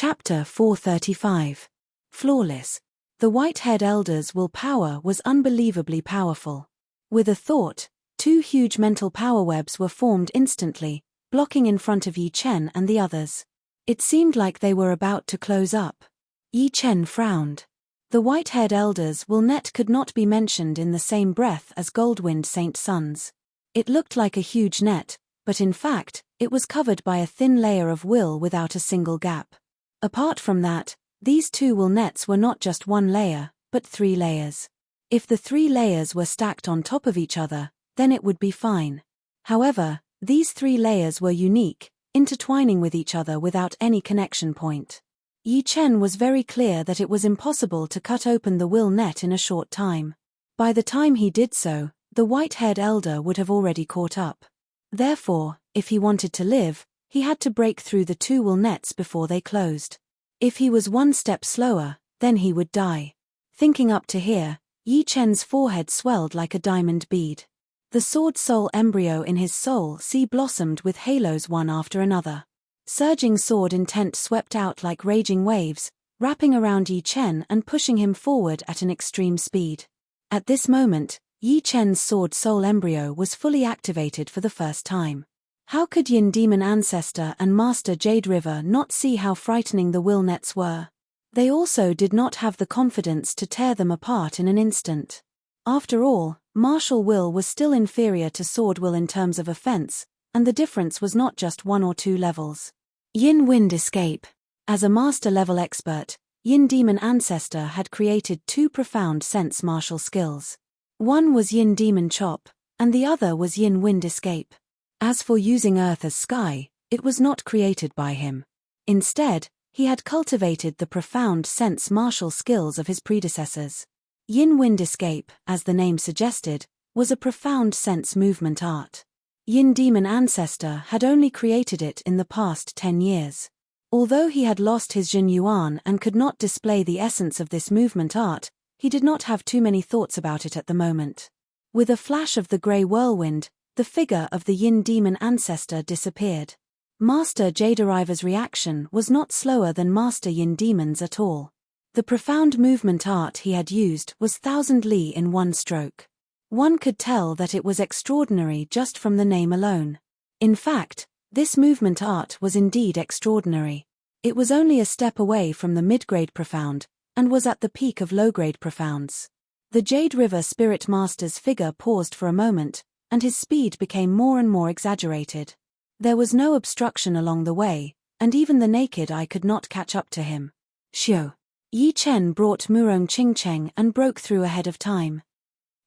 Chapter 435. Flawless. The white-haired elder's willpower was unbelievably powerful. With a thought, two huge mental power webs were formed instantly, blocking in front of Yi Chen and the others. It seemed like they were about to close up. Yi Chen frowned. The white-haired elder's will net could not be mentioned in the same breath as Goldwind Saint Sun's. It looked like a huge net, but in fact, it was covered by a thin layer of will without a single gap. Apart from that, these two will nets were not just one layer, but 3 layers. If the 3 layers were stacked on top of each other, then it would be fine. However, these 3 layers were unique, intertwining with each other without any connection point. Yi Chen was very clear that it was impossible to cut open the will net in a short time. By the time he did so, the white-haired elder would have already caught up. Therefore, if he wanted to live, he had to break through the 2 will nets before they closed. If he was one step slower, then he would die. Thinking up to here, Yi Chen's forehead swelled like a diamond bead. The sword soul embryo in his soul sea blossomed with halos one after another. Surging sword intent swept out like raging waves, wrapping around Yi Chen and pushing him forward at an extreme speed. At this moment, Yi Chen's sword soul embryo was fully activated for the first time. How could Yin Demon Ancestor and Master Jade River not see how frightening the will nets were? They also did not have the confidence to tear them apart in an instant. After all, martial will was still inferior to sword will in terms of offense, and the difference was not just 1 or 2 levels. Yin Wind Escape. As a master-level expert, Yin Demon Ancestor had created 2 profound sense martial skills. One was Yin Demon Chop, and the other was Yin Wind Escape. As for using earth as sky, it was not created by him. Instead, he had cultivated the profound sense martial skills of his predecessors. Yin Wind Escape, as the name suggested, was a profound sense movement art. Yin Demon Ancestor had only created it in the past 10 years. Although he had lost his Jin Yuan and could not display the essence of this movement art, he did not have too many thoughts about it at the moment. With a flash of the grey whirlwind, the figure of the Yin Demon Ancestor disappeared. Master Jade River's reaction was not slower than Master Yin Demon's at all. The profound movement art he had used was 1,000 li in one stroke. One could tell that it was extraordinary just from the name alone. In fact, this movement art was indeed extraordinary. It was only a step away from the mid-grade profound, and was at the peak of low-grade profounds. The Jade River Spirit Master's figure paused for a moment, and his speed became more and more exaggerated. There was no obstruction along the way, and even the naked eye could not catch up to him. Xiu. Yi Chen brought Murong Qingcheng and broke through ahead of time.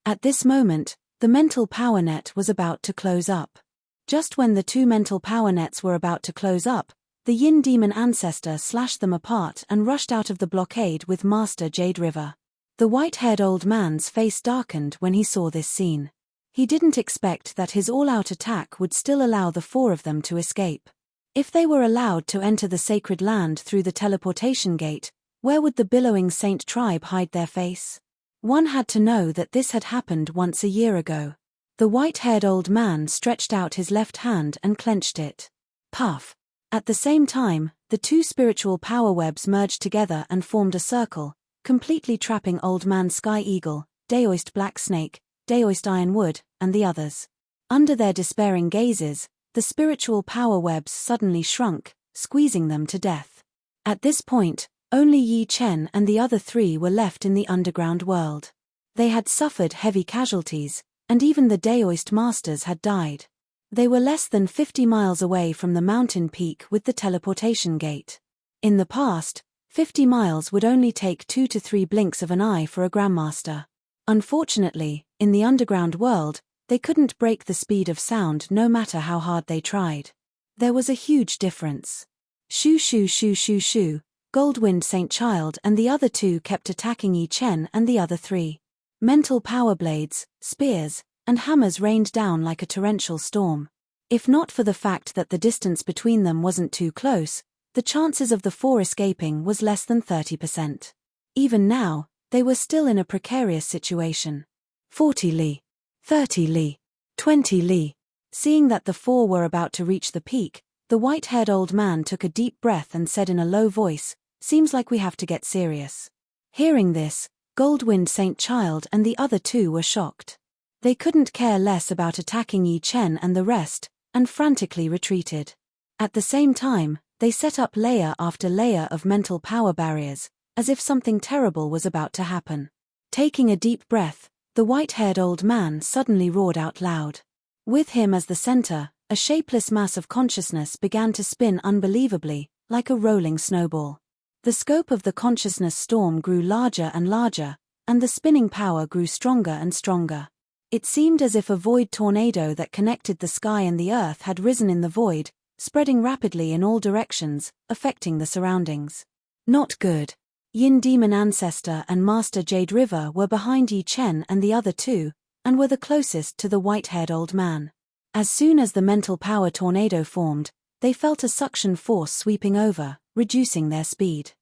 At this moment, the mental power net was about to close up. Just when the 2 mental power nets were about to close up, the Yin Demon Ancestor slashed them apart and rushed out of the blockade with Master Jade River. The white-haired old man's face darkened when he saw this scene. He didn't expect that his all-out attack would still allow the 4 of them to escape. If they were allowed to enter the sacred land through the teleportation gate, where would the billowing saint tribe hide their face? One had to know that this had happened once a year ago. The white-haired old man stretched out his left hand and clenched it. Puff. At the same time, the 2 spiritual power webs merged together and formed a circle, completely trapping Old Man Sky Eagle, Daoist Black Snake, Daoist Ironwood, and the others. Under their despairing gazes, the spiritual power webs suddenly shrunk, squeezing them to death. At this point, only Yi Chen and the other 3 were left in the underground world. They had suffered heavy casualties, and even the Daoist masters had died. They were less than 50 miles away from the mountain peak with the teleportation gate. In the past, 50 miles would only take 2 to 3 blinks of an eye for a Grandmaster. Unfortunately, in the underground world, they couldn't break the speed of sound no matter how hard they tried. There was a huge difference. Shoo shoo shoo shoo shoo, Goldwind Saint Child and the other 2 kept attacking Yi Chen and the other 3. Mental power blades, spears, and hammers rained down like a torrential storm. If not for the fact that the distance between them wasn't too close, the chances of the 4 escaping was less than 30%. Even now, they were still in a precarious situation. 40 li, 30 li, 20 li. Seeing that the 4 were about to reach the peak, The white-haired old man took a deep breath and said in a low voice, "Seems like we have to get serious." Hearing this, Goldwind Saint Child and the other two were shocked. They couldn't care less about attacking Yi Chen and the rest, and frantically retreated. At the same time, they set up layer after layer of mental power barriers, as if something terrible was about to happen. Taking a deep breath, the white-haired old man suddenly roared out loud. With him as the center, a shapeless mass of consciousness began to spin unbelievably, like a rolling snowball. The scope of the consciousness storm grew larger and larger, and the spinning power grew stronger and stronger. It seemed as if a void tornado that connected the sky and the earth had risen in the void, spreading rapidly in all directions, affecting the surroundings. Not good. Yin Demon Ancestor and Master Jade River were behind Yi Chen and the other two, and were the closest to the white-haired old man. As soon as the mental power tornado formed, they felt a suction force sweeping over, reducing their speed.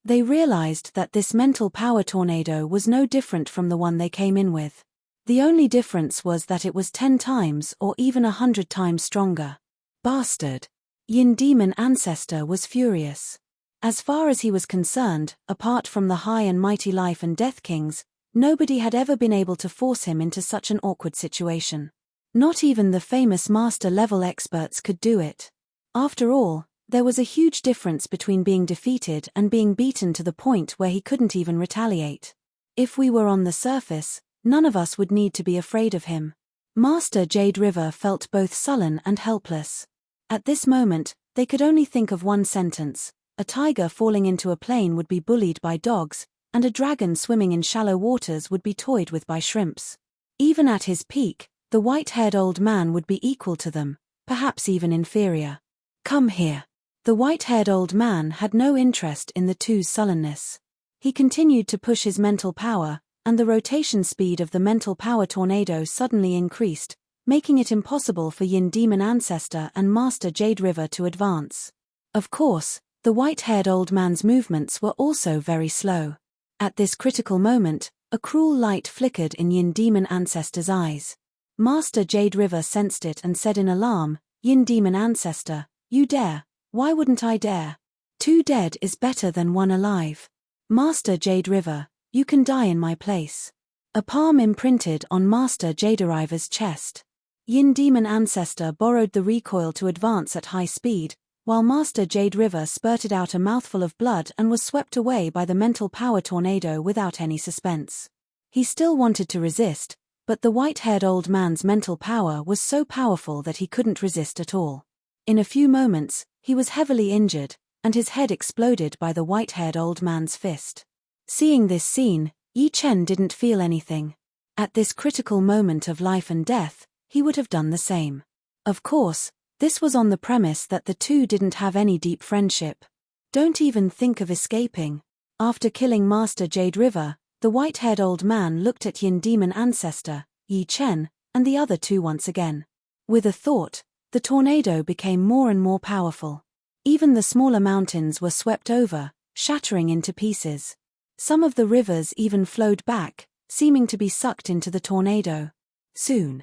They realized that this mental power tornado was no different from the one they came in with. The only difference was that it was 10 times or even 100 times stronger. Bastard! Yin Demon Ancestor was furious. As far as he was concerned, apart from the high and mighty Life and Death Kings, nobody had ever been able to force him into such an awkward situation. Not even the famous master-level experts could do it. After all, there was a huge difference between being defeated and being beaten to the point where he couldn't even retaliate. If we were on the surface, none of us would need to be afraid of him. Master Jade River felt both sullen and helpless. At this moment, they could only think of one sentence: a tiger falling into a plain would be bullied by dogs, and a dragon swimming in shallow waters would be toyed with by shrimps. Even at his peak, the white-haired old man would be equal to them, perhaps even inferior. Come here. The white-haired old man had no interest in the two's sullenness. He continued to push his mental power, and the rotation speed of the mental power tornado suddenly increased, making it impossible for Yin Demon Ancestor and Master Jade River to advance. Of course, the white-haired old man's movements were also very slow. At this critical moment, a cruel light flickered in Yin Demon Ancestor's eyes. Master Jade River sensed it and said in alarm, "Yin Demon Ancestor, you dare? Why wouldn't I dare? 2 dead is better than 1 alive. Master Jade River, you can die in my place." A palm imprinted on Master Jade River's chest. Yin Demon Ancestor borrowed the recoil to advance at high speed, while Master Jade River spurted out a mouthful of blood and was swept away by the mental power tornado without any suspense. He still wanted to resist, but the white-haired old man's mental power was so powerful that he couldn't resist at all. In a few moments, he was heavily injured, and his head exploded by the white-haired old man's fist. Seeing this scene, Yi Chen didn't feel anything. At this critical moment of life and death, he would have done the same. Of course, this was on the premise that the two didn't have any deep friendship. Don't even think of escaping. After killing Master Jade River, the white-haired old man looked at Yin Demon Ancestor, Yi Chen, and the other two once again. With a thought, the tornado became more and more powerful. Even the smaller mountains were swept over, shattering into pieces. Some of the rivers even flowed back, seeming to be sucked into the tornado. Soon.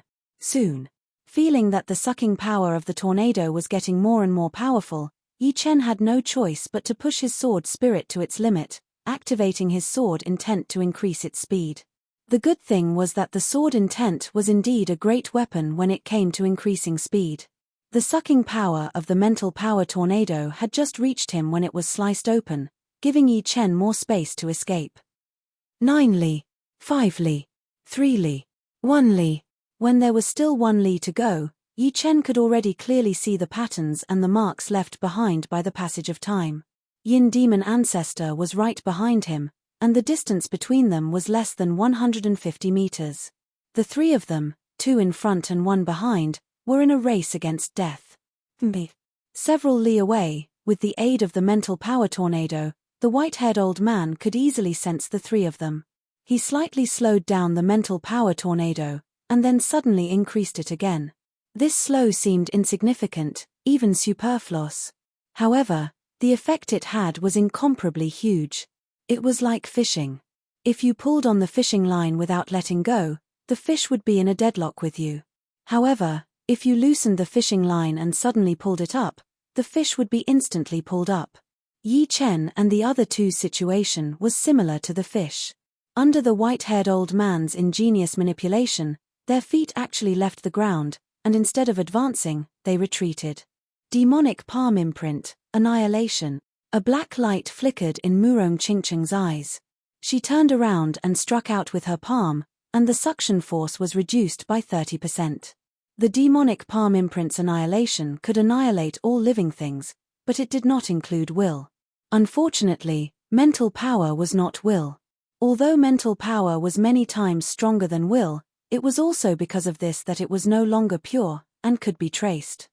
Feeling that the sucking power of the tornado was getting more and more powerful, Yi Chen had no choice but to push his sword spirit to its limit, activating his sword intent to increase its speed. The good thing was that the sword intent was indeed a great weapon when it came to increasing speed. The sucking power of the mental power tornado had just reached him when it was sliced open, giving Yi Chen more space to escape. 9 li, 5 li, 3 li, 1 li. When there was still 1 li to go, Yi Chen could already clearly see the patterns and the marks left behind by the passage of time. Yin Demon Ancestor was right behind him, and the distance between them was less than 150 meters. The 3 of them, 2 in front and 1 behind, were in a race against death. Several li away, with the aid of the mental power tornado, the white-haired old man could easily sense the 3 of them. He slightly slowed down the mental power tornado, and then suddenly increased it again. This slow seemed insignificant, even superfluous. However, the effect it had was incomparably huge. It was like fishing. If you pulled on the fishing line without letting go, the fish would be in a deadlock with you. However, if you loosened the fishing line and suddenly pulled it up, the fish would be instantly pulled up. Yi Chen and the other two's situation was similar to the fish. Under the white-haired old man's ingenious manipulation, their feet actually left the ground, and instead of advancing, they retreated. Demonic palm imprint, annihilation. A black light flickered in Murong Qingqing's eyes. She turned around and struck out with her palm, and the suction force was reduced by 30%. The demonic palm imprint's annihilation could annihilate all living things, but it did not include will. Unfortunately, mental power was not will. Although mental power was many times stronger than will, it was also because of this that it was no longer pure, and could be traced.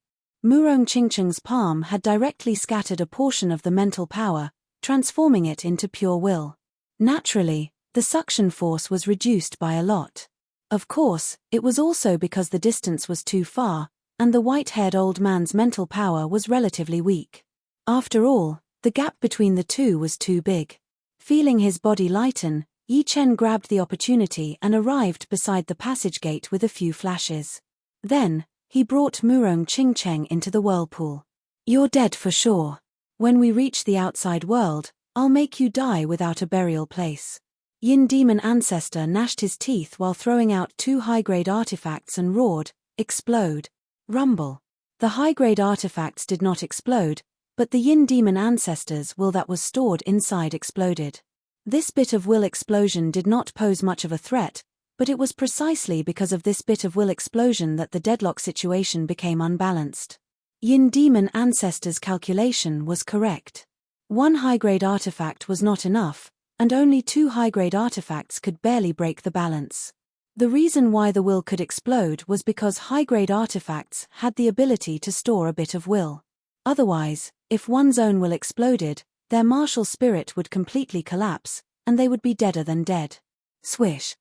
Murong Qingqing's palm had directly scattered a portion of the mental power, transforming it into pure will. Naturally, the suction force was reduced by a lot. Of course, it was also because the distance was too far, and the white-haired old man's mental power was relatively weak. After all, the gap between the two was too big. Feeling his body lighten, Yi Chen grabbed the opportunity and arrived beside the passage gate with a few flashes. Then, he brought Murong Qingqing into the whirlpool. "You're dead for sure. When we reach the outside world, I'll make you die without a burial place." Yin Demon Ancestor gnashed his teeth while throwing out two high-grade artifacts and roared, "Explode! Rumble!" The high-grade artifacts did not explode, but the Yin Demon Ancestor's will that was stored inside exploded. This bit of will explosion did not pose much of a threat, but it was precisely because of this bit of will explosion that the deadlock situation became unbalanced. Yin Demon Ancestor's calculation was correct. One high-grade artifact was not enough, and only two high-grade artifacts could barely break the balance. The reason why the will could explode was because high-grade artifacts had the ability to store a bit of will. Otherwise, if one's own will exploded, their martial spirit would completely collapse, and they would be deader than dead. Swish.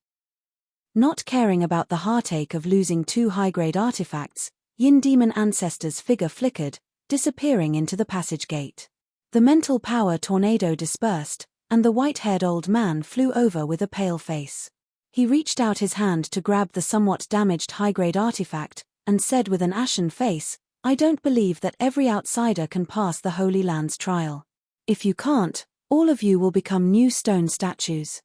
Not caring about the heartache of losing two high-grade artifacts, Yin Demon Ancestor's figure flickered, disappearing into the passage gate. The mental power tornado dispersed, and the white-haired old man flew over with a pale face. He reached out his hand to grab the somewhat damaged high-grade artifact, and said with an ashen face, "I don't believe that every outsider can pass the Holy Land's trial. If you can't, all of you will become new stone statues."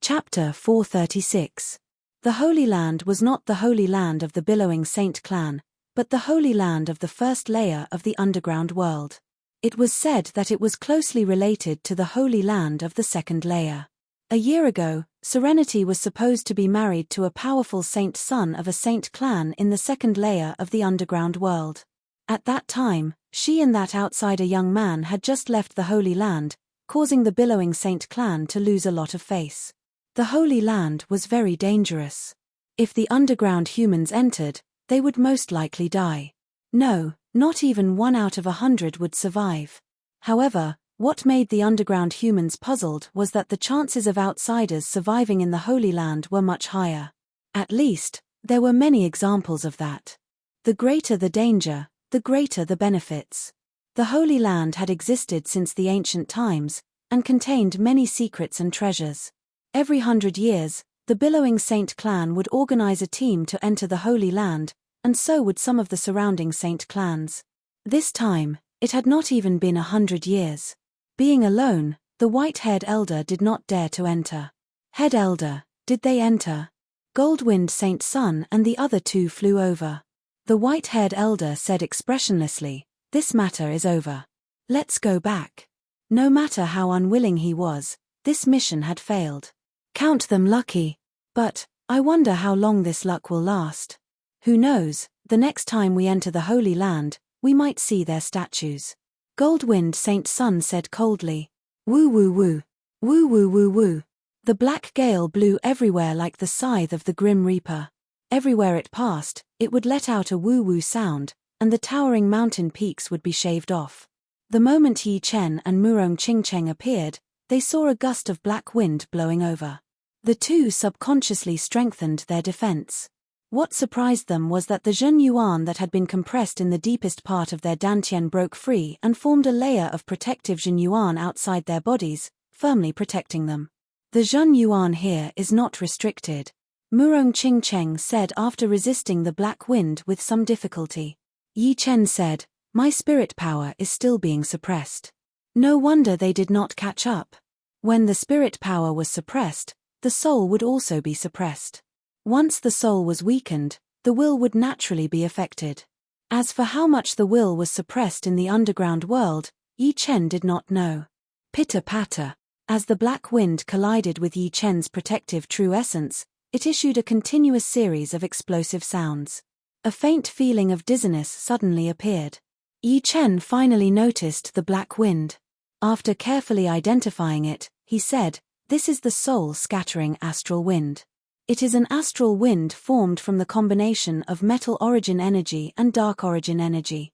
Chapter 436. The Holy Land was not the Holy Land of the Billowing Saint clan, but the Holy Land of the first layer of the underground world. It was said that it was closely related to the Holy Land of the second layer. A year ago, Serenity was supposed to be married to a powerful saint son of a saint clan in the second layer of the underground world. At that time, she and that outsider young man had just left the Holy Land, causing the Billowing Saint clan to lose a lot of face. The Holy Land was very dangerous. If the underground humans entered, they would most likely die. No, not even 1 out of 100 would survive. However, what made the underground humans puzzled was that the chances of outsiders surviving in the Holy Land were much higher. At least, there were many examples of that. The greater the danger, the greater the benefits. The Holy Land had existed since the ancient times, and contained many secrets and treasures. Every 100 years, the Billowing Saint clan would organize a team to enter the Holy Land, and so would some of the surrounding saint clans. This time, it had not even been 100 years. Being alone, the white-haired elder did not dare to enter. Head elder, did they enter? Goldwind Saint Sun and the other two flew over. The white-haired elder said expressionlessly, "This matter is over. Let's go back." No matter how unwilling he was, this mission had failed. Count them lucky. But, I wonder how long this luck will last. Who knows, the next time we enter the Holy Land, we might see their statues. Goldwind Saint Sun said coldly. Woo woo woo. Woo woo woo woo. The black gale blew everywhere like the scythe of the Grim Reaper. Everywhere it passed, it would let out a woo woo sound, and the towering mountain peaks would be shaved off. The moment Yi Chen and Murong Qingqing appeared, they saw a gust of black wind blowing over. The two subconsciously strengthened their defense. What surprised them was that the Zhen Yuan that had been compressed in the deepest part of their dantian broke free and formed a layer of protective Zhen Yuan outside their bodies, firmly protecting them. The Zhen Yuan here is not restricted, Murong Qingqing said after resisting the black wind with some difficulty. Yi Chen said, "My spirit power is still being suppressed." No wonder they did not catch up. When the spirit power was suppressed, the soul would also be suppressed. Once the soul was weakened, the will would naturally be affected. As for how much the will was suppressed in the underground world, Yi Chen did not know. Pitter-patter. As the black wind collided with Yi Chen's protective true essence, it issued a continuous series of explosive sounds. A faint feeling of dizziness suddenly appeared. Yi Chen finally noticed the black wind. After carefully identifying it, he said, "This is the soul-scattering astral wind. It is an astral wind formed from the combination of metal origin energy and dark origin energy.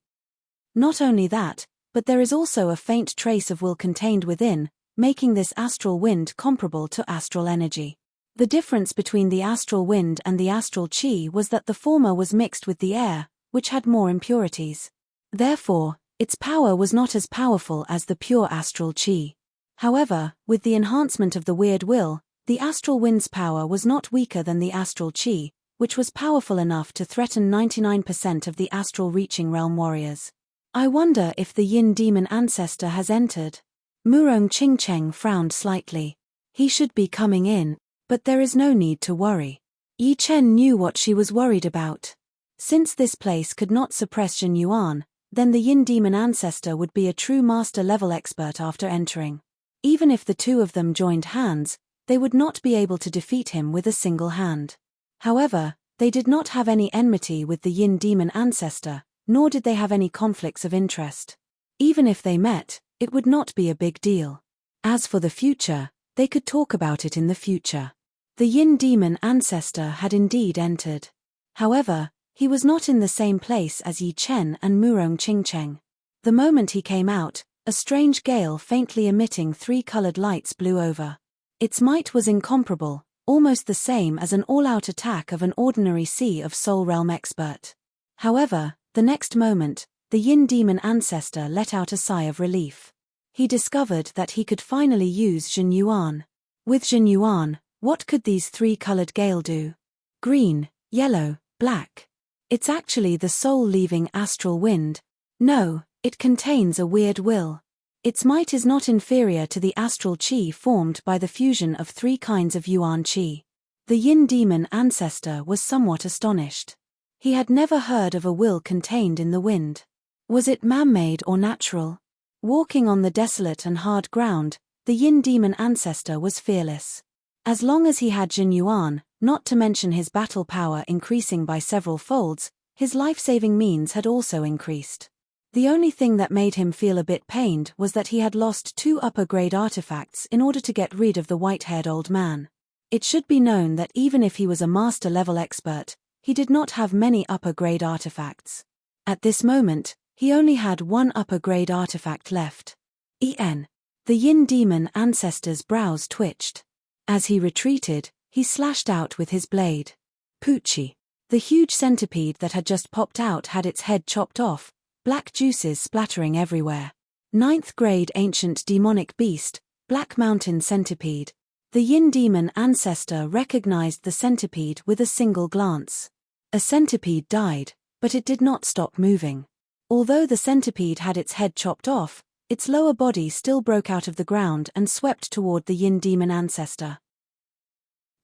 Not only that, but there is also a faint trace of will contained within, making this astral wind comparable to astral energy." The difference between the astral wind and the astral qi was that the former was mixed with the air, which had more impurities. Therefore, its power was not as powerful as the pure astral qi. However, with the enhancement of the weird will, the astral wind's power was not weaker than the astral qi, which was powerful enough to threaten 99% of the astral reaching realm warriors. "I wonder if the yin demon ancestor has entered." Murong Qingcheng frowned slightly. "He should be coming in, but there is no need to worry." Yi Chen knew what she was worried about. Since this place could not suppress Jin Yuan, then the yin demon ancestor would be a true master-level expert after entering. Even if the two of them joined hands, they would not be able to defeat him with a single hand. However, they did not have any enmity with the yin demon ancestor, nor did they have any conflicts of interest. Even if they met, it would not be a big deal. As for the future, they could talk about it in the future. The yin demon ancestor had indeed entered. However, he was not in the same place as Yi Chen and Murong Qingcheng. The moment he came out, a strange gale faintly emitting 3-colored lights blew over. Its might was incomparable, almost the same as an all-out attack of an ordinary Sea of Soul Realm expert. However, the next moment, the yin demon ancestor let out a sigh of relief. He discovered that he could finally use Jin Yuan. With Jin Yuan, what could these 3-colored gale do? Green, yellow, black. It's actually the soul-leaving astral wind. No, it contains a weird will. Its might is not inferior to the astral qi formed by the fusion of 3 kinds of yuan qi. The yin demon ancestor was somewhat astonished. He had never heard of a will contained in the wind. Was it man-made or natural? Walking on the desolate and hard ground, the yin demon ancestor was fearless. As long as he had Jin Yuan, not to mention his battle power increasing by several folds, his life-saving means had also increased. The only thing that made him feel a bit pained was that he had lost 2 upper-grade artifacts in order to get rid of the white-haired old man. It should be known that even if he was a master-level expert, he did not have many upper-grade artifacts. At this moment, he only had 1 upper-grade artifact left. The yin demon ancestor's brows twitched. As he retreated, he slashed out with his blade. Poochie. The huge centipede that had just popped out had its head chopped off, black juices splattering everywhere. 9th grade ancient demonic beast, Black Mountain Centipede. The yin demon ancestor recognized the centipede with a single glance. A centipede died, but it did not stop moving. Although the centipede had its head chopped off, its lower body still broke out of the ground and swept toward the yin demon ancestor.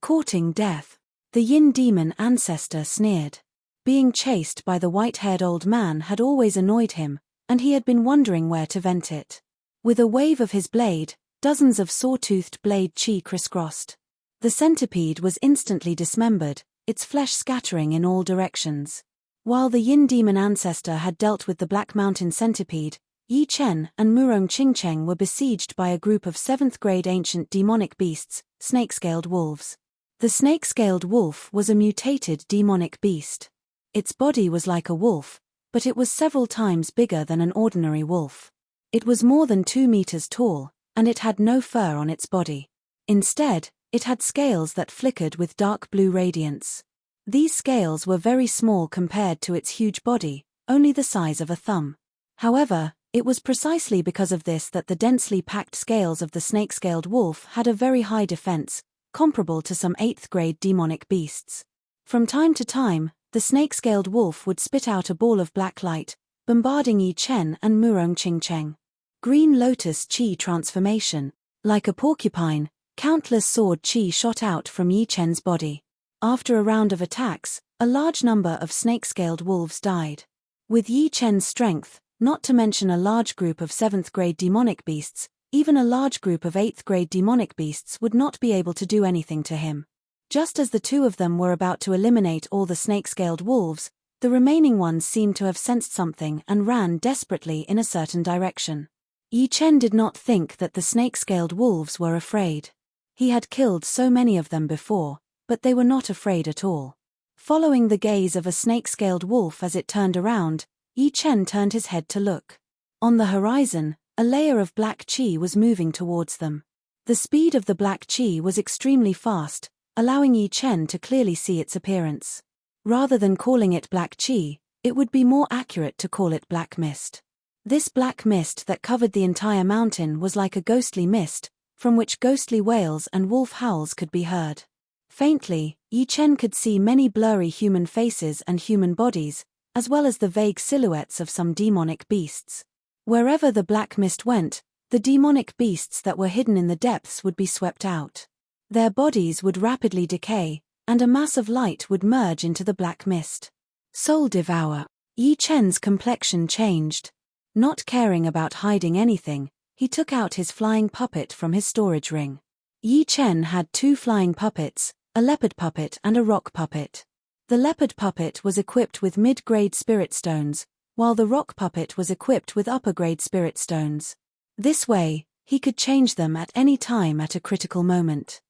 Courting death. The yin demon ancestor sneered. Being chased by the white-haired old man had always annoyed him, and he had been wondering where to vent it. With a wave of his blade, dozens of saw-toothed blade chi crisscrossed. The centipede was instantly dismembered, its flesh scattering in all directions. While the yin demon ancestor had dealt with the Black Mountain Centipede, Yi Chen and Murong Qingcheng were besieged by a group of 7th grade ancient demonic beasts, snake-scaled wolves. The snake-scaled wolf was a mutated demonic beast. Its body was like a wolf, but it was several times bigger than an ordinary wolf. It was more than 2 meters tall, and it had no fur on its body. Instead, it had scales that flickered with dark blue radiance. These scales were very small compared to its huge body, only the size of a thumb. However, it was precisely because of this that the densely packed scales of the snake-scaled wolf had a very high defense, comparable to some 8th grade demonic beasts. From time to time, the snake-scaled wolf would spit out a ball of black light, bombarding Yi Chen and Murong Qingcheng. Green lotus chi transformation. Like a porcupine, countless sword chi shot out from Yi Chen's body. After a round of attacks, a large number of snake-scaled wolves died. With Yi Chen's strength, not to mention a large group of 7th-grade demonic beasts, even a large group of 8th-grade demonic beasts would not be able to do anything to him. Just as the two of them were about to eliminate all the snake-scaled wolves, the remaining ones seemed to have sensed something and ran desperately in a certain direction. Yi Chen did not think that the snake-scaled wolves were afraid. He had killed so many of them before, but they were not afraid at all. Following the gaze of a snake-scaled wolf as it turned around, Yi Chen turned his head to look. On the horizon, a layer of black chi was moving towards them. The speed of the black chi was extremely fast, allowing Yi Chen to clearly see its appearance. Rather than calling it black chi, it would be more accurate to call it black mist. This black mist that covered the entire mountain was like a ghostly mist, from which ghostly wails and wolf howls could be heard. Faintly, Yi Chen could see many blurry human faces and human bodies, as well as the vague silhouettes of some demonic beasts. Wherever the black mist went, the demonic beasts that were hidden in the depths would be swept out. Their bodies would rapidly decay, and a mass of light would merge into the black mist. Soul Devour. Yi Chen's complexion changed. Not caring about hiding anything, he took out his flying puppet from his storage ring. Yi Chen had 2 flying puppets, a leopard puppet and a rock puppet. The leopard puppet was equipped with mid-grade spirit stones, while the rock puppet was equipped with upper-grade spirit stones. This way, he could change them at any time at a critical moment.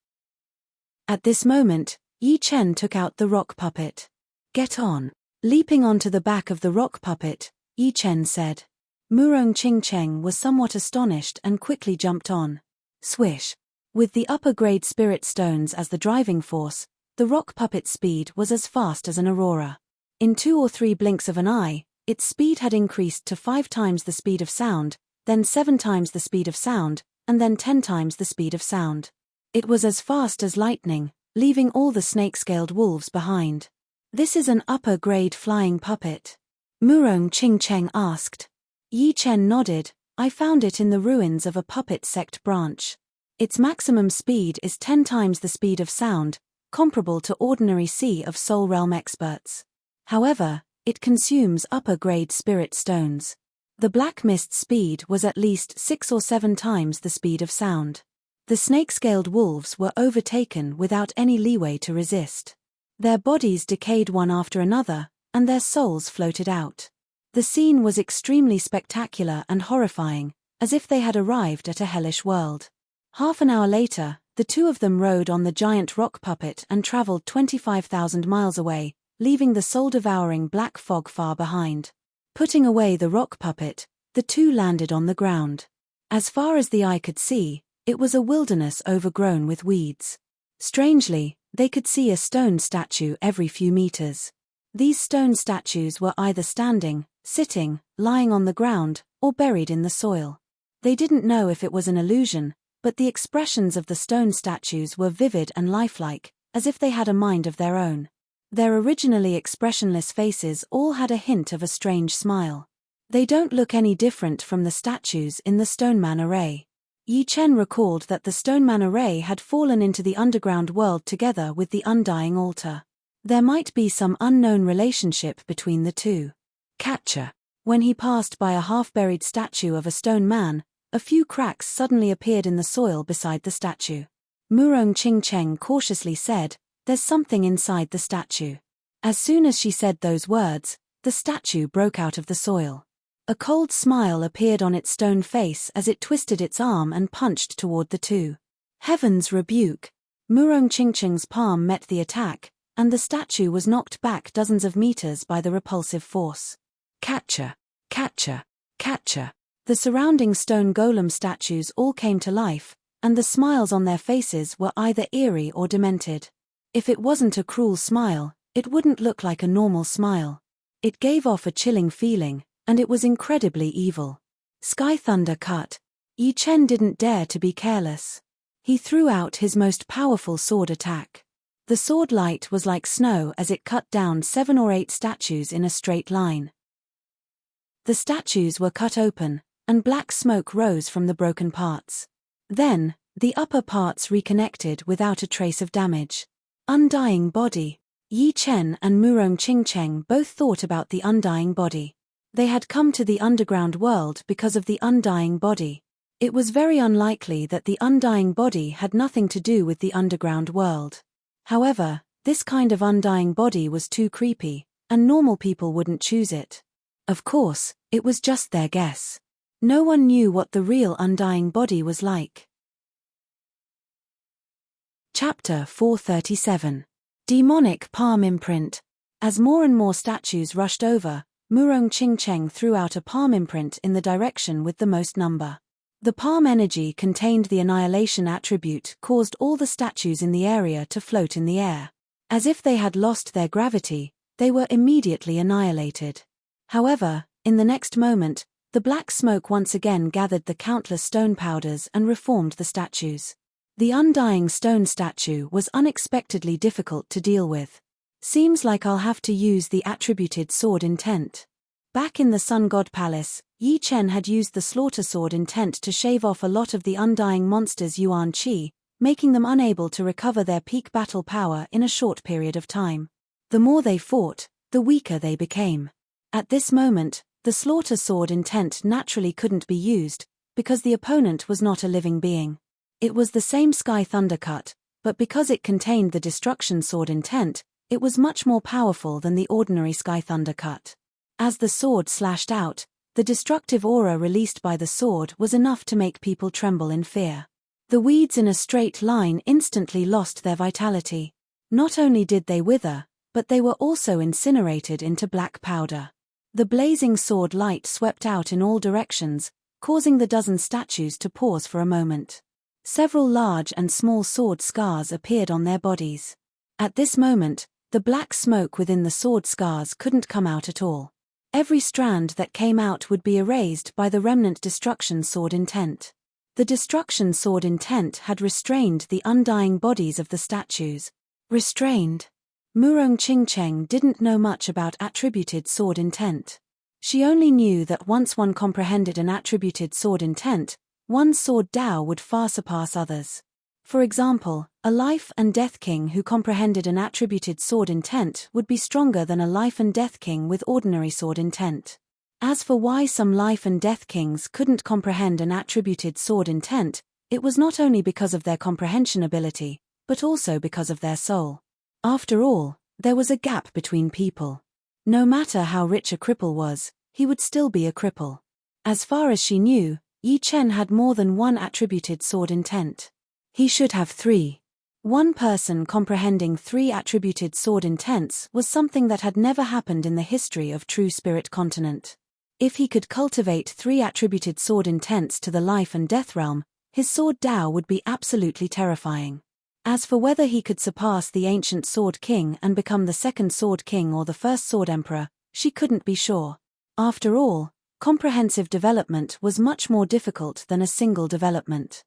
At this moment, Yi Chen took out the rock puppet. "Get on." Leaping onto the back of the rock puppet, Yi Chen said. Murong Qingcheng was somewhat astonished and quickly jumped on. Swish. With the upper-grade spirit stones as the driving force, the rock puppet's speed was as fast as an aurora. In 2 or 3 blinks of an eye, its speed had increased to 5 times the speed of sound, then 7 times the speed of sound, and then 10 times the speed of sound. It was as fast as lightning, leaving all the snake-scaled wolves behind. "This is an upper-grade flying puppet?" Murong Qingcheng asked. Yi Chen nodded. "I found it in the ruins of a puppet sect branch. Its maximum speed is 10 times the speed of sound, comparable to ordinary Sea of Soul Realm experts. However, it consumes upper-grade spirit stones. The black mist speed was at least 6 or 7 times the speed of sound. The snake-scaled wolves were overtaken without any leeway to resist. Their bodies decayed one after another, and their souls floated out. The scene was extremely spectacular and horrifying, as if they had arrived at a hellish world. Half an hour later, the two of them rode on the giant rock puppet and traveled 25,000 miles away, leaving the soul-devouring black fog far behind. Putting away the rock puppet, the two landed on the ground. As far as the eye could see, it was a wilderness overgrown with weeds. Strangely, they could see a stone statue every few meters. These stone statues were either standing, sitting, lying on the ground, or buried in the soil. They didn't know if it was an illusion, but the expressions of the stone statues were vivid and lifelike, as if they had a mind of their own. Their originally expressionless faces all had a hint of a strange smile. They don't look any different from the statues in the Stoneman Array. Yi Chen recalled that the Stoneman Array had fallen into the underground world together with the Undying Altar. There might be some unknown relationship between the two. Catcher. When he passed by a half-buried statue of a stone man, a few cracks suddenly appeared in the soil beside the statue. Murong Qingcheng cautiously said, "There's something inside the statue." As soon as she said those words, the statue broke out of the soil. A cold smile appeared on its stone face as it twisted its arm and punched toward the two. Heaven's rebuke. Murong Qingcheng's palm met the attack, and the statue was knocked back dozens of meters by the repulsive force. Catcher, catcher, catcher. The surrounding stone golem statues all came to life, and the smiles on their faces were either eerie or demented. If it wasn't a cruel smile, it wouldn't look like a normal smile. It gave off a chilling feeling, and it was incredibly evil. Sky Thunder Cut. Yi Chen didn't dare to be careless. He threw out his most powerful sword attack. The sword light was like snow as it cut down 7 or 8 statues in a straight line. The statues were cut open, and black smoke rose from the broken parts. Then, the upper parts reconnected without a trace of damage. Undying body. Yi Chen and Murong Qingcheng both thought about the undying body. They had come to the underground world because of the undying body. It was very unlikely that the undying body had nothing to do with the underground world. However, this kind of undying body was too creepy, and normal people wouldn't choose it. Of course, it was just their guess. No one knew what the real undying body was like. Chapter 437. Demonic Palm Imprint. As more and more statues rushed over, Murong Qingcheng threw out a palm imprint in the direction with the most number. The palm energy contained the annihilation attribute caused all the statues in the area to float in the air. As if they had lost their gravity, they were immediately annihilated. However, in the next moment, the black smoke once again gathered the countless stone powders and reformed the statues. The undying stone statue was unexpectedly difficult to deal with. Seems like I'll have to use the attributed sword intent. Back in the Sun God Palace, Yi Chen had used the slaughter sword intent to shave off a lot of the undying monsters' Yuan Qi, making them unable to recover their peak battle power in a short period of time. The more they fought, the weaker they became. At this moment, the slaughter sword intent naturally couldn't be used, because the opponent was not a living being. It was the same Sky Thundercut, but because it contained the destruction sword intent, it was much more powerful than the ordinary Sky Thundercut. As the sword slashed out, the destructive aura released by the sword was enough to make people tremble in fear. The weeds in a straight line instantly lost their vitality. Not only did they wither, but they were also incinerated into black powder. The blazing sword light swept out in all directions, causing the dozen statues to pause for a moment. Several large and small sword scars appeared on their bodies. At this moment, the black smoke within the sword scars couldn't come out at all. Every strand that came out would be erased by the remnant destruction sword intent. The destruction sword intent had restrained the undying bodies of the statues. Restrained? Murong Qingcheng didn't know much about attributed sword intent. She only knew that once one comprehended an attributed sword intent, one's sword Dao would far surpass others. For example, a life and death king who comprehended an attributed sword intent would be stronger than a life and death king with ordinary sword intent. As for why some life and death kings couldn't comprehend an attributed sword intent, it was not only because of their comprehension ability, but also because of their soul. After all, there was a gap between people. No matter how rich a cripple was, he would still be a cripple. As far as she knew, Yi Chen had more than one attributed sword intent. He should have 3. One person comprehending 3 attributed sword intents was something that had never happened in the history of True Spirit Continent. If he could cultivate 3 attributed sword intents to the life and death realm, his sword Dao would be absolutely terrifying. As for whether he could surpass the ancient Sword King and become the second Sword King or the first Sword Emperor, she couldn't be sure. After all, comprehensive development was much more difficult than a single development.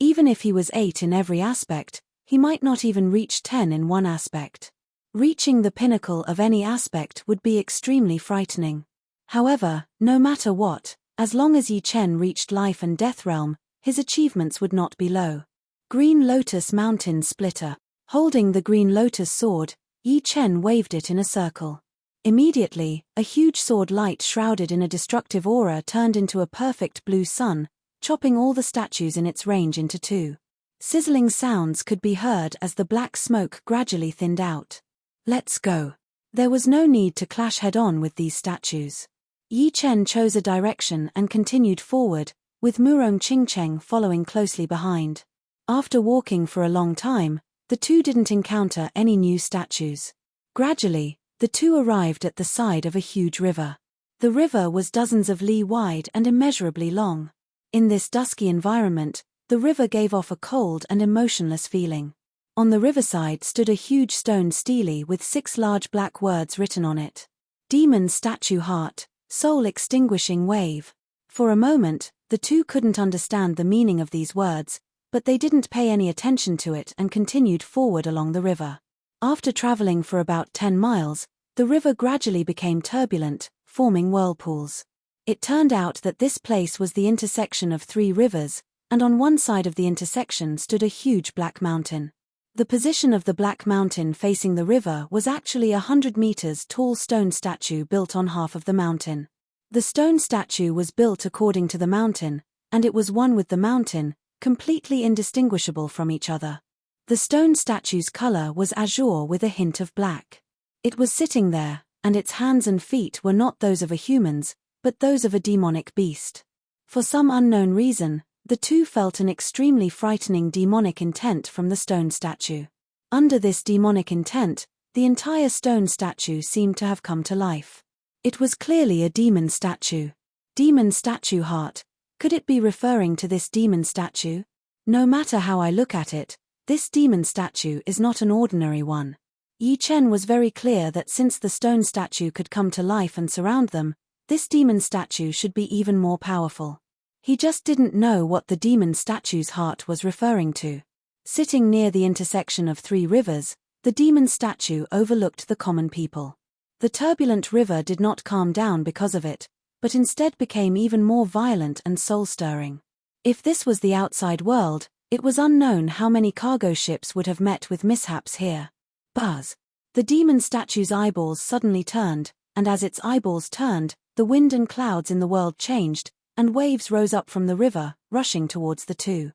Even if he was 8 in every aspect, he might not even reach 10 in one aspect. Reaching the pinnacle of any aspect would be extremely frightening. However, no matter what, as long as Yi Chen reached life and death realm, his achievements would not be low. Green Lotus Mountain Splitter. Holding the Green Lotus sword, Yi Chen waved it in a circle. Immediately, a huge sword light shrouded in a destructive aura turned into a perfect blue sun, chopping all the statues in its range into 2. Sizzling sounds could be heard as the black smoke gradually thinned out. Let's go. There was no need to clash head-on with these statues. Yi Chen chose a direction and continued forward, with Murong Qingcheng following closely behind. After walking for a long time, the two didn't encounter any new statues. Gradually, the two arrived at the side of a huge river. The river was dozens of li wide and immeasurably long. In this dusky environment, the river gave off a cold and emotionless feeling. On the riverside stood a huge stone stele with 6 large black words written on it. Demon Statue Heart, Soul Extinguishing Wave. For a moment, the two couldn't understand the meaning of these words, but they didn't pay any attention to it and continued forward along the river. After traveling for about 10 miles, the river gradually became turbulent, forming whirlpools. It turned out that this place was the intersection of 3 rivers, and on one side of the intersection stood a huge black mountain. The position of the black mountain facing the river was actually a 100 meters tall stone statue built on half of the mountain. The stone statue was built according to the mountain, and it was one with the mountain, completely indistinguishable from each other. The stone statue's color was azure with a hint of black. It was sitting there, and its hands and feet were not those of a human's, but those of a demonic beast. For some unknown reason, the two felt an extremely frightening demonic intent from the stone statue. Under this demonic intent, the entire stone statue seemed to have come to life. It was clearly a demon statue. Demon statue heart. Could it be referring to this demon statue? No matter how I look at it, this demon statue is not an ordinary one. Yi Chen was very clear that since the stone statue could come to life and surround them, this demon statue should be even more powerful. He just didn't know what the demon statue's heart was referring to. Sitting near the intersection of 3 rivers, the demon statue overlooked the common people. The turbulent river did not calm down because of it, but instead became even more violent and soul-stirring. If this was the outside world, it was unknown how many cargo ships would have met with mishaps here. Buzz! The demon statue's eyeballs suddenly turned, and as its eyeballs turned, the wind and clouds in the world changed, and waves rose up from the river, rushing towards the two.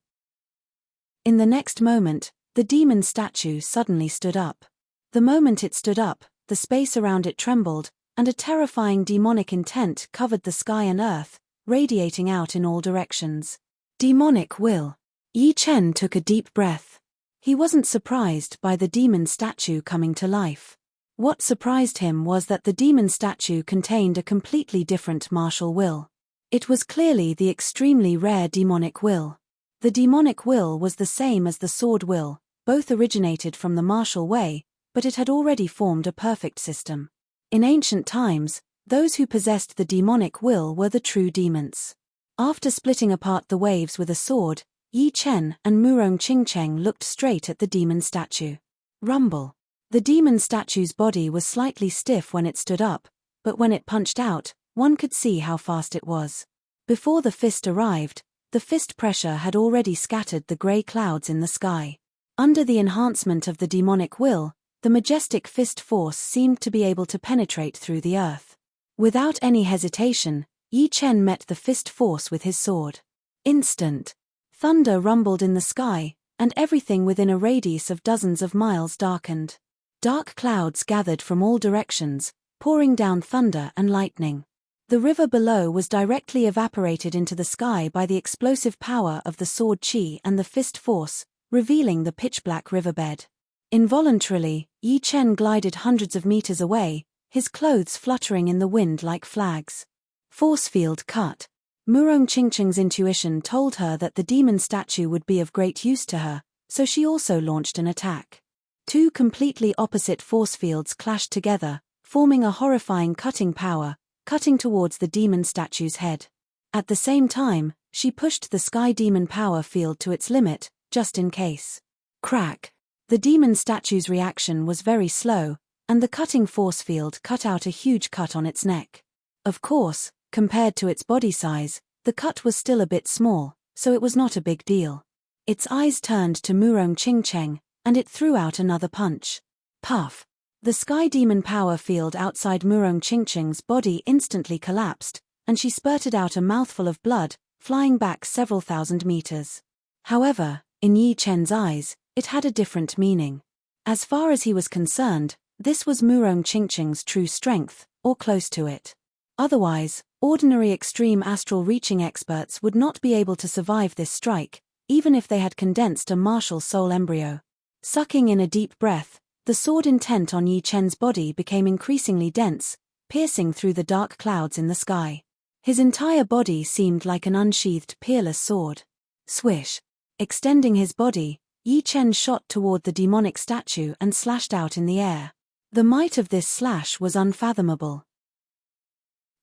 In the next moment, the demon statue suddenly stood up. The moment it stood up, the space around it trembled, and a terrifying demonic intent covered the sky and earth, radiating out in all directions. Demonic will. Yi Chen took a deep breath. He wasn't surprised by the demon statue coming to life. What surprised him was that the demon statue contained a completely different martial will. It was clearly the extremely rare demonic will. The demonic will was the same as the sword will, both originated from the martial way, but it had already formed a perfect system. In ancient times, those who possessed the demonic will were the true demons. After splitting apart the waves with a sword, Yi Chen and Murong Qingcheng looked straight at the demon statue. Rumble. The demon statue's body was slightly stiff when it stood up, but when it punched out, one could see how fast it was. Before the fist arrived, the fist pressure had already scattered the grey clouds in the sky. Under the enhancement of the demonic will, the majestic fist force seemed to be able to penetrate through the earth. Without any hesitation, Yi Chen met the fist force with his sword. Instant. Thunder rumbled in the sky, and everything within a radius of dozens of miles darkened. Dark clouds gathered from all directions, pouring down thunder and lightning. The river below was directly evaporated into the sky by the explosive power of the sword chi and the fist force, revealing the pitch-black riverbed. Involuntarily, Yi Chen glided hundreds of meters away, his clothes fluttering in the wind like flags. Force field cut. Murong Qingcheng's intuition told her that the demon statue would be of great use to her, so she also launched an attack. 2 completely opposite force fields clashed together, forming a horrifying cutting power, cutting towards the demon statue's head. At the same time, she pushed the sky demon power field to its limit, just in case. Crack. The demon statue's reaction was very slow, and the cutting force field cut out a huge cut on its neck. Of course, compared to its body size, the cut was still a bit small, so it was not a big deal. Its eyes turned to Murong Qingcheng, and it threw out another punch. Puff. The sky demon power field outside Murong Qingcheng's body instantly collapsed, and she spurted out a mouthful of blood, flying back several thousand meters. However, in Yi Chen's eyes, it had a different meaning. As far as he was concerned, this was Murong Qingcheng's true strength, or close to it. Otherwise, ordinary extreme astral reaching experts would not be able to survive this strike, even if they had condensed a martial soul embryo. Sucking in a deep breath, the sword intent on Yi Chen's body became increasingly dense, piercing through the dark clouds in the sky. His entire body seemed like an unsheathed peerless sword. Swish. Extending his body, Yi Chen shot toward the demonic statue and slashed out in the air. The might of this slash was unfathomable.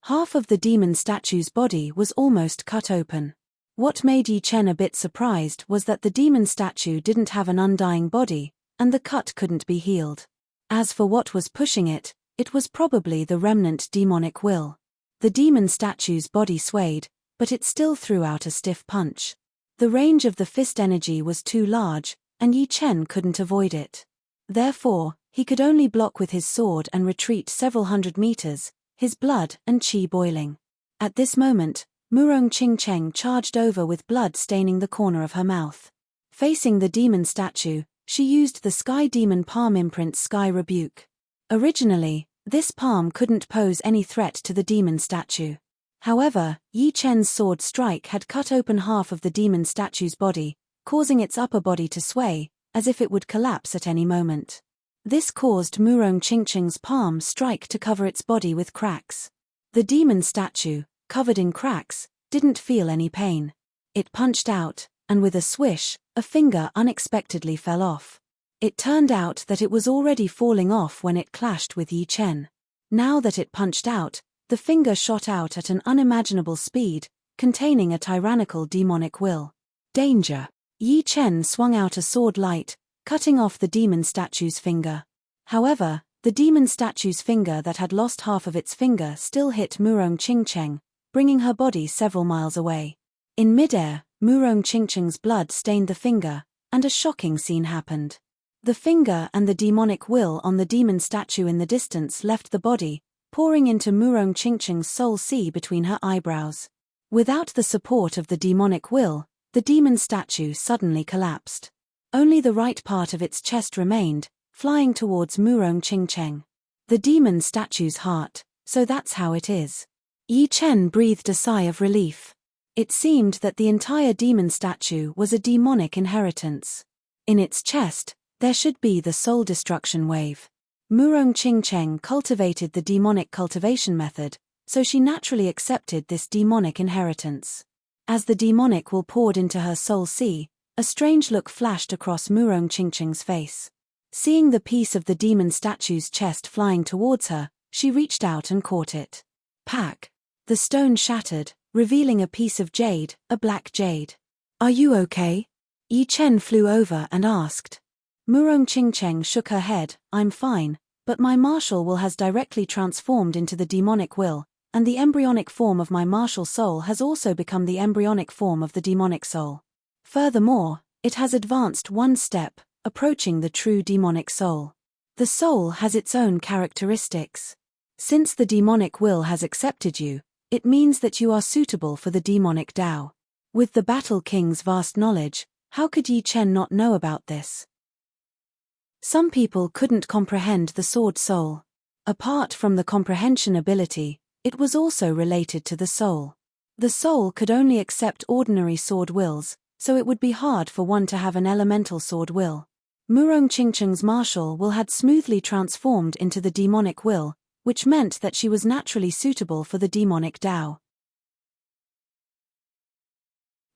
Half of the demon statue's body was almost cut open. What made Yi Chen a bit surprised was that the demon statue didn't have an undying body, and the cut couldn't be healed. As for what was pushing it, it was probably the remnant demonic will. The demon statue's body swayed, but it still threw out a stiff punch. The range of the fist energy was too large, and Yi Chen couldn't avoid it. Therefore, he could only block with his sword and retreat several hundred meters, his blood and qi boiling. At this moment, Murong Qingcheng charged over with blood staining the corner of her mouth. Facing the demon statue, she used the Sky Demon Palm imprint's Sky Rebuke. Originally, this palm couldn't pose any threat to the demon statue. However, Yi Chen's sword strike had cut open half of the demon statue's body, causing its upper body to sway, as if it would collapse at any moment. This caused Murong Qingcheng's palm strike to cover its body with cracks. The demon statue, covered in cracks, didn't feel any pain. It punched out, and with a swish, a finger unexpectedly fell off. It turned out that it was already falling off when it clashed with Yi Chen. Now that it punched out, the finger shot out at an unimaginable speed, containing a tyrannical demonic will. Danger! Yi Chen swung out a sword light, cutting off the demon statue's finger. However, the demon statue's finger that had lost half of its finger still hit Murong Qingcheng, bringing her body several miles away. In midair, Murong Qingcheng's blood stained the finger, and a shocking scene happened. The finger and the demonic will on the demon statue in the distance left the body, pouring into Murong Qingcheng's soul sea between her eyebrows. Without the support of the demonic will, the demon statue suddenly collapsed. Only the right part of its chest remained, flying towards Murong Qingcheng. The demon statue's heart, so that's how it is. Yi Chen breathed a sigh of relief. It seemed that the entire demon statue was a demonic inheritance. In its chest, there should be the soul destruction wave. Murong Qingcheng cultivated the demonic cultivation method, so she naturally accepted this demonic inheritance. As the demonic will poured into her soul sea, a strange look flashed across Murong Qingcheng's face. Seeing the piece of the demon statue's chest flying towards her, she reached out and caught it. Pack! The stone shattered, revealing a piece of jade, a black jade. "Are you okay?" Yi Chen flew over and asked. Murong Qingcheng shook her head. "I'm fine, but my martial will has directly transformed into the demonic will, and the embryonic form of my martial soul has also become the embryonic form of the demonic soul. Furthermore, it has advanced one step, approaching the true demonic soul. The soul has its own characteristics. Since the demonic will has accepted you, it means that you are suitable for the demonic Tao. With the Battle King's vast knowledge, how could Yi Chen not know about this?" Some people couldn't comprehend the sword soul. Apart from the comprehension ability, it was also related to the soul. The soul could only accept ordinary sword wills, so it would be hard for one to have an elemental sword will. Murong Qingcheng's martial will had smoothly transformed into the demonic will, which meant that she was naturally suitable for the demonic Tao.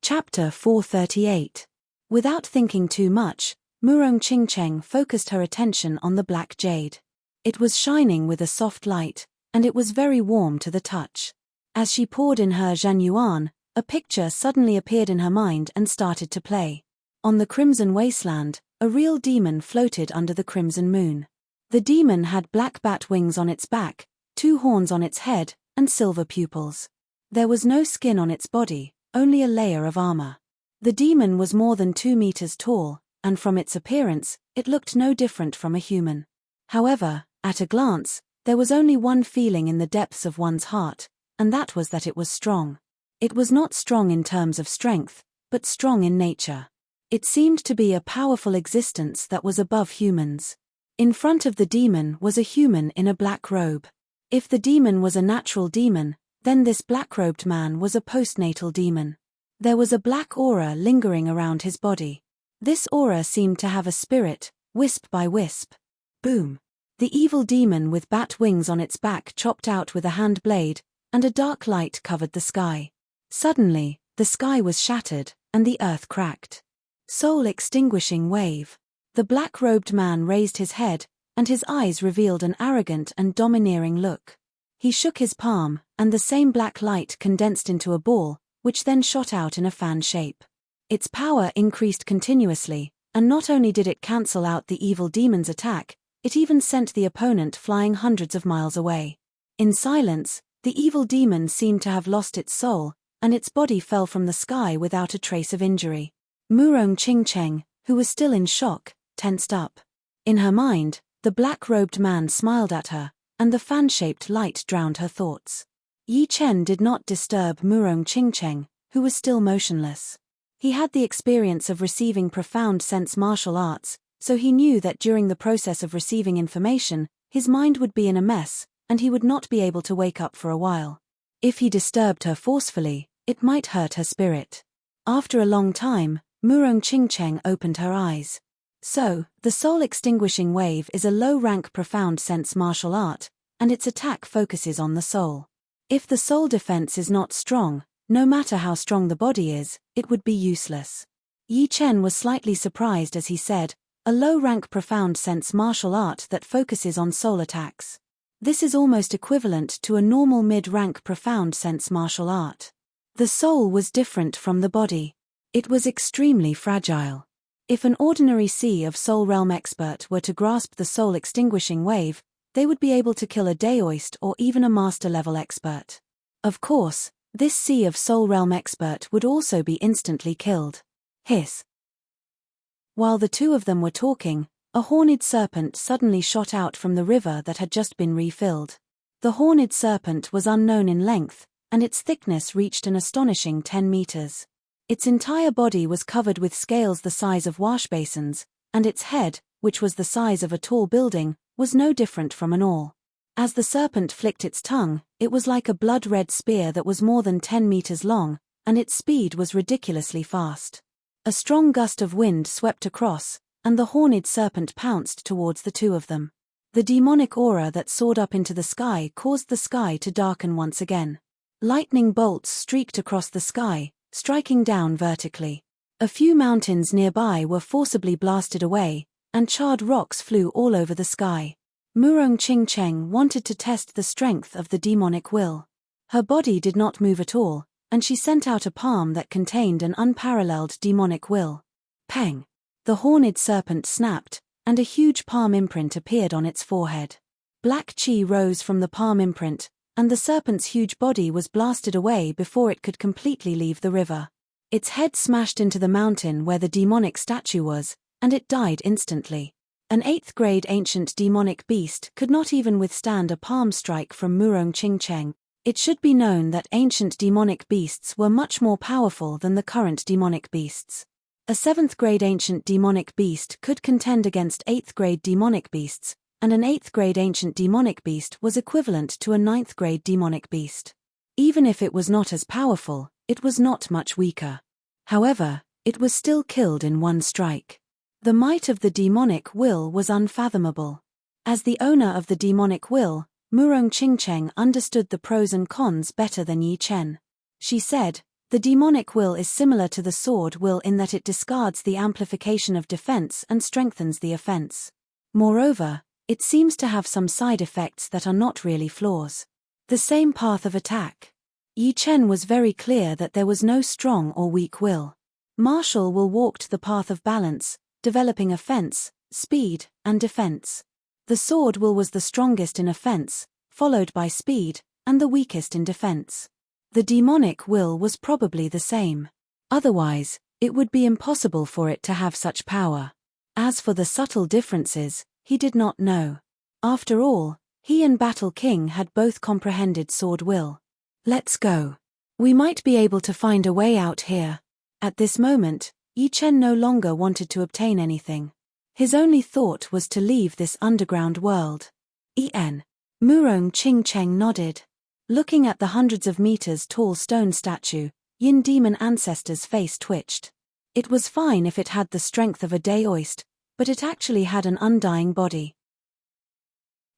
Chapter 438. Without thinking too much, Murong Qingcheng focused her attention on the black jade. It was shining with a soft light, and it was very warm to the touch. As she poured in her Zhanyuan, a picture suddenly appeared in her mind and started to play. On the Crimson Wasteland, a real demon floated under the crimson moon. The demon had black bat wings on its back, 2 horns on its head, and silver pupils. There was no skin on its body, only a layer of armor. The demon was more than 2 meters tall, and from its appearance, it looked no different from a human. However, at a glance, there was only one feeling in the depths of one's heart, and that was that it was strong. It was not strong in terms of strength, but strong in nature. It seemed to be a powerful existence that was above humans. In front of the demon was a human in a black robe. If the demon was a natural demon, then this black-robed man was a postnatal demon. There was a black aura lingering around his body. This aura seemed to have a spirit, wisp by wisp. Boom! The evil demon with bat wings on its back chopped out with a hand blade, and a dark light covered the sky. Suddenly, the sky was shattered, and the earth cracked. Soul-extinguishing wave. The black-robed man raised his head, and his eyes revealed an arrogant and domineering look. He shook his palm, and the same black light condensed into a ball, which then shot out in a fan shape. Its power increased continuously, and not only did it cancel out the evil demon's attack, it even sent the opponent flying hundreds of miles away. In silence, the evil demon seemed to have lost its soul, and its body fell from the sky without a trace of injury. Murong Qingcheng, who was still in shock, tensed up. In her mind, the black-robed man smiled at her, and the fan-shaped light drowned her thoughts. Yi Chen did not disturb Murong Qingcheng, who was still motionless. He had the experience of receiving profound sense martial arts, so he knew that during the process of receiving information, his mind would be in a mess, and he would not be able to wake up for a while. If he disturbed her forcefully, it might hurt her spirit. After a long time, Murong Qingcheng opened her eyes. So, the soul-extinguishing wave is a low-rank profound sense martial art, and its attack focuses on the soul. If the soul defense is not strong, no matter how strong the body is, it would be useless. Yi Chen was slightly surprised as he said, a low-rank profound sense martial art that focuses on soul attacks. This is almost equivalent to a normal mid-rank profound sense martial art. The soul was different from the body. It was extremely fragile. If an ordinary Sea of Soul Realm expert were to grasp the soul-extinguishing wave, they would be able to kill a Daoist or even a master-level expert. Of course, this Sea of Soul Realm expert would also be instantly killed. Hiss. While the two of them were talking, a horned serpent suddenly shot out from the river that had just been refilled. The horned serpent was unknown in length, and its thickness reached an astonishing 10 meters. Its entire body was covered with scales the size of wash basins, and its head, which was the size of a tall building, was no different from an awl. As the serpent flicked its tongue, it was like a blood-red spear that was more than 10 meters long, and its speed was ridiculously fast. A strong gust of wind swept across, and the horned serpent pounced towards the two of them. The demonic aura that soared up into the sky caused the sky to darken once again. Lightning bolts streaked across the sky, striking down vertically. A few mountains nearby were forcibly blasted away, and charred rocks flew all over the sky. Murong Qingcheng wanted to test the strength of the demonic will. Her body did not move at all, and she sent out a palm that contained an unparalleled demonic will. Peng! The horned serpent snapped, and a huge palm imprint appeared on its forehead. Black chi rose from the palm imprint, and the serpent's huge body was blasted away before it could completely leave the river. Its head smashed into the mountain where the demonic statue was, and it died instantly. An 8th-grade ancient demonic beast could not even withstand a palm strike from Murong Qingcheng. It should be known that ancient demonic beasts were much more powerful than the current demonic beasts. A 7th-grade ancient demonic beast could contend against 8th-grade demonic beasts, and an 8th-grade ancient demonic beast was equivalent to a 9th-grade demonic beast. Even if it was not as powerful, it was not much weaker. However, it was still killed in one strike. The might of the demonic will was unfathomable. As the owner of the demonic will, Murong Qingcheng understood the pros and cons better than Yi Chen. She said, the demonic will is similar to the sword will in that it discards the amplification of defense and strengthens the offense. Moreover, it seems to have some side effects that are not really flaws. The same path of attack. Yi Chen was very clear that there was no strong or weak will. Martial will walked the path of balance, developing offense, speed, and defense. The sword will was the strongest in offense, followed by speed, and the weakest in defense. The demonic will was probably the same. Otherwise, it would be impossible for it to have such power. As for the subtle differences, he did not know. After all, he and Battle King had both comprehended sword will. Let's go. We might be able to find a way out here. At this moment, Yi Chen no longer wanted to obtain anything. His only thought was to leave this underground world. En. Murong Qingcheng nodded. Looking at the hundreds of meters tall stone statue, Yin Demon Ancestor's face twitched. It was fine if it had the strength of a Daoist, but it actually had an undying body.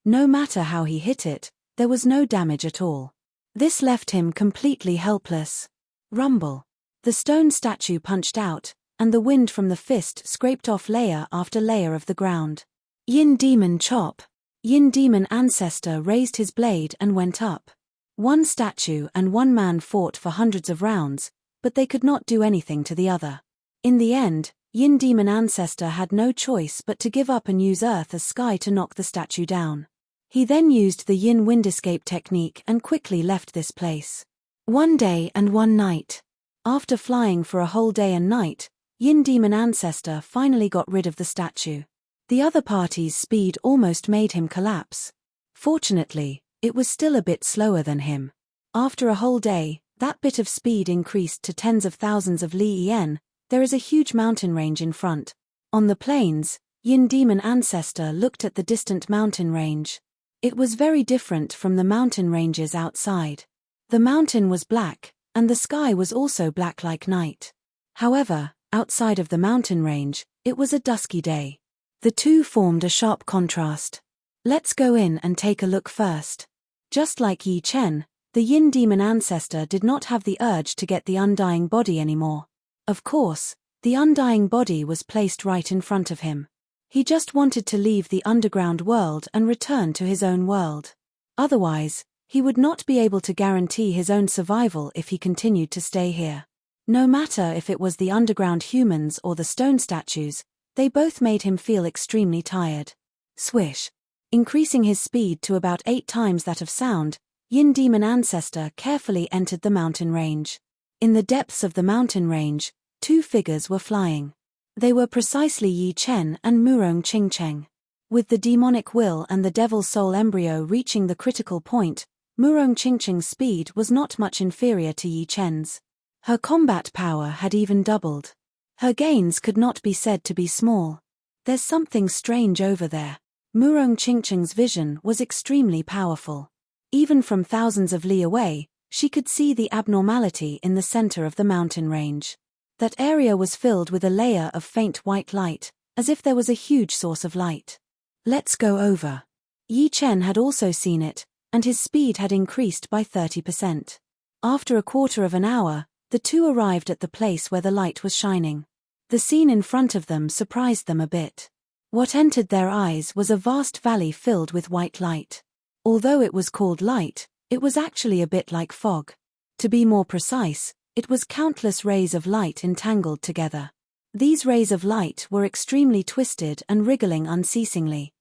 No matter how he hit it, there was no damage at all. This left him completely helpless. Rumble. The stone statue punched out, and the wind from the fist scraped off layer after layer of the ground. Yin Demon Chop. Yin Demon Ancestor raised his blade and went up. One statue and one man fought for hundreds of rounds, but they could not do anything to the other. In the end, Yin Demon Ancestor had no choice but to give up and use earth as sky to knock the statue down. He then used the Yin Wind Escape technique and quickly left this place. One day and one night. After flying for a whole day and night, Yin Demon Ancestor finally got rid of the statue. The other party's speed almost made him collapse. Fortunately, it was still a bit slower than him. After a whole day, that bit of speed increased to tens of thousands of li. There is a huge mountain range in front. On the plains, Yin Demon Ancestor looked at the distant mountain range. It was very different from the mountain ranges outside. The mountain was black, and the sky was also black like night. However, outside of the mountain range, it was a dusky day. The two formed a sharp contrast. Let's go in and take a look first. Just like Yi Chen, the Yin Demon Ancestor did not have the urge to get the undying body anymore. Of course, the undying body was placed right in front of him. He just wanted to leave the underground world and return to his own world. Otherwise, he would not be able to guarantee his own survival if he continued to stay here. No matter if it was the underground humans or the stone statues, they both made him feel extremely tired. Swish. Increasing his speed to about 8 times that of sound, Yin Demon Ancestor carefully entered the mountain range. In the depths of the mountain range, 2 figures were flying. They were precisely Yi Chen and Murong Qingcheng. With the demonic will and the devil's soul embryo reaching the critical point, Murong Qingcheng's speed was not much inferior to Yi Chen's. Her combat power had even doubled. Her gains could not be said to be small. There's something strange over there. Murong Qingcheng's vision was extremely powerful. Even from thousands of li away, she could see the abnormality in the center of the mountain range. That area was filled with a layer of faint white light, as if there was a huge source of light. Let's go over. Yi Chen had also seen it, and his speed had increased by 30%. After a quarter of an hour, the two arrived at the place where the light was shining. The scene in front of them surprised them a bit. What entered their eyes was a vast valley filled with white light. Although it was called light, it was actually a bit like fog. To be more precise, it was countless rays of light entangled together. These rays of light were extremely twisted and wriggling unceasingly.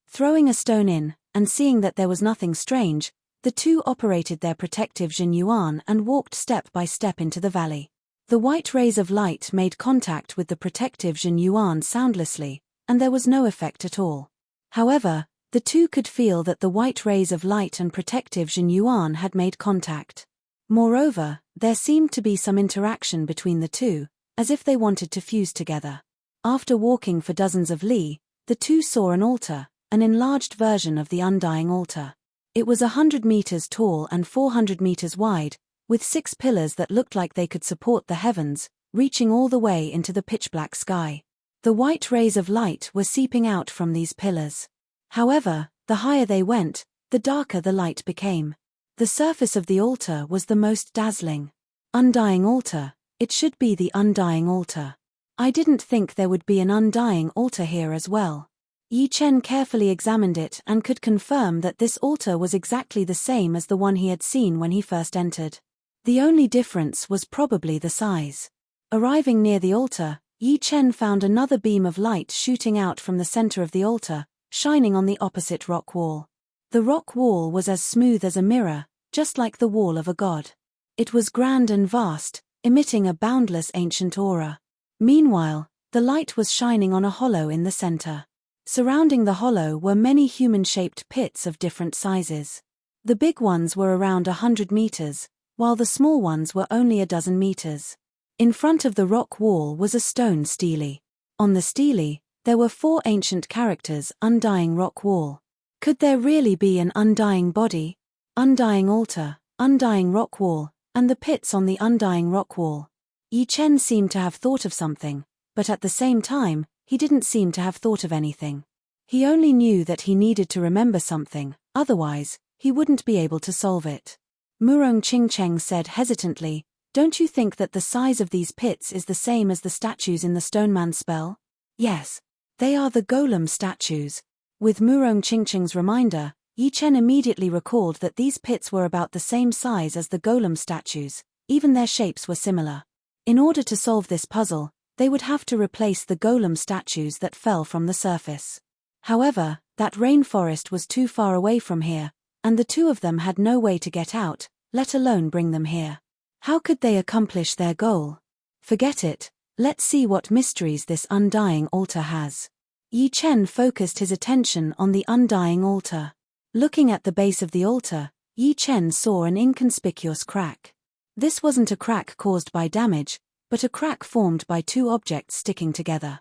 Throwing a stone in, and seeing that there was nothing strange, the two operated their protective Jin Yuan and walked step by step into the valley. The white rays of light made contact with the protective Jin Yuan soundlessly, and there was no effect at all. However, the two could feel that the white rays of light and protective Jin Yuan had made contact. Moreover, there seemed to be some interaction between the two, as if they wanted to fuse together. After walking for dozens of li, the two saw an altar, an enlarged version of the undying altar. It was 100 meters tall and 400 meters wide, with 6 pillars that looked like they could support the heavens, reaching all the way into the pitch-black sky. The white rays of light were seeping out from these pillars. However, the higher they went, the darker the light became. The surface of the altar was the most dazzling. Undying altar, it should be the undying altar. I didn't think there would be an undying altar here as well. Yi Chen carefully examined it and could confirm that this altar was exactly the same as the one he had seen when he first entered. The only difference was probably the size. Arriving near the altar, Yi Chen found another beam of light shooting out from the center of the altar, shining on the opposite rock wall. The rock wall was as smooth as a mirror, just like the wall of a god. It was grand and vast, emitting a boundless ancient aura. Meanwhile, the light was shining on a hollow in the center. Surrounding the hollow were many human-shaped pits of different sizes. The big ones were around 100 meters, while the small ones were only a dozen meters. In front of the rock wall was a stone stele. On the stele, there were 4 ancient characters: Undying Rock Wall. Could there really be an undying body? Undying altar, undying rock wall, and the pits on the undying rock wall. Yi Chen seemed to have thought of something, but at the same time, he didn't seem to have thought of anything. He only knew that he needed to remember something, otherwise, he wouldn't be able to solve it. Murong Qingcheng said hesitantly, "Don't you think that the size of these pits is the same as the statues in the Stoneman spell?" "Yes. They are the golem statues." With Murong Qingcheng's reminder, Yi Chen immediately recalled that these pits were about the same size as the golem statues, even their shapes were similar. In order to solve this puzzle, they would have to replace the golem statues that fell from the surface. However, that rainforest was too far away from here, and the two of them had no way to get out, let alone bring them here. How could they accomplish their goal? Forget it, let's see what mysteries this undying altar has. Yi Chen focused his attention on the undying altar. Looking at the base of the altar, Yi Chen saw an inconspicuous crack. This wasn't a crack caused by damage, but a crack formed by two objects sticking together.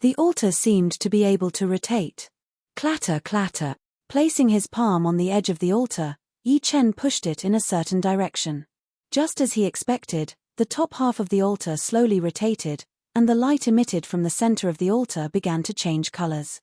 The altar seemed to be able to rotate. Clatter, clatter. Placing his palm on the edge of the altar, Yi Chen pushed it in a certain direction. Just as he expected, the top half of the altar slowly rotated, and the light emitted from the center of the altar began to change colors.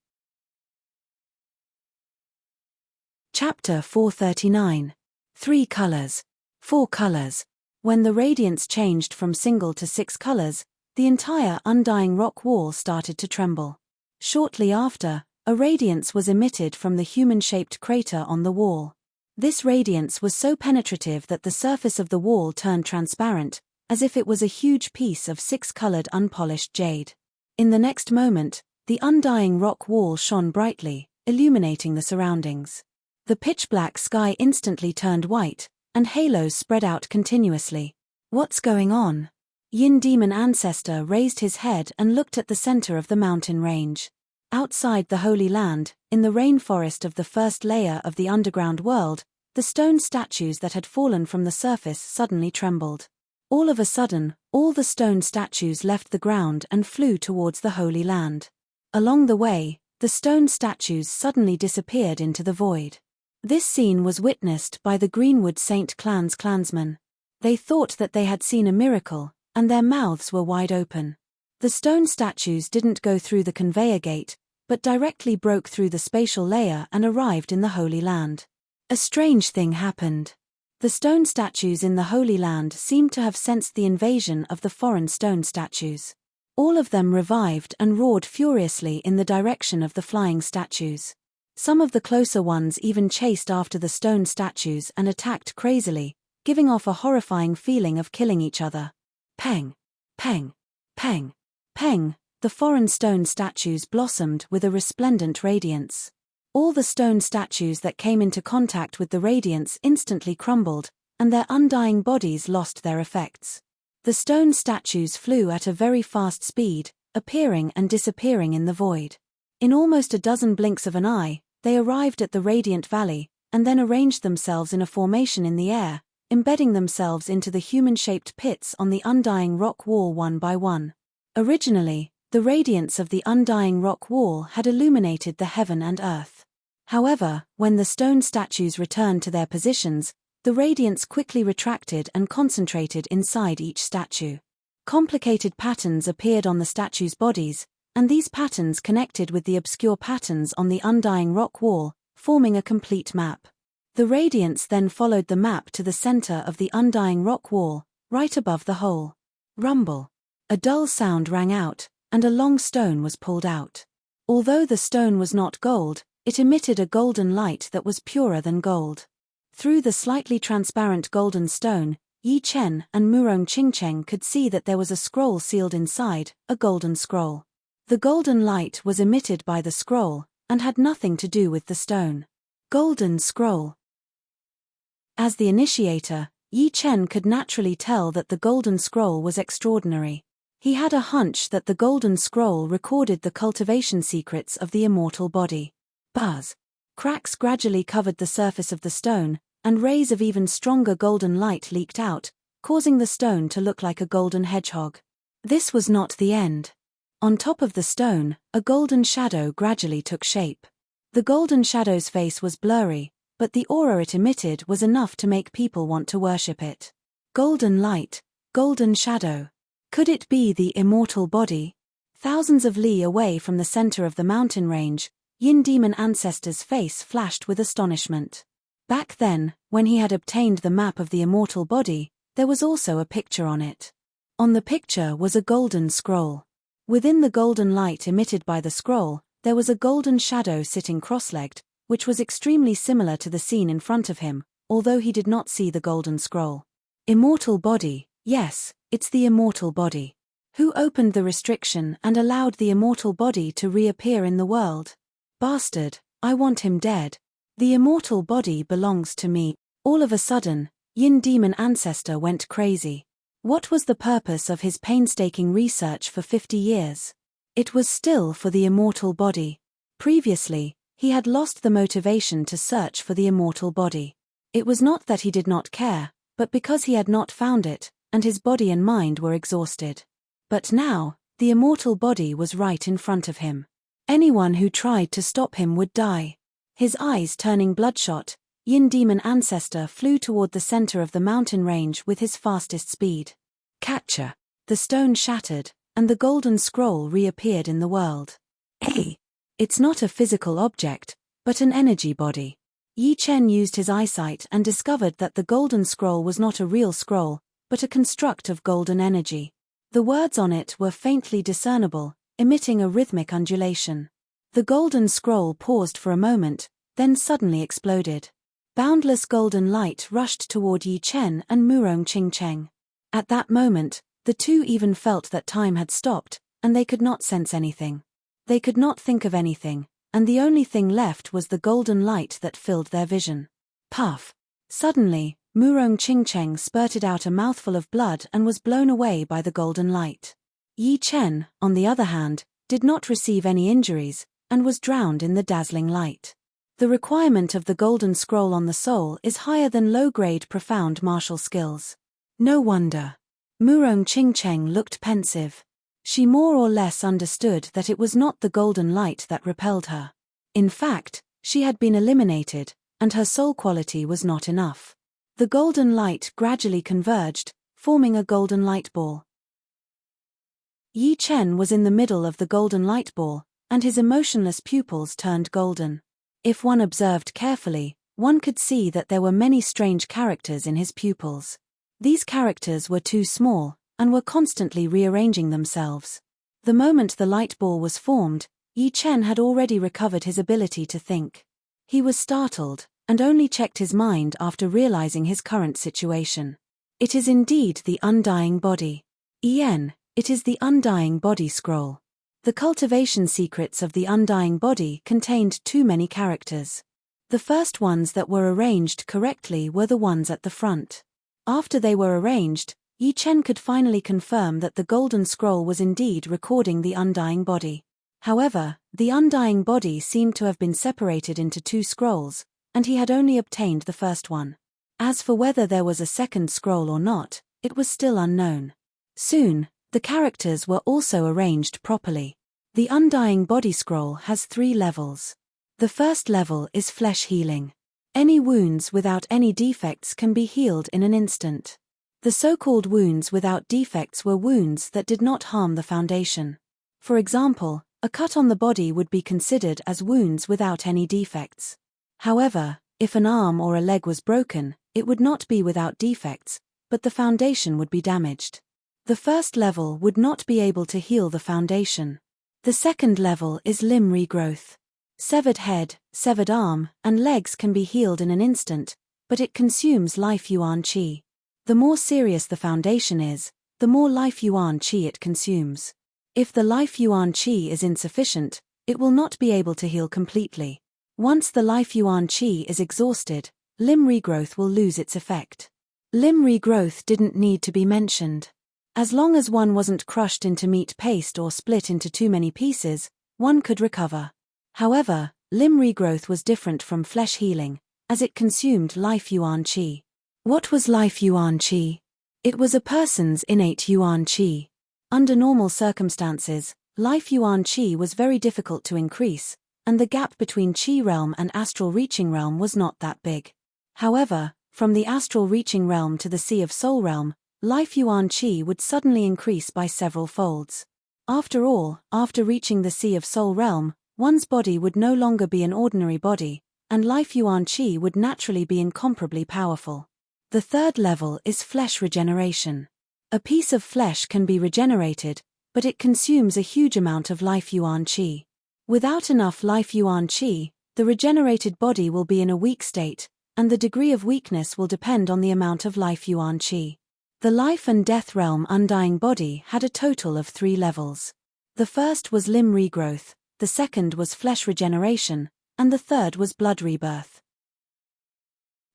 Chapter 439. 3 colors. 4 colors. When the radiance changed from single to 6 colors, the entire undying rock wall started to tremble. Shortly after, a radiance was emitted from the human-shaped crater on the wall. This radiance was so penetrative that the surface of the wall turned transparent, as if it was a huge piece of 6-colored unpolished jade. In the next moment, the undying rock wall shone brightly, illuminating the surroundings. The pitch-black sky instantly turned white, and halos spread out continuously. What's going on? Yin Demon Ancestor raised his head and looked at the center of the mountain range. Outside the Holy Land, in the rainforest of the first layer of the underground world, the stone statues that had fallen from the surface suddenly trembled. All of a sudden, all the stone statues left the ground and flew towards the Holy Land. Along the way, the stone statues suddenly disappeared into the void. This scene was witnessed by the Greenwood Saint Clan's clansmen. They thought that they had seen a miracle, and their mouths were wide open. The stone statues didn't go through the conveyor gate, but directly broke through the spatial layer and arrived in the Holy Land. A strange thing happened. The stone statues in the Holy Land seemed to have sensed the invasion of the foreign stone statues. All of them revived and roared furiously in the direction of the flying statues. Some of the closer ones even chased after the stone statues and attacked crazily, giving off a horrifying feeling of killing each other. Peng! Peng! Peng! Peng! The foreign stone statues blossomed with a resplendent radiance. All the stone statues that came into contact with the radiance instantly crumbled, and their undying bodies lost their effects. The stone statues flew at a very fast speed, appearing and disappearing in the void. In almost a dozen blinks of an eye, they arrived at the radiant valley, and then arranged themselves in a formation in the air, embedding themselves into the human-shaped pits on the undying rock wall one by one. Originally, the radiance of the undying rock wall had illuminated the heaven and earth. However, when the stone statues returned to their positions, the radiance quickly retracted and concentrated inside each statue. Complicated patterns appeared on the statues' bodies, and these patterns connected with the obscure patterns on the undying rock wall, forming a complete map. The radiance then followed the map to the center of the undying rock wall, right above the hole. Rumble. A dull sound rang out, and a long stone was pulled out. Although the stone was not gold, it emitted a golden light that was purer than gold. Through the slightly transparent golden stone, Yi Chen and Murong Qingcheng could see that there was a scroll sealed inside, a golden scroll. The golden light was emitted by the scroll, and had nothing to do with the stone. Golden scroll. As the initiator, Yi Chen could naturally tell that the golden scroll was extraordinary. He had a hunch that the golden scroll recorded the cultivation secrets of the immortal body. Buzz. Cracks gradually covered the surface of the stone, and rays of even stronger golden light leaked out, causing the stone to look like a golden hedgehog. This was not the end. On top of the stone, a golden shadow gradually took shape. The golden shadow's face was blurry, but the aura it emitted was enough to make people want to worship it. Golden light, golden shadow. Could it be the immortal body? Thousands of li away from the center of the mountain range, Yin Demon Ancestor's face flashed with astonishment. Back then, when he had obtained the map of the immortal body, there was also a picture on it. On the picture was a golden scroll. Within the golden light emitted by the scroll, there was a golden shadow sitting cross-legged, which was extremely similar to the scene in front of him, although he did not see the golden scroll. Immortal body, yes, it's the immortal body. Who opened the restriction and allowed the immortal body to reappear in the world? Bastard, I want him dead. The immortal body belongs to me. All of a sudden, Yin demon ancestor went crazy. What was the purpose of his painstaking research for 50 years? It was still for the immortal body. Previously, he had lost the motivation to search for the immortal body. It was not that he did not care, but because he had not found it, and his body and mind were exhausted. But now, the immortal body was right in front of him. Anyone who tried to stop him would die. His eyes turning bloodshot, Yin demon ancestor flew toward the center of the mountain range with his fastest speed. Catcher! The stone shattered, and the golden scroll reappeared in the world. Hey! It's not a physical object, but an energy body. Yi Chen used his eyesight and discovered that the golden scroll was not a real scroll, but a construct of golden energy. The words on it were faintly discernible, emitting a rhythmic undulation. The golden scroll paused for a moment, then suddenly exploded. Boundless golden light rushed toward Yi Chen and Murong Qingcheng. At that moment, the two even felt that time had stopped, and they could not sense anything. They could not think of anything, and the only thing left was the golden light that filled their vision. Puff! Suddenly, Murong Qingcheng spurted out a mouthful of blood and was blown away by the golden light. Yi Chen, on the other hand, did not receive any injuries, and was drowned in the dazzling light. The requirement of the golden scroll on the soul is higher than low-grade profound martial skills. No wonder. Murong Qingcheng looked pensive. She more or less understood that it was not the golden light that repelled her. In fact, she had been eliminated, and her soul quality was not enough. The golden light gradually converged, forming a golden light ball. Yi Chen was in the middle of the golden light ball, and his emotionless pupils turned golden. If one observed carefully, one could see that there were many strange characters in his pupils. These characters were too small, and were constantly rearranging themselves. The moment the light ball was formed, Yi Chen had already recovered his ability to think. He was startled, and only checked his mind after realizing his current situation. It is indeed the undying body. Yen, it is the undying body scroll. The cultivation secrets of the undying body contained too many characters. The first ones that were arranged correctly were the ones at the front. After they were arranged, Yi Chen could finally confirm that the golden scroll was indeed recording the undying body. However, the undying body seemed to have been separated into two scrolls, and he had only obtained the first one. As for whether there was a second scroll or not, it was still unknown. Soon, the characters were also arranged properly. The undying body scroll has 3 levels. The first level is flesh healing. Any wounds without any defects can be healed in an instant. The so-called wounds without defects were wounds that did not harm the foundation. For example, a cut on the body would be considered as wounds without any defects. However, if an arm or a leg was broken, it would not be without defects, but the foundation would be damaged. The first level would not be able to heal the foundation. The second level is limb regrowth. Severed head, severed arm, and legs can be healed in an instant, but it consumes life yuan qi. The more serious the foundation is, the more life yuan qi it consumes. If the life yuan qi is insufficient, it will not be able to heal completely. Once the life yuan qi is exhausted, limb regrowth will lose its effect. Limb regrowth didn't need to be mentioned. As long as one wasn't crushed into meat paste or split into too many pieces, one could recover. However, limb regrowth was different from flesh healing, as it consumed life yuan qi. What was life yuan qi? It was a person's innate yuan qi. Under normal circumstances, life yuan qi was very difficult to increase, and the gap between qi realm and astral reaching realm was not that big. However, from the astral reaching realm to the sea of soul realm, life yuan qi would suddenly increase by several folds. After all, after reaching the sea of soul realm, one's body would no longer be an ordinary body, and life yuan qi would naturally be incomparably powerful. The third level is flesh regeneration. A piece of flesh can be regenerated, but it consumes a huge amount of life yuan qi. Without enough life yuan qi, The regenerated body will be in a weak state, and the degree of weakness will depend on the amount of life yuan qi. The life and death realm undying body had a total of 3 levels. The first was limb regrowth, the second was flesh regeneration, and the third was blood rebirth.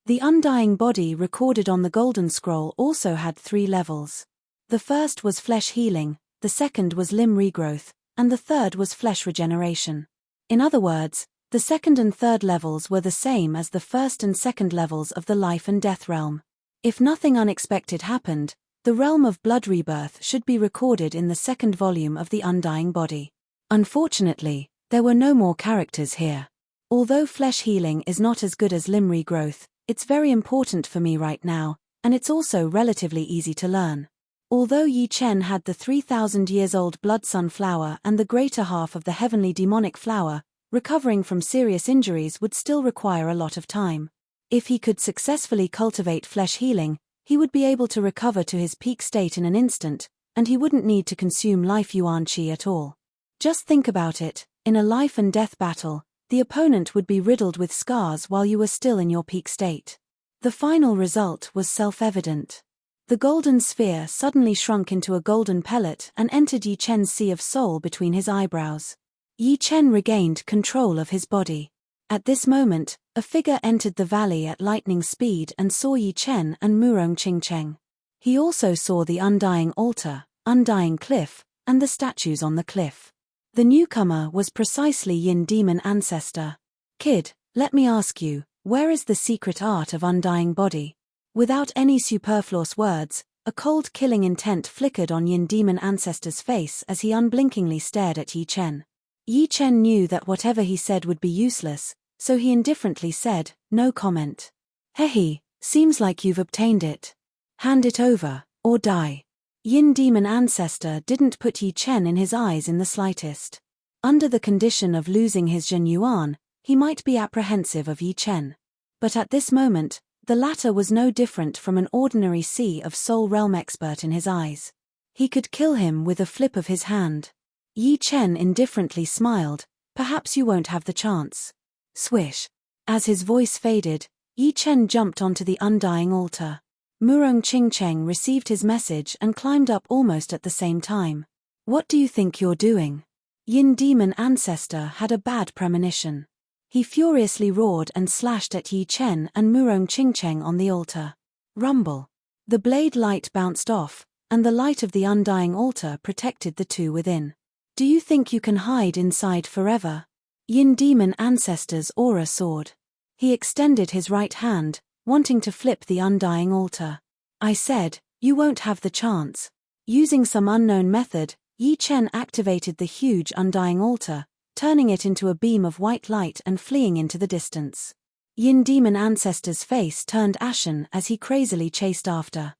The undying body recorded on the Golden Scroll also had 3 levels. The first was flesh healing, the second was limb regrowth, and the third was flesh regeneration. In other words, the second and third levels were the same as the first and second levels of the life and death realm. If nothing unexpected happened, the realm of blood rebirth should be recorded in the second volume of the undying body. Unfortunately, there were no more characters here. Although flesh healing is not as good as limb regrowth, it's very important for me right now, and it's also relatively easy to learn. Although Yi Chen had the 3,000 years old blood sun flower and the greater half of the heavenly demonic flower, recovering from serious injuries would still require a lot of time. If he could successfully cultivate flesh healing, he would be able to recover to his peak state in an instant, and he wouldn't need to consume life yuan qi at all. Just think about it, in a life and death battle, the opponent would be riddled with scars while you were still in your peak state. The final result was self-evident. The golden sphere suddenly shrunk into a golden pellet and entered Yi Chen's sea of soul between his eyebrows. Yi Chen regained control of his body. At this moment, a figure entered the valley at lightning speed and saw Yi Chen and Murong Qingcheng. He also saw the undying altar, undying cliff, and the statues on the cliff. The newcomer was precisely Yin Demon Ancestor. Kid, let me ask you, where is the secret art of undying body? Without any superfluous words, a cold killing intent flickered on Yin Demon Ancestor's face as he unblinkingly stared at Yi Chen. Yi Chen knew that whatever he said would be useless, so he indifferently said, "No comment." "Hehe, seems like you've obtained it. Hand it over, or die." Yin Demon Ancestor didn't put Yi Chen in his eyes in the slightest. Under the condition of losing his Zhen Yuan, he might be apprehensive of Yi Chen. But at this moment, the latter was no different from an ordinary Sea of Soul Realm expert in his eyes. He could kill him with a flip of his hand. Yi Chen indifferently smiled, "Perhaps you won't have the chance." Swish. As his voice faded, Yi Chen jumped onto the undying altar. Murong Qingcheng received his message and climbed up almost at the same time. "What do you think you're doing?" Yin Demon Ancestor had a bad premonition. He furiously roared and slashed at Yi Chen and Murong Qingcheng on the altar. Rumble. The blade light bounced off, and the light of the undying altar protected the two within. "Do you think you can hide inside forever?" Yin Demon Ancestor's aura soared. He extended his right hand, wanting to flip the undying altar. "I said, you won't have the chance." Using some unknown method, Yi Chen activated the huge undying altar, turning it into a beam of white light and fleeing into the distance. Yin Demon Ancestor's face turned ashen as he crazily chased after.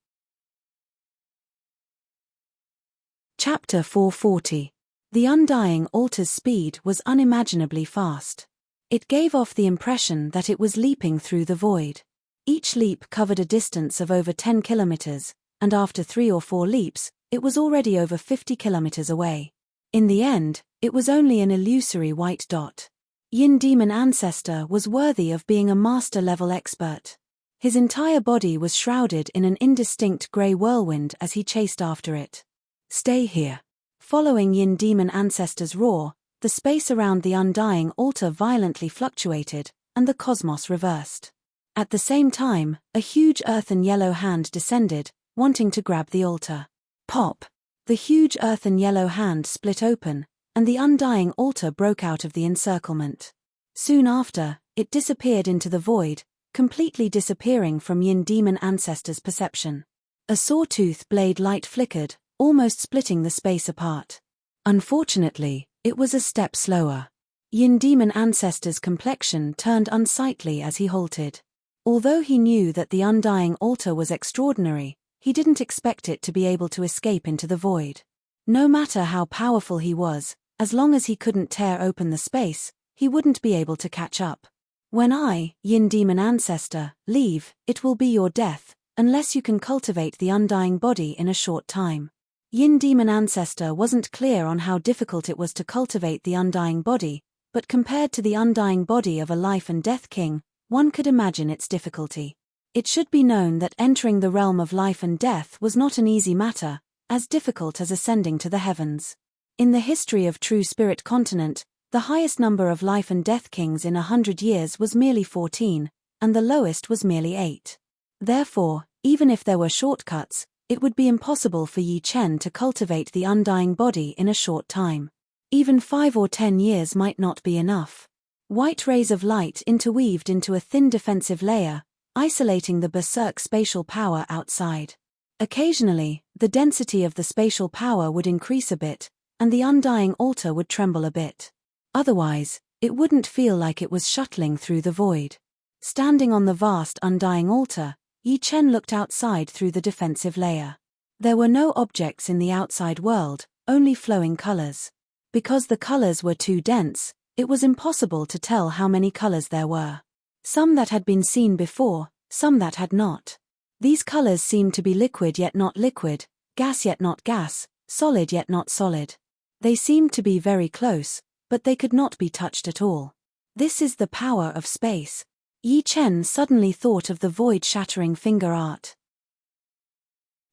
Chapter 440. The undying altar's speed was unimaginably fast. It gave off the impression that it was leaping through the void. Each leap covered a distance of over 10 kilometers, and after 3 or 4 leaps, it was already over 50 kilometers away. In the end, it was only an illusory white dot. Yin Demon Ancestor was worthy of being a master-level expert. His entire body was shrouded in an indistinct grey whirlwind as he chased after it. "Stay here." Following Yin Demon Ancestor's roar, the space around the undying altar violently fluctuated, and the cosmos reversed. At the same time, a huge earthen yellow hand descended, wanting to grab the altar. Pop! The huge earthen yellow hand split open, and the undying altar broke out of the encirclement. Soon after, it disappeared into the void, completely disappearing from Yin Demon Ancestor's perception. A sawtooth blade light flickered, almost splitting the space apart. Unfortunately, it was a step slower. Yin Demon Ancestor's complexion turned unsightly as he halted. Although he knew that the undying altar was extraordinary, he didn't expect it to be able to escape into the void. No matter how powerful he was, as long as he couldn't tear open the space, he wouldn't be able to catch up. "When I, Yin Demon Ancestor, leave, it will be your death, unless you can cultivate the undying body in a short time." Yin Demon Ancestor wasn't clear on how difficult it was to cultivate the undying body, but compared to the undying body of a life and death king, one could imagine its difficulty. It should be known that entering the realm of life and death was not an easy matter, as difficult as ascending to the heavens. In the history of True Spirit Continent, the highest number of life and death kings in 100 years was merely 14, and the lowest was merely 8. Therefore, even if there were shortcuts, it would be impossible for Yi Chen to cultivate the undying body in a short time. Even 5 or 10 years might not be enough. White rays of light interweaved into a thin defensive layer, isolating the berserk spatial power outside. Occasionally, the density of the spatial power would increase a bit, and the undying altar would tremble a bit. Otherwise, it wouldn't feel like it was shuttling through the void. Standing on the vast undying altar, Yi Chen looked outside through the defensive layer. There were no objects in the outside world, only flowing colors. Because the colors were too dense, it was impossible to tell how many colors there were. Some that had been seen before, some that had not. These colors seemed to be liquid yet not liquid, gas yet not gas, solid yet not solid. They seemed to be very close, but they could not be touched at all. This is the power of space. Yi Chen suddenly thought of the void-shattering finger art.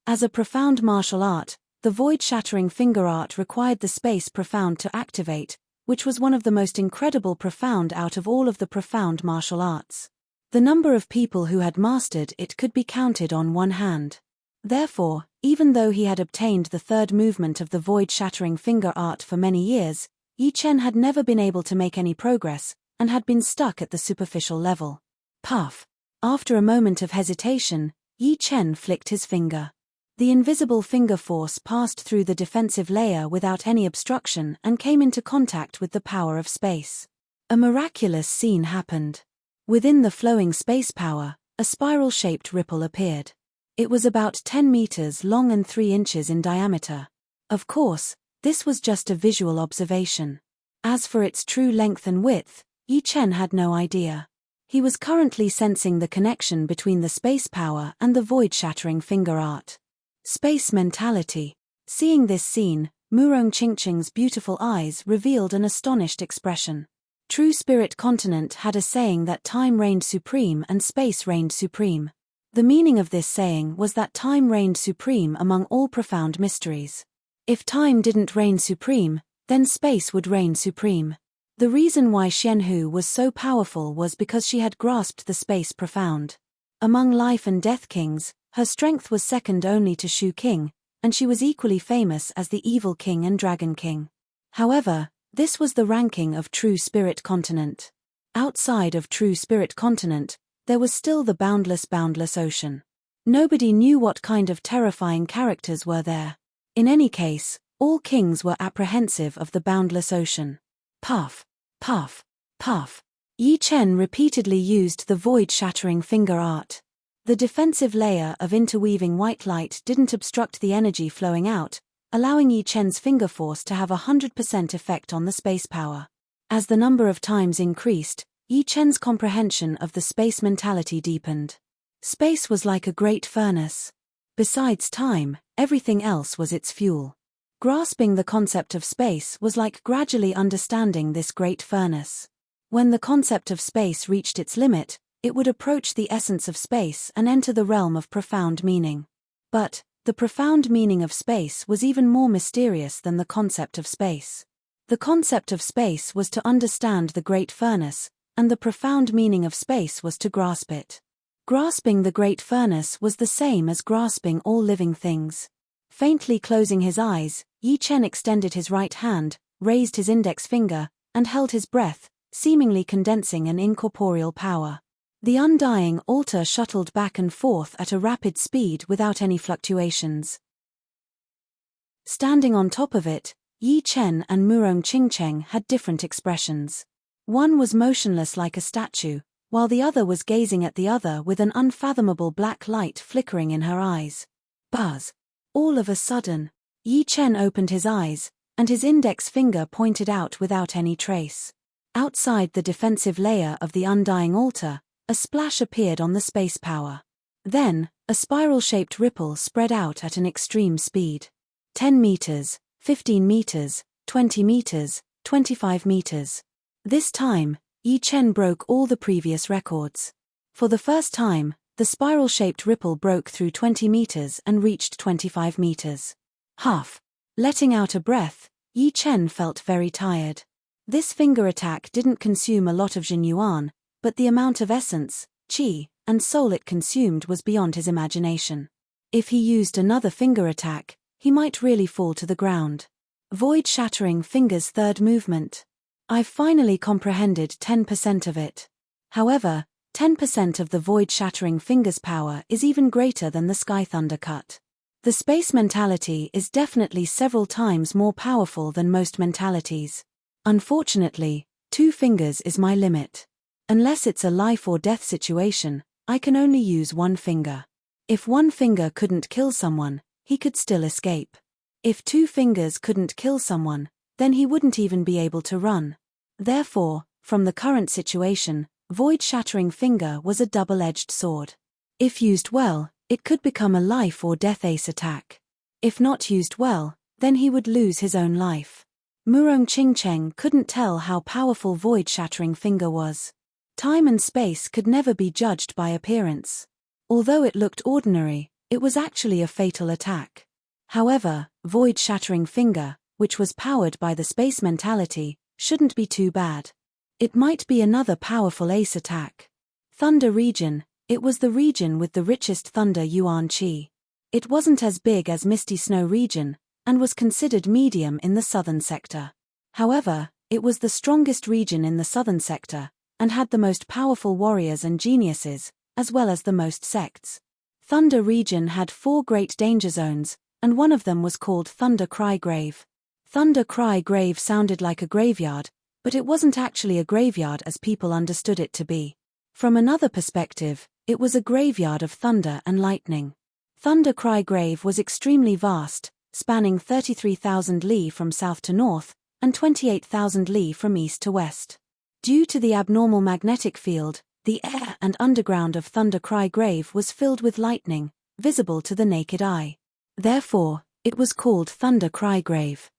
As a profound martial art, the void-shattering finger art required the space profound to activate, which was one of the most incredible profound out of all of the profound martial arts. The number of people who had mastered it could be counted on one hand. Therefore, even though he had obtained the third movement of the void-shattering finger art for many years, Yi Chen had never been able to make any progress, and had been stuck at the superficial level. Puff. After a moment of hesitation, Yi Chen flicked his finger. The invisible finger force passed through the defensive layer without any obstruction and came into contact with the power of space. A miraculous scene happened. Within the flowing space power, a spiral-shaped ripple appeared. It was about 10 meters long and 3 inches in diameter. Of course, this was just a visual observation. As for its true length and width, Yi Chen had no idea. He was currently sensing the connection between the space power and the void-shattering finger art. Space mentality. Seeing this scene, Murong Qingqing's beautiful eyes revealed an astonished expression. True Spirit Continent had a saying that time reigned supreme and space reigned supreme. The meaning of this saying was that time reigned supreme among all profound mysteries. If time didn't reign supreme, then space would reign supreme. The reason why Xianhu was so powerful was because she had grasped the space profound. Among life and death kings, her strength was second only to Shu King, and she was equally famous as the Evil King and Dragon King. However, this was the ranking of True Spirit Continent. Outside of True Spirit Continent, there was still the boundless ocean. Nobody knew what kind of terrifying characters were there. In any case, all kings were apprehensive of the boundless ocean. Puff, puff, puff. Yi Chen repeatedly used the void-shattering finger art. The defensive layer of interweaving white light didn't obstruct the energy flowing out, allowing Yi Chen's finger force to have 100% effect on the space power. As the number of times increased, Yi Chen's comprehension of the space mentality deepened. Space was like a great furnace. Besides time, everything else was its fuel. Grasping the concept of space was like gradually understanding this great furnace. When the concept of space reached its limit, it would approach the essence of space and enter the realm of profound meaning. But, the profound meaning of space was even more mysterious than the concept of space. The concept of space was to understand the great furnace, and the profound meaning of space was to grasp it. Grasping the great furnace was the same as grasping all living things. Faintly closing his eyes, Yi Chen extended his right hand, raised his index finger, and held his breath, seemingly condensing an incorporeal power. The undying altar shuttled back and forth at a rapid speed without any fluctuations. Standing on top of it, Yi Chen and Murong Qingcheng had different expressions. One was motionless like a statue, while the other was gazing at the other with an unfathomable black light flickering in her eyes. Buzz! All of a sudden, Yi Chen opened his eyes, and his index finger pointed out without any trace. Outside the defensive layer of the undying altar, a splash appeared on the space power. Then, a spiral-shaped ripple spread out at an extreme speed. 10 meters, 15 meters, 20 meters, 25 meters. This time, Yi Chen broke all the previous records. For the first time, the spiral-shaped ripple broke through 20 meters and reached 25 meters. Letting out a breath, Yi Chen felt very tired. This finger attack didn't consume a lot of Jinyuan, but the amount of essence, qi, and soul it consumed was beyond his imagination. If he used another finger attack, he might really fall to the ground. Void-shattering finger's third movement. I've finally comprehended 10% of it. However, 10% of the void-shattering finger's power is even greater than the Sky Thunder Cut. The space mentality is definitely several times more powerful than most mentalities. Unfortunately, 2 fingers is my limit. Unless it's a life or death situation, I can only use 1 finger. If 1 finger couldn't kill someone, he could still escape. If 2 fingers couldn't kill someone, then he wouldn't even be able to run. Therefore, from the current situation, void-shattering finger was a double-edged sword. If used well, it could become a life or death ace attack. If not used well, then he would lose his own life. Murong Qingcheng couldn't tell how powerful void-shattering finger was. Time and space could never be judged by appearance. Although it looked ordinary, it was actually a fatal attack. However, void-shattering finger, which was powered by the space mentality, shouldn't be too bad. It might be another powerful ace attack. Thunder region, it was the region with the richest thunder yuan qi. It wasn't as big as Misty Snow region, and was considered medium in the southern sector. However, it was the strongest region in the southern sector, and had the most powerful warriors and geniuses, as well as the most sects. Thunder region had 4 great danger zones, and one of them was called Thunder Cry Grave. Thunder Cry Grave sounded like a graveyard, but it wasn't actually a graveyard as people understood it to be. From another perspective, it was a graveyard of thunder and lightning. Thunder Cry Grave was extremely vast, spanning 33,000 li from south to north, and 28,000 li from east to west. Due to the abnormal magnetic field, the air and underground of Thunder Cry Grave was filled with lightning, visible to the naked eye. Therefore, it was called Thunder Cry Grave.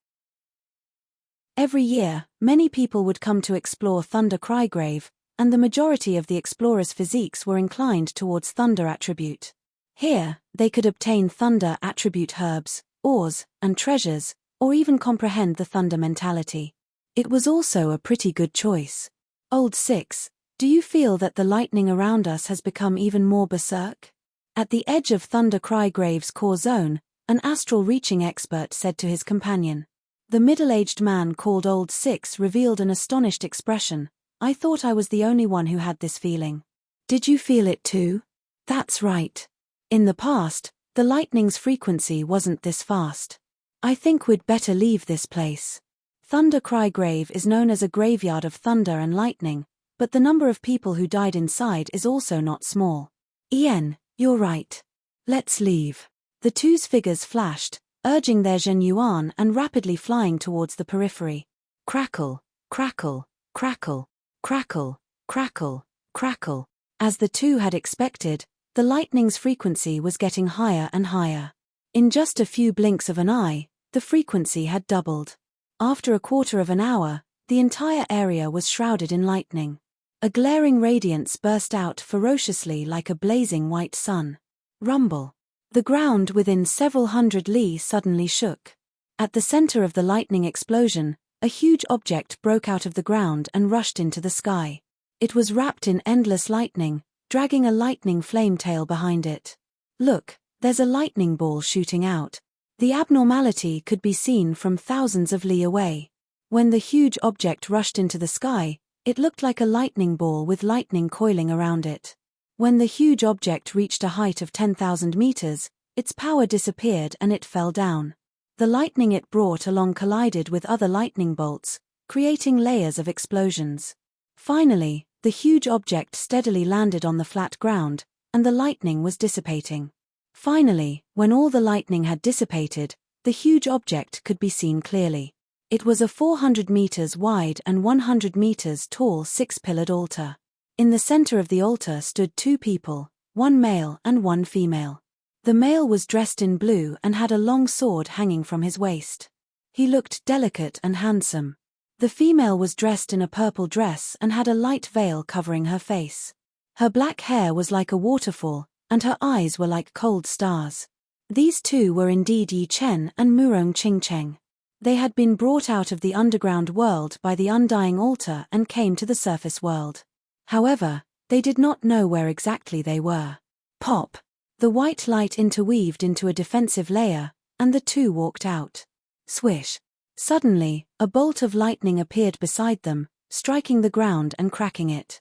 Every year, many people would come to explore Thunder Cry Grave, and the majority of the explorers' physiques were inclined towards thunder attribute. Here, they could obtain thunder attribute herbs, ores, and treasures, or even comprehend the thunder mentality. It was also a pretty good choice. Old 6, do you feel that the lightning around us has become even more berserk? At the edge of Thunder Cry Grave's core zone, an astral reaching expert said to his companion. The middle-aged man called Old 6 revealed an astonished expression. I thought I was the only one who had this feeling. Did you feel it too? That's right. In the past, the lightning's frequency wasn't this fast. I think we'd better leave this place. Thunder Cry Grave is known as a graveyard of thunder and lightning, but the number of people who died inside is also not small. Ian, you're right. Let's leave. The 2's figures flashed, urging their Zhenyuan and rapidly flying towards the periphery. Crackle, crackle, crackle, crackle, crackle, crackle. As the 2 had expected, the lightning's frequency was getting higher and higher. In just a few blinks of an eye, the frequency had doubled. After a quarter of an hour, the entire area was shrouded in lightning. A glaring radiance burst out ferociously like a blazing white sun. Rumble. The ground within several hundred li suddenly shook. At the center of the lightning explosion, a huge object broke out of the ground and rushed into the sky. It was wrapped in endless lightning, dragging a lightning flame tail behind it. Look, there's a lightning ball shooting out. The abnormality could be seen from thousands of li away. When the huge object rushed into the sky, it looked like a lightning ball with lightning coiling around it. When the huge object reached a height of 10,000 meters, its power disappeared and it fell down. The lightning it brought along collided with other lightning bolts, creating layers of explosions. Finally, the huge object steadily landed on the flat ground, and the lightning was dissipating. Finally, when all the lightning had dissipated, the huge object could be seen clearly. It was a 400 meters wide and 100 meters tall 6-pillared altar. In the center of the altar stood 2 people, 1 male and 1 female. The male was dressed in blue and had a long sword hanging from his waist. He looked delicate and handsome. The female was dressed in a purple dress and had a light veil covering her face. Her black hair was like a waterfall, and her eyes were like cold stars. These two were indeed Yi Chen and Murong Qingcheng. They had been brought out of the underground world by the undying altar and came to the surface world. However, they did not know where exactly they were. Pop! The white light interweaved into a defensive layer, and the two walked out. Swish! Suddenly, a bolt of lightning appeared beside them, striking the ground and cracking it.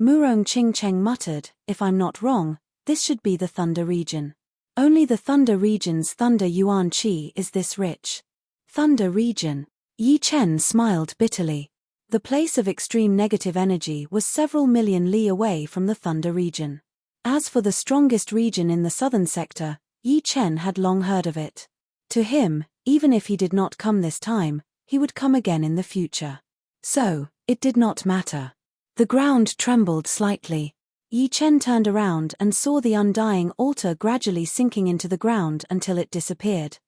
Murong Qingcheng muttered, "If I'm not wrong, this should be the Thunder region. Only the Thunder region's Thunder Yuan Qi is this rich." Thunder region. Yi Chen smiled bitterly. The place of extreme negative energy was several million li away from the Thunder region. As for the strongest region in the southern sector, Yi Chen had long heard of it. To him, even if he did not come this time, he would come again in the future. So, it did not matter. The ground trembled slightly. Yi Chen turned around and saw the undying altar gradually sinking into the ground until it disappeared.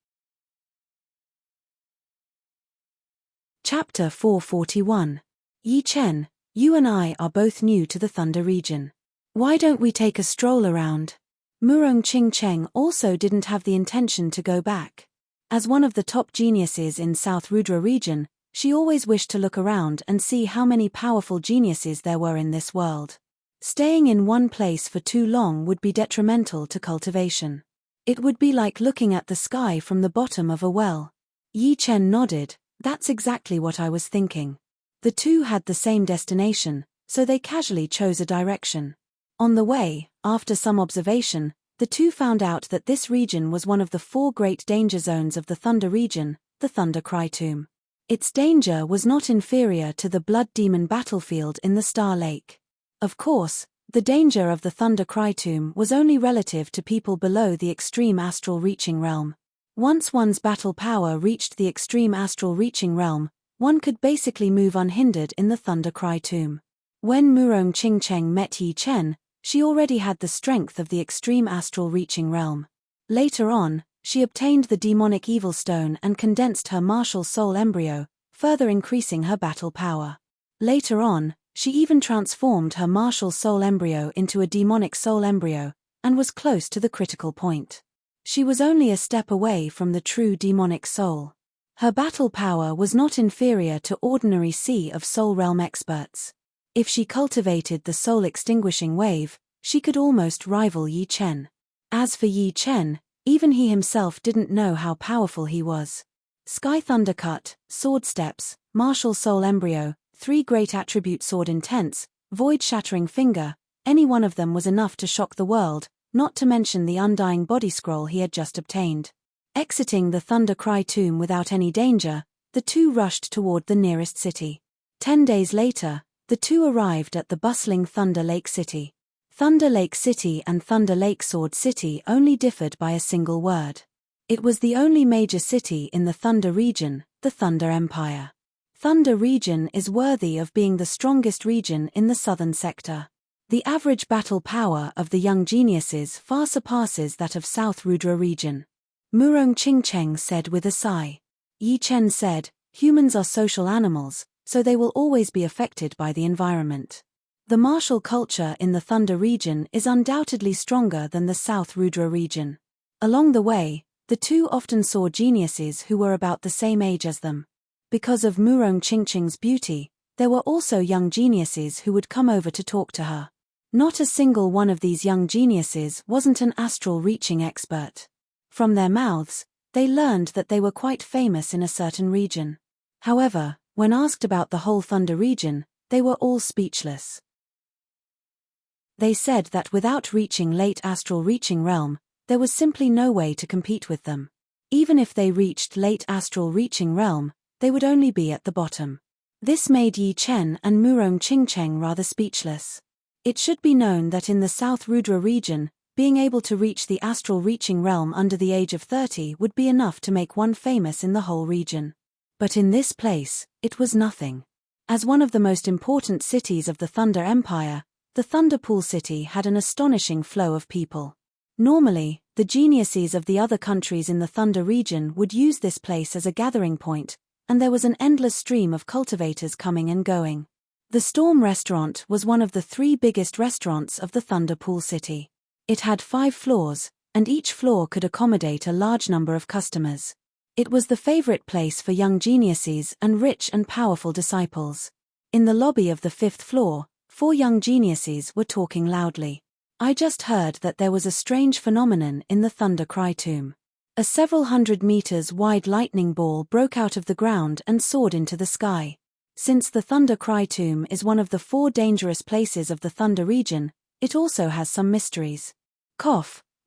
Chapter 441. Yi Chen, you and I are both new to the Thunder region. Why don't we take a stroll around? Murong Qingcheng also didn't have the intention to go back. As one of the top geniuses in South Rudra region, she always wished to look around and see how many powerful geniuses there were in this world. Staying in one place for too long would be detrimental to cultivation. It would be like looking at the sky from the bottom of a well. Yi Chen nodded. That's exactly what I was thinking. The two had the same destination, so they casually chose a direction. On the way, after some observation, the two found out that this region was one of the 4 great danger zones of the Thunder region, the Thunder Cry Tomb. Its danger was not inferior to the Blood Demon battlefield in the Star Lake. Of course, the danger of the Thunder Cry Tomb was only relative to people below the extreme astral reaching realm. Once one's battle power reached the extreme astral reaching realm, one could basically move unhindered in the Thunder Cry Tomb. When Murong Qingcheng met Yi Chen, she already had the strength of the extreme astral reaching realm. Later on, she obtained the demonic evil stone and condensed her martial soul embryo, further increasing her battle power. Later on, she even transformed her martial soul embryo into a demonic soul embryo, and was close to the critical point. She was only a step away from the true demonic soul. Her battle power was not inferior to ordinary Sea of Soul realm experts. If she cultivated the soul-extinguishing wave, she could almost rival Yi Chen. As for Yi Chen, even he himself didn't know how powerful he was. Sky Thundercut, Sword Steps, Martial Soul Embryo, 3 great attribute Sword Intense, Void Shattering Finger, any one of them was enough to shock the world, not to mention the undying body scroll he had just obtained. Exiting the Thunder Cry Tomb without any danger, the two rushed toward the nearest city. 10 days later, the two arrived at the bustling Thunder Lake City. Thunder Lake City and Thunder Lake Sword City only differed by a single word. It was the only major city in the Thunder region, the Thunder Empire. Thunder region is worthy of being the strongest region in the southern sector. The average battle power of the young geniuses far surpasses that of South Rudra region. Murong Qingcheng said with a sigh. Yi Chen said, humans are social animals, so they will always be affected by the environment. The martial culture in the Thunder region is undoubtedly stronger than the South Rudra region. Along the way, the two often saw geniuses who were about the same age as them. Because of Murong Qingcheng's beauty, there were also young geniuses who would come over to talk to her. Not a single one of these young geniuses wasn't an astral reaching expert. From their mouths, they learned that they were quite famous in a certain region. However, when asked about the whole Thunder region, they were all speechless. They said that without reaching late astral reaching realm, there was simply no way to compete with them. Even if they reached late astral reaching realm, they would only be at the bottom. This made Yi Chen and Murong Qingcheng rather speechless. It should be known that in the South Rudra region, being able to reach the astral reaching realm under the age of 30 would be enough to make one famous in the whole region. But in this place, it was nothing. As one of the most important cities of the Thunder Empire, the Thunderpool City had an astonishing flow of people. Normally, the geniuses of the other countries in the Thunder region would use this place as a gathering point, and there was an endless stream of cultivators coming and going. The Storm restaurant was one of the 3 biggest restaurants of the Thunder Pool City. It had 5 floors, and each floor could accommodate a large number of customers. It was the favorite place for young geniuses and rich and powerful disciples. In the lobby of the 5th floor, 4 young geniuses were talking loudly. I just heard that there was a strange phenomenon in the Thunder Cry tomb. A several hundred meters wide lightning ball broke out of the ground and soared into the sky. Since the Thunder Cry tomb is one of the 4 dangerous places of the Thunder region, it also has some mysteries.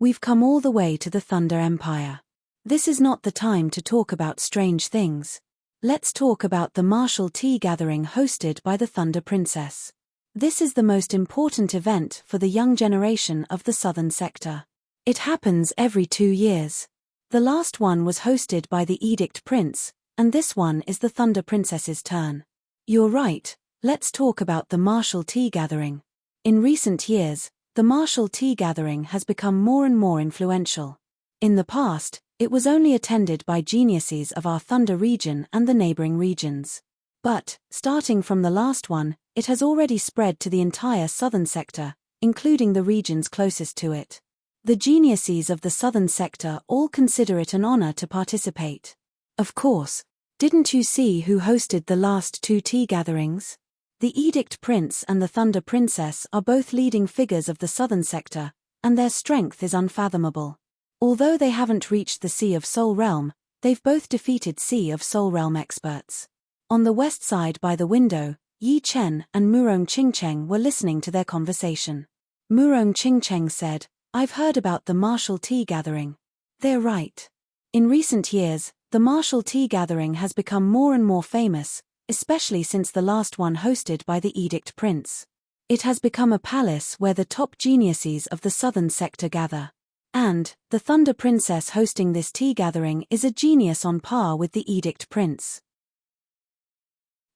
We've come all the way to the Thunder Empire. This is not the time to talk about strange things. Let's talk about the martial tea gathering hosted by the Thunder Princess. This is the most important event for the young generation of the southern sector. It happens every 2 years. The last one was hosted by the Edict Prince, and this one is the Thunder Princess's turn. You're right, let's talk about the martial tea gathering. In recent years, the martial tea gathering has become more and more influential. In the past, it was only attended by geniuses of our Thunder region and the neighboring regions. But, starting from the last one, it has already spread to the entire southern sector, including the regions closest to it. The geniuses of the southern sector all consider it an honor to participate. Of course, didn't you see who hosted the last 2 tea gatherings? The Edict Prince and the Thunder Princess are both leading figures of the southern sector, and their strength is unfathomable. Although they haven't reached the Sea of Soul Realm, they've both defeated Sea of Soul Realm experts. On the west side by the window, Yi Chen and Murong Qingcheng were listening to their conversation. Murong Qingcheng said, "I've heard about the martial tea gathering." They're right. In recent years, the martial tea gathering has become more and more famous, especially since the last one hosted by the Edict Prince. It has become a palace where the top geniuses of the southern sector gather. And, the Thunder Princess hosting this tea gathering is a genius on par with the Edict Prince.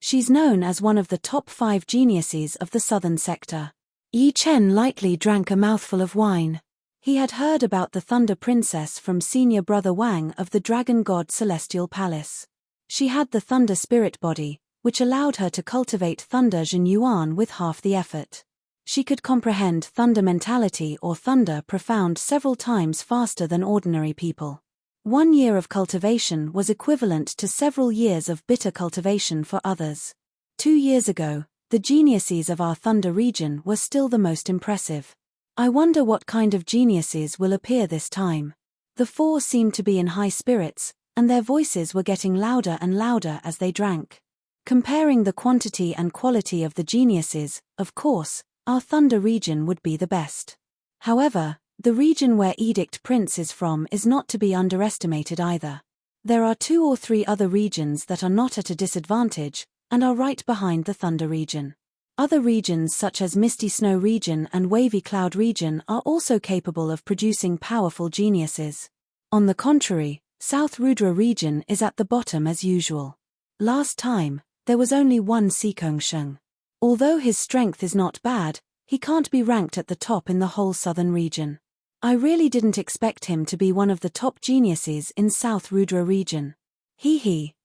She's known as one of the top 5 geniuses of the southern sector. Yi Chen lightly drank a mouthful of wine. He had heard about the Thunder Princess from senior brother Wang of the Dragon God Celestial Palace. She had the Thunder Spirit body, which allowed her to cultivate Thunder Zhen Yuan with half the effort. She could comprehend Thunder mentality or Thunder profound several times faster than ordinary people. 1 year of cultivation was equivalent to several years of bitter cultivation for others. 2 years ago, the geniuses of our Thunder region were still the most impressive. I wonder what kind of geniuses will appear this time. The 4 seemed to be in high spirits, and their voices were getting louder and louder as they drank. Comparing the quantity and quality of the geniuses, of course, our Thunder region would be the best. However, the region where Edict Prince is from is not to be underestimated either. There are 2 or 3 other regions that are not at a disadvantage, and are right behind the Thunder region. Other regions such as Misty Snow region and Wavy Cloud region are also capable of producing powerful geniuses. On the contrary, South Rudra region is at the bottom as usual. Last time, there was only one Sikong Sheng. Although his strength is not bad, he can't be ranked at the top in the whole southern region. I really didn't expect him to be one of the top geniuses in South Rudra region.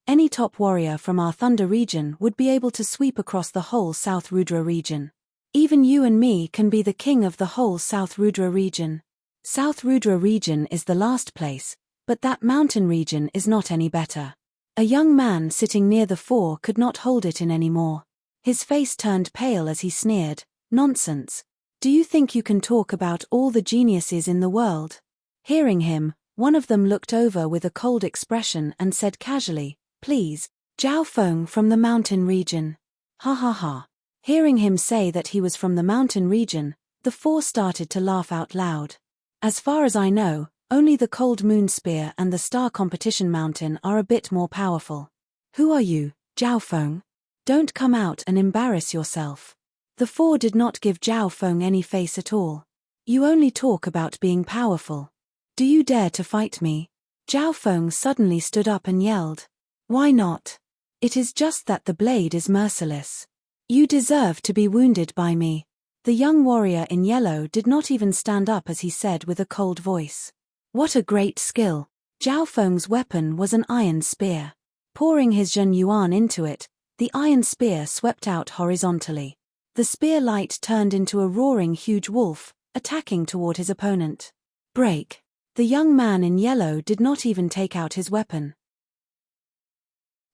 Any top warrior from our Thunder region would be able to sweep across the whole South Rudra region. Even you and me can be the king of the whole South Rudra region. South Rudra region is the last place, but that mountain region is not any better. A young man sitting near the 4 could not hold it in anymore. His face turned pale as he sneered, "Nonsense. Do you think you can talk about all the geniuses in the world?" Hearing him, one of them looked over with a cold expression and said casually, "Please, Zhao Feng from the mountain region." Ha ha ha. Hearing him say that he was from the mountain region, the 4 started to laugh out loud. As far as I know, only the Cold Moon Spear and the Star Competition Mountain are a bit more powerful. Who are you, Zhao Feng? Don't come out and embarrass yourself. The 4 did not give Zhao Feng any face at all. You only talk about being powerful. Do you dare to fight me? Zhao Feng suddenly stood up and yelled. Why not? It is just that the blade is merciless. You deserve to be wounded by me. The young warrior in yellow did not even stand up as he said with a cold voice. What a great skill. Zhao Feng's weapon was an iron spear. Pouring his Zhen Yuan into it, the iron spear swept out horizontally. The spear light turned into a roaring huge wolf, attacking toward his opponent. Break! The young man in yellow did not even take out his weapon.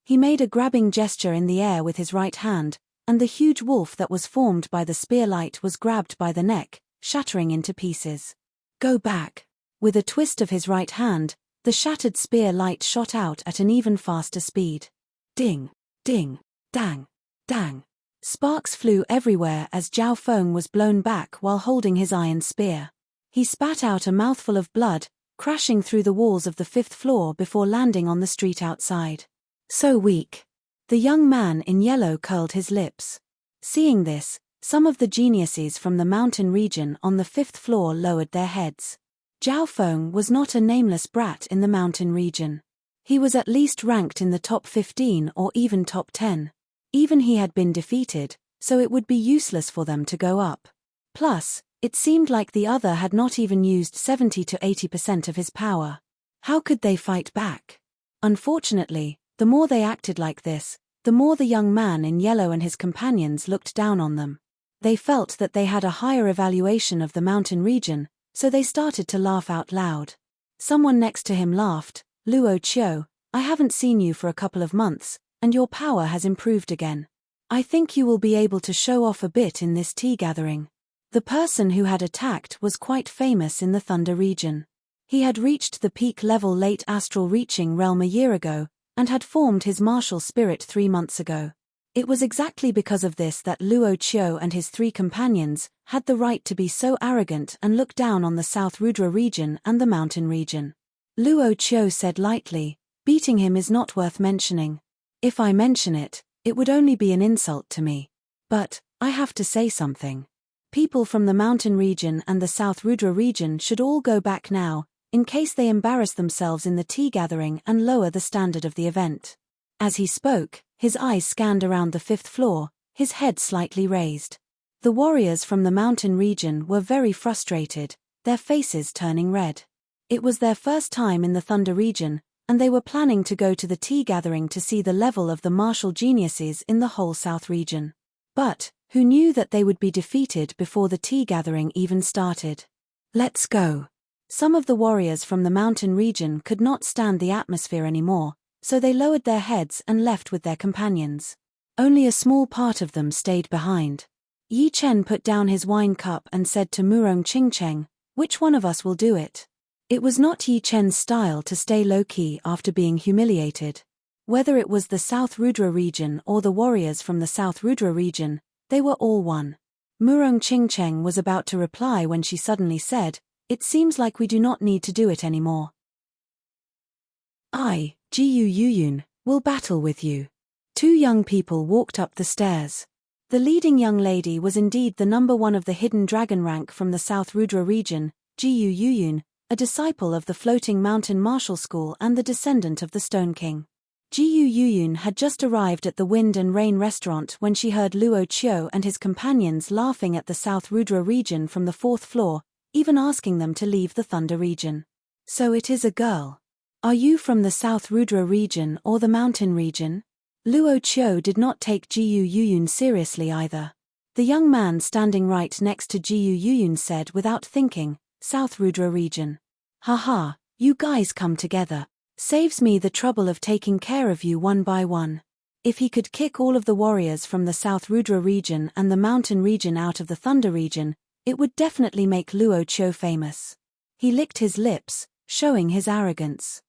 He made a grabbing gesture in the air with his right hand, and the huge wolf that was formed by the spear light was grabbed by the neck, shattering into pieces. Go back! With a twist of his right hand, the shattered spear light shot out at an even faster speed. Ding! Ding! Dang! Dang! Sparks flew everywhere as Zhao Feng was blown back while holding his iron spear. He spat out a mouthful of blood, crashing through the walls of the 5th floor before landing on the street outside. So weak. The young man in yellow curled his lips. Seeing this, some of the geniuses from the mountain region on the 5th floor lowered their heads. Zhao Feng was not a nameless brat in the mountain region. He was at least ranked in the top 15 or even top 10. Even he had been defeated, so it would be useless for them to go up. Plus, it seemed like the other had not even used 70 to 80% of his power. How could they fight back? Unfortunately, the more they acted like this, the more the young man in yellow and his companions looked down on them. They felt that they had a higher evaluation of the mountain region, so they started to laugh out loud. Someone next to him laughed. Luo Qiu, I haven't seen you for a couple of months, and your power has improved again. I think you will be able to show off a bit in this tea gathering. The person who had attacked was quite famous in the Thunder region. He had reached the peak level late astral reaching realm a year ago, and had formed his martial spirit 3 months ago. It was exactly because of this that Luo Qiu and his 3 companions had the right to be so arrogant and look down on the South Rudra region and the mountain region. Luo Qiu said lightly, beating him is not worth mentioning. If I mention it, it would only be an insult to me. But, I have to say something. People from the mountain region and the South Rudra region should all go back now, in case they embarrass themselves in the tea gathering and lower the standard of the event. As he spoke, his eyes scanned around the 5th floor, his head slightly raised. The warriors from the mountain region were very frustrated, their faces turning red. It was their first time in the Thunder region, and they were planning to go to the tea gathering to see the level of the martial geniuses in the whole South region. But, who knew that they would be defeated before the tea gathering even started? Let's go. Some of the warriors from the mountain region could not stand the atmosphere anymore, so they lowered their heads and left with their companions. Only a small part of them stayed behind. Yi Chen put down his wine cup and said to Murong Qingcheng, which one of us will do it? It was not Yi Chen's style to stay low-key after being humiliated. Whether it was the South Rudra region or the warriors from the South Rudra region, they were all one. Murong Qingcheng was about to reply when she suddenly said, it seems like we do not need to do it anymore. I, Jiyu Yuyun, will battle with you. 2 young people walked up the stairs. The leading young lady was indeed the number 1 of the hidden dragon rank from the South Rudra region, Jiyu Yuyun, a disciple of the Floating Mountain Martial School and the descendant of the Stone King. Jiyu Yuyun had just arrived at the Wind and Rain restaurant when she heard Luo Qiu and his companions laughing at the South Rudra region from the 4th floor, even asking them to leave the Thunder region. So it is a girl. Are you from the South Rudra region or the mountain region? Luo Qiu did not take Jiyu Yuyun seriously either. The young man standing right next to Jiyu Yuyun said without thinking, South Rudra region. Haha, you guys come together. Saves me the trouble of taking care of you one by one. If he could kick all of the warriors from the South Rudra region and the mountain region out of the Thunder region, it would definitely make Luo Qiu famous. He licked his lips, showing his arrogance.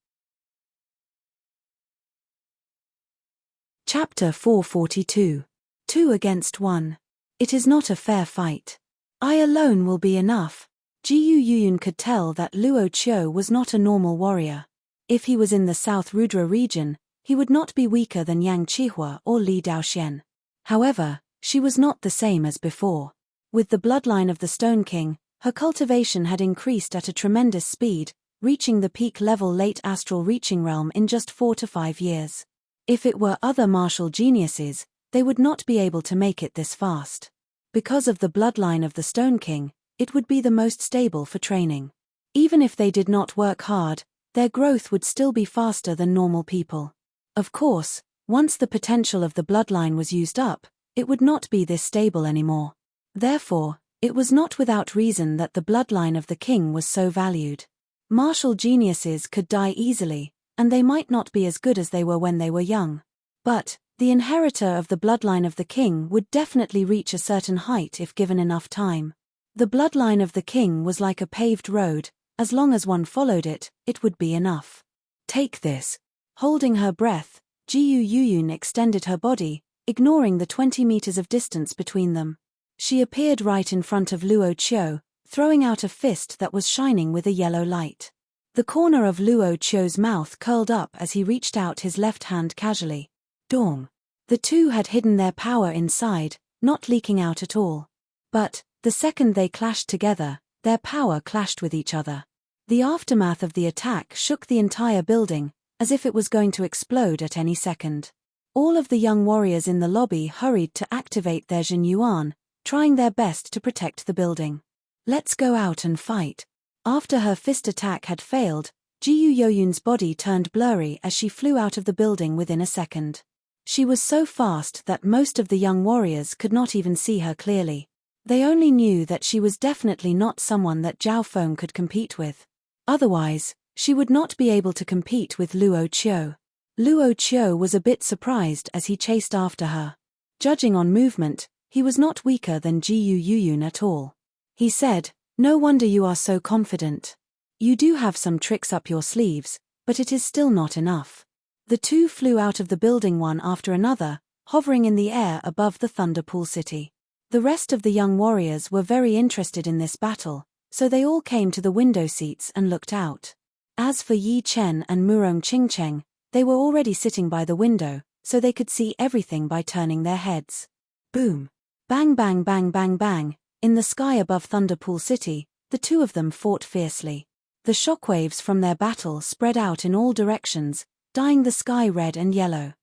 Chapter 442. 2 against 1. It is not a fair fight. I alone will be enough. Jiyu Yuyun could tell that Luo Qiu was not a normal warrior. If he was in the South Rudra region, he would not be weaker than Yang Qihua or Li Daoxian. However, she was not the same as before. With the bloodline of the Stone King, her cultivation had increased at a tremendous speed, reaching the peak level late astral reaching realm in just 4 to 5 years. If it were other martial geniuses, they would not be able to make it this fast. Because of the bloodline of the Stone King, it would be the most stable for training. Even if they did not work hard, their growth would still be faster than normal people. Of course, once the potential of the bloodline was used up, it would not be this stable anymore. Therefore, it was not without reason that the bloodline of the king was so valued. Martial geniuses could die easily, and they might not be as good as they were when they were young. But the inheritor of the bloodline of the king would definitely reach a certain height if given enough time. The bloodline of the king was like a paved road. As long as one followed it, it would be enough. Take this. Holding her breath, Jiyu Yuyun extended her body, ignoring the 20 meters of distance between them. She appeared right in front of Luo Qiu, throwing out a fist that was shining with a yellow light. The corner of Luo Qiu's mouth curled up as he reached out his left hand casually. Dong. The two had hidden their power inside, not leaking out at all. But, the second they clashed together, their power clashed with each other. The aftermath of the attack shook the entire building, as if it was going to explode at any second. All of the young warriors in the lobby hurried to activate their Jin Yuan, trying their best to protect the building. Let's go out and fight. After her fist attack had failed, Jiyu Yoyun's body turned blurry as she flew out of the building within a second. She was so fast that most of the young warriors could not even see her clearly. They only knew that she was definitely not someone that Zhao Feng could compete with. Otherwise, she would not be able to compete with Luo Qiu. Luo Qiu was a bit surprised as he chased after her. Judging on movement, he was not weaker than Jiyu Yuyun at all. He said, "No wonder you are so confident. You do have some tricks up your sleeves, but it is still not enough." The two flew out of the building one after another, hovering in the air above the Thunderpool City. The rest of the young warriors were very interested in this battle, so they all came to the window seats and looked out. As for Yi Chen and Murong Qingcheng, they were already sitting by the window, so they could see everything by turning their heads. Boom! Bang bang bang bang bang! In the sky above Thunderpool City, the two of them fought fiercely. The shockwaves from their battle spread out in all directions, dyeing the sky red and yellow.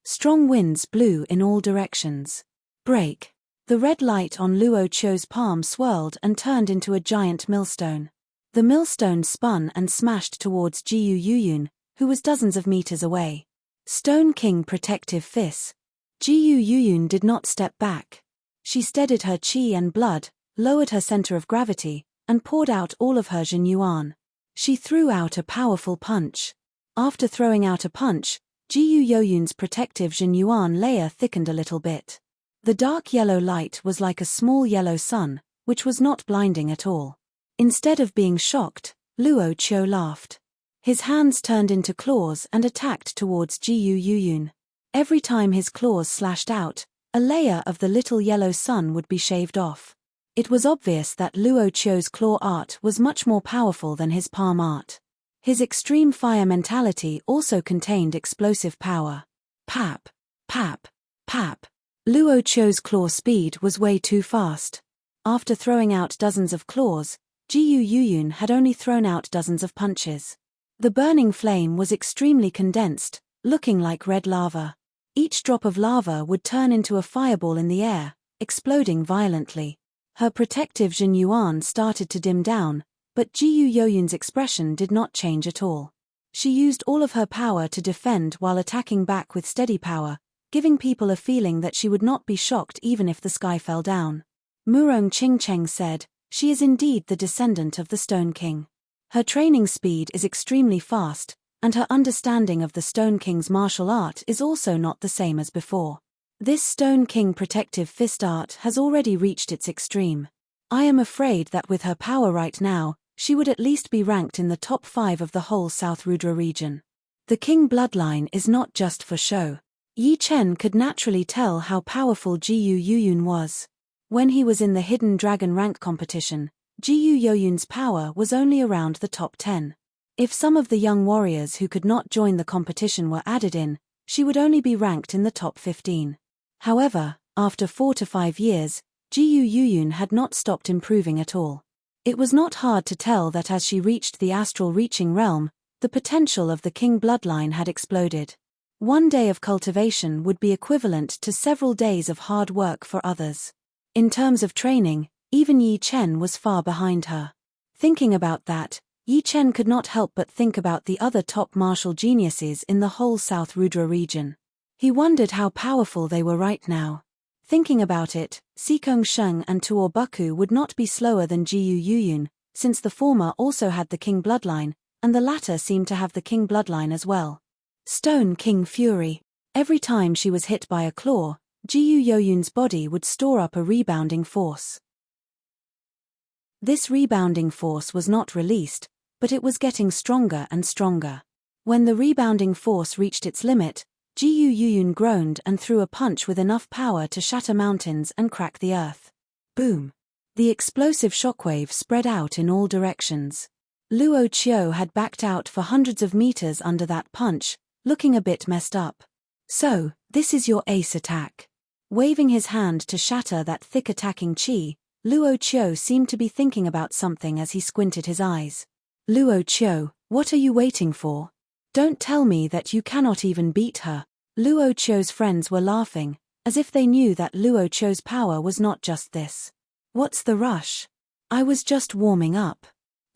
Strong winds blew in all directions. Break! The red light on Luo Qiu's palm swirled and turned into a giant millstone. The millstone spun and smashed towards Jiyu Yuyun, who was dozens of meters away. Stone King Protective Fist. Jiyu Yuyun did not step back. She steadied her qi and blood, lowered her center of gravity, and poured out all of her Jin Yuan. She threw out a powerful punch. After throwing out a punch, Jiyu Yoyun's protective Jin Yuan layer thickened a little bit. The dark yellow light was like a small yellow sun, which was not blinding at all. Instead of being shocked, Luo Qiu laughed. His hands turned into claws and attacked towards Jiyu Yuyun. Every time his claws slashed out, a layer of the little yellow sun would be shaved off. It was obvious that Luo Qiu's claw art was much more powerful than his palm art. His extreme fire mentality also contained explosive power. Pap, pap, pap. Luo Qiu's claw speed was way too fast. After throwing out dozens of claws, Jiyu Yuyun had only thrown out dozens of punches. The burning flame was extremely condensed, looking like red lava. Each drop of lava would turn into a fireball in the air, exploding violently. Her protective Jin Yuan started to dim down, but Jiyu Yoyun's expression did not change at all. She used all of her power to defend while attacking back with steady power, giving people a feeling that she would not be shocked even if the sky fell down. Murong Qingcheng said, "She is indeed the descendant of the Stone King. Her training speed is extremely fast, and her understanding of the Stone King's martial art is also not the same as before. This Stone King protective fist art has already reached its extreme. I am afraid that with her power right now, she would at least be ranked in the top 5 of the whole South Rudra region. The King bloodline is not just for show." Yi Chen could naturally tell how powerful Jiyu Yuyun was. When he was in the Hidden Dragon rank competition, Jiyu Yoyun's power was only around the top 10. If some of the young warriors who could not join the competition were added in, she would only be ranked in the top 15. However, after 4 to 5 years, Jiyu Yuyun had not stopped improving at all. It was not hard to tell that as she reached the astral reaching realm, the potential of the King bloodline had exploded. One day of cultivation would be equivalent to several days of hard work for others. In terms of training, even Yi Chen was far behind her. Thinking about that, Yi Chen could not help but think about the other top martial geniuses in the whole South Rudra region. He wondered how powerful they were right now. Thinking about it, Sikong Sheng and Tuor Buku would not be slower than Jiyu Yuyun, since the former also had the King bloodline, and the latter seemed to have the King bloodline as well. Stone King Fury. Every time she was hit by a claw, Jiyu Yoyun's body would store up a rebounding force. This rebounding force was not released, but it was getting stronger and stronger. When the rebounding force reached its limit, Jiyu Yuyun groaned and threw a punch with enough power to shatter mountains and crack the earth. Boom! The explosive shockwave spread out in all directions. Luo Qiu had backed out for hundreds of meters under that punch, looking a bit messed up. So, this is your ace attack. Waving his hand to shatter that thick attacking chi, Luo Qiu seemed to be thinking about something as he squinted his eyes. Luo Qiu, what are you waiting for? Don't tell me that you cannot even beat her. Luo Qiu's friends were laughing, as if they knew that Luo Qiu's power was not just this. What's the rush? I was just warming up.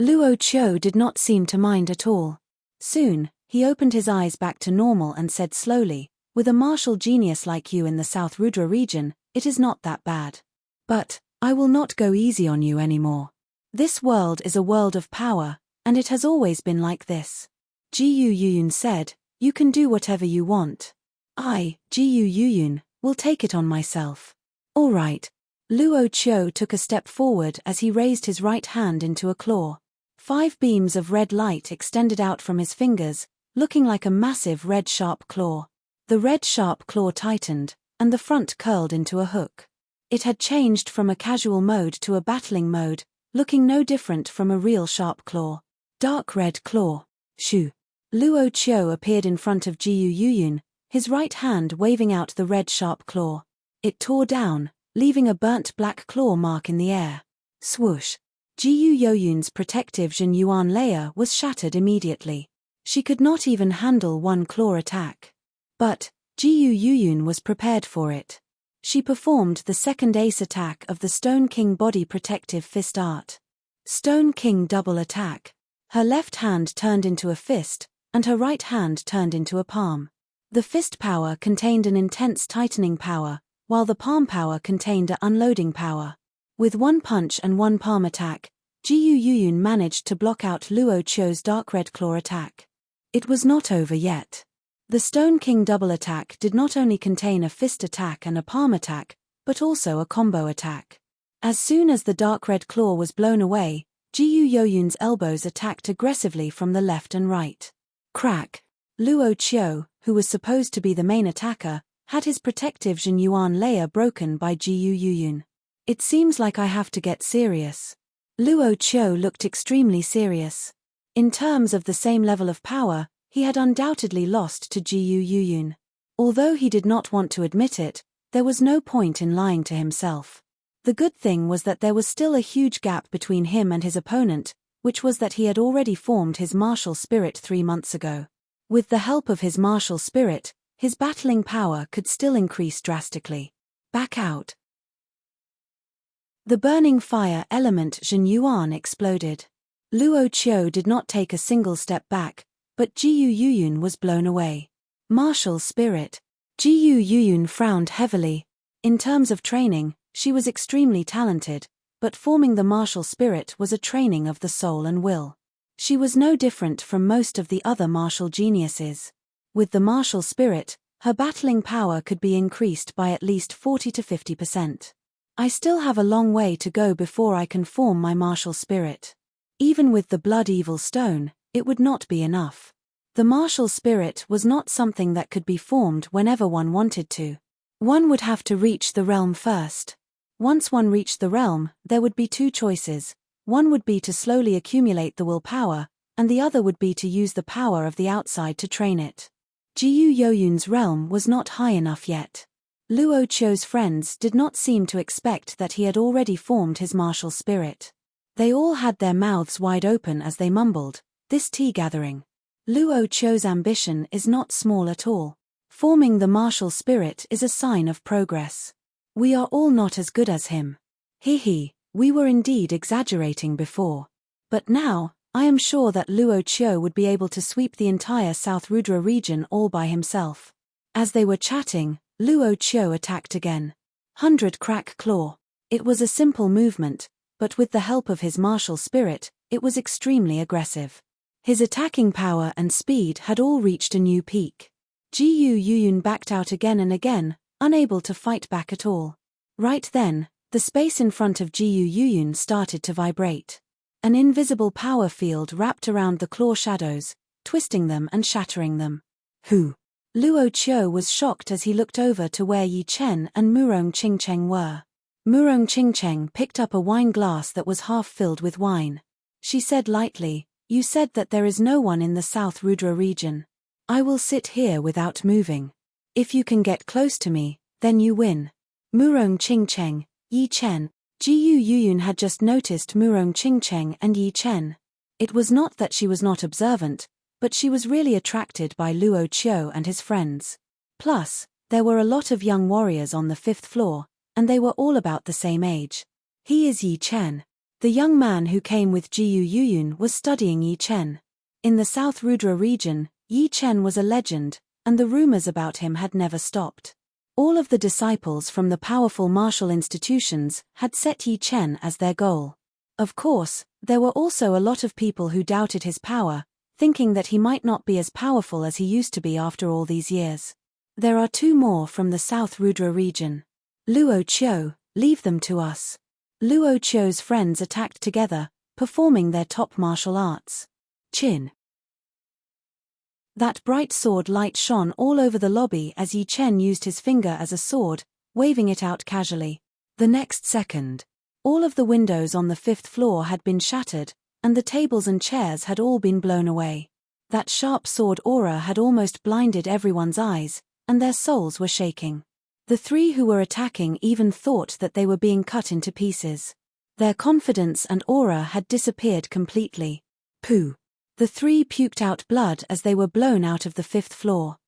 Luo Qiu did not seem to mind at all. Soon, he opened his eyes back to normal and said slowly, with a martial genius like you in the South Rudra region, it is not that bad. But, I will not go easy on you anymore. This world is a world of power, and it has always been like this. Jiyu Yuyun said, you can do whatever you want. I, Jiyu Yuyun, will take it on myself. All right. Luo Qiu took a step forward as he raised his right hand into a claw. 5 beams of red light extended out from his fingers, looking like a massive red sharp claw. The red sharp claw tightened, and the front curled into a hook. It had changed from a casual mode to a battling mode, looking no different from a real sharp claw. Dark red claw. Shoo. Luo Qiu appeared in front of Jiyu Yuyun, his right hand waving out the red sharp claw. It tore down, leaving a burnt black claw mark in the air. Swoosh. Jiyu Yoyun's protective Zhenyuan layer was shattered immediately. She could not even handle one claw attack. But, Jiyu Yuyun was prepared for it. She performed the second ace attack of the Stone King body protective fist art. Stone King double attack. Her left hand turned into a fist, and her right hand turned into a palm. The fist power contained an intense tightening power, while the palm power contained a unloading power. With one punch and one palm attack, Jiyu Yuyun managed to block out Luo Qiu's dark red claw attack. It was not over yet. The Stone King double attack did not only contain a fist attack and a palm attack, but also a combo attack. As soon as the dark red claw was blown away, Jiyu Yoyun's elbows attacked aggressively from the left and right. Crack! Luo Qiu, who was supposed to be the main attacker, had his protective Zhenyuan layer broken by Jiyu Yuyun. It seems like I have to get serious. Luo Qiu looked extremely serious. In terms of the same level of power, he had undoubtedly lost to Jiyu Yuyun. Although he did not want to admit it, there was no point in lying to himself. The good thing was that there was still a huge gap between him and his opponent, which was that he had already formed his martial spirit 3 months ago. With the help of his martial spirit, his battling power could still increase drastically. Back out. The burning fire element Zhenyuan exploded. Luo Qiu did not take a single step back, but Jiyu Yuyun was blown away. Martial spirit. Jiyu Yuyun frowned heavily. In terms of training, she was extremely talented, but forming the martial spirit was a training of the soul and will. She was no different from most of the other martial geniuses. With the martial spirit, her battling power could be increased by at least 40 to 50%. I still have a long way to go before I can form my martial spirit. Even with the blood evil stone, it would not be enough. The martial spirit was not something that could be formed whenever one wanted to. One would have to reach the realm first. Once one reached the realm, there would be 2 choices. One would be to slowly accumulate the willpower, and the other would be to use the power of the outside to train it. Jiyu Yoyun's realm was not high enough yet. Luo Qiu's friends did not seem to expect that he had already formed his martial spirit. They all had their mouths wide open as they mumbled, "This tea gathering." Luo Qiu's ambition is not small at all. Forming the martial spirit is a sign of progress. We are all not as good as him. We were indeed exaggerating before. But now, I am sure that Luo Qiu would be able to sweep the entire South Rudra region all by himself. As they were chatting, Luo Qiu attacked again. 100 Crack Claw. It was a simple movement, but with the help of his martial spirit, it was extremely aggressive. His attacking power and speed had all reached a new peak. Jiyu Yuyun backed out again and again, unable to fight back at all. Right then, the space in front of Jiyu Yuyun started to vibrate. An invisible power field wrapped around the claw shadows, twisting them and shattering them. Who? Luo Qiu was shocked as he looked over to where Yi Chen and Murong Qingcheng were. Murong Qingcheng picked up a wine glass that was half filled with wine. She said lightly, "You said that there is no one in the South Rudra region. I will sit here without moving. If you can get close to me, then you win." Murong Qingcheng, Yi Chen. Jiyu Yuyun had just noticed Murong Qingcheng and Yi Chen. It was not that she was not observant, but she was really attracted by Luo Qiu and his friends. Plus, there were a lot of young warriors on the 5th floor, and they were all about the same age. He is Yi Chen. The young man who came with Jiyu Yuyun was studying Yi Chen. In the South Rudra region, Yi Chen was a legend, and the rumors about him had never stopped. All of the disciples from the powerful martial institutions had set Yi Chen as their goal. Of course, there were also a lot of people who doubted his power, thinking that he might not be as powerful as he used to be after all these years. There are 2 more from the South Rudra region. Luo Qiu, leave them to us. Luo Qiu's friends attacked together, performing their top martial arts. Chin. That bright sword light shone all over the lobby as Yi Chen used his finger as a sword, waving it out casually. The next second, all of the windows on the 5th floor had been shattered, and the tables and chairs had all been blown away. That sharp sword aura had almost blinded everyone's eyes, and their souls were shaking. The 3 who were attacking even thought that they were being cut into pieces. Their confidence and aura had disappeared completely. Pooh. The 3 puked out blood as they were blown out of the 5th floor.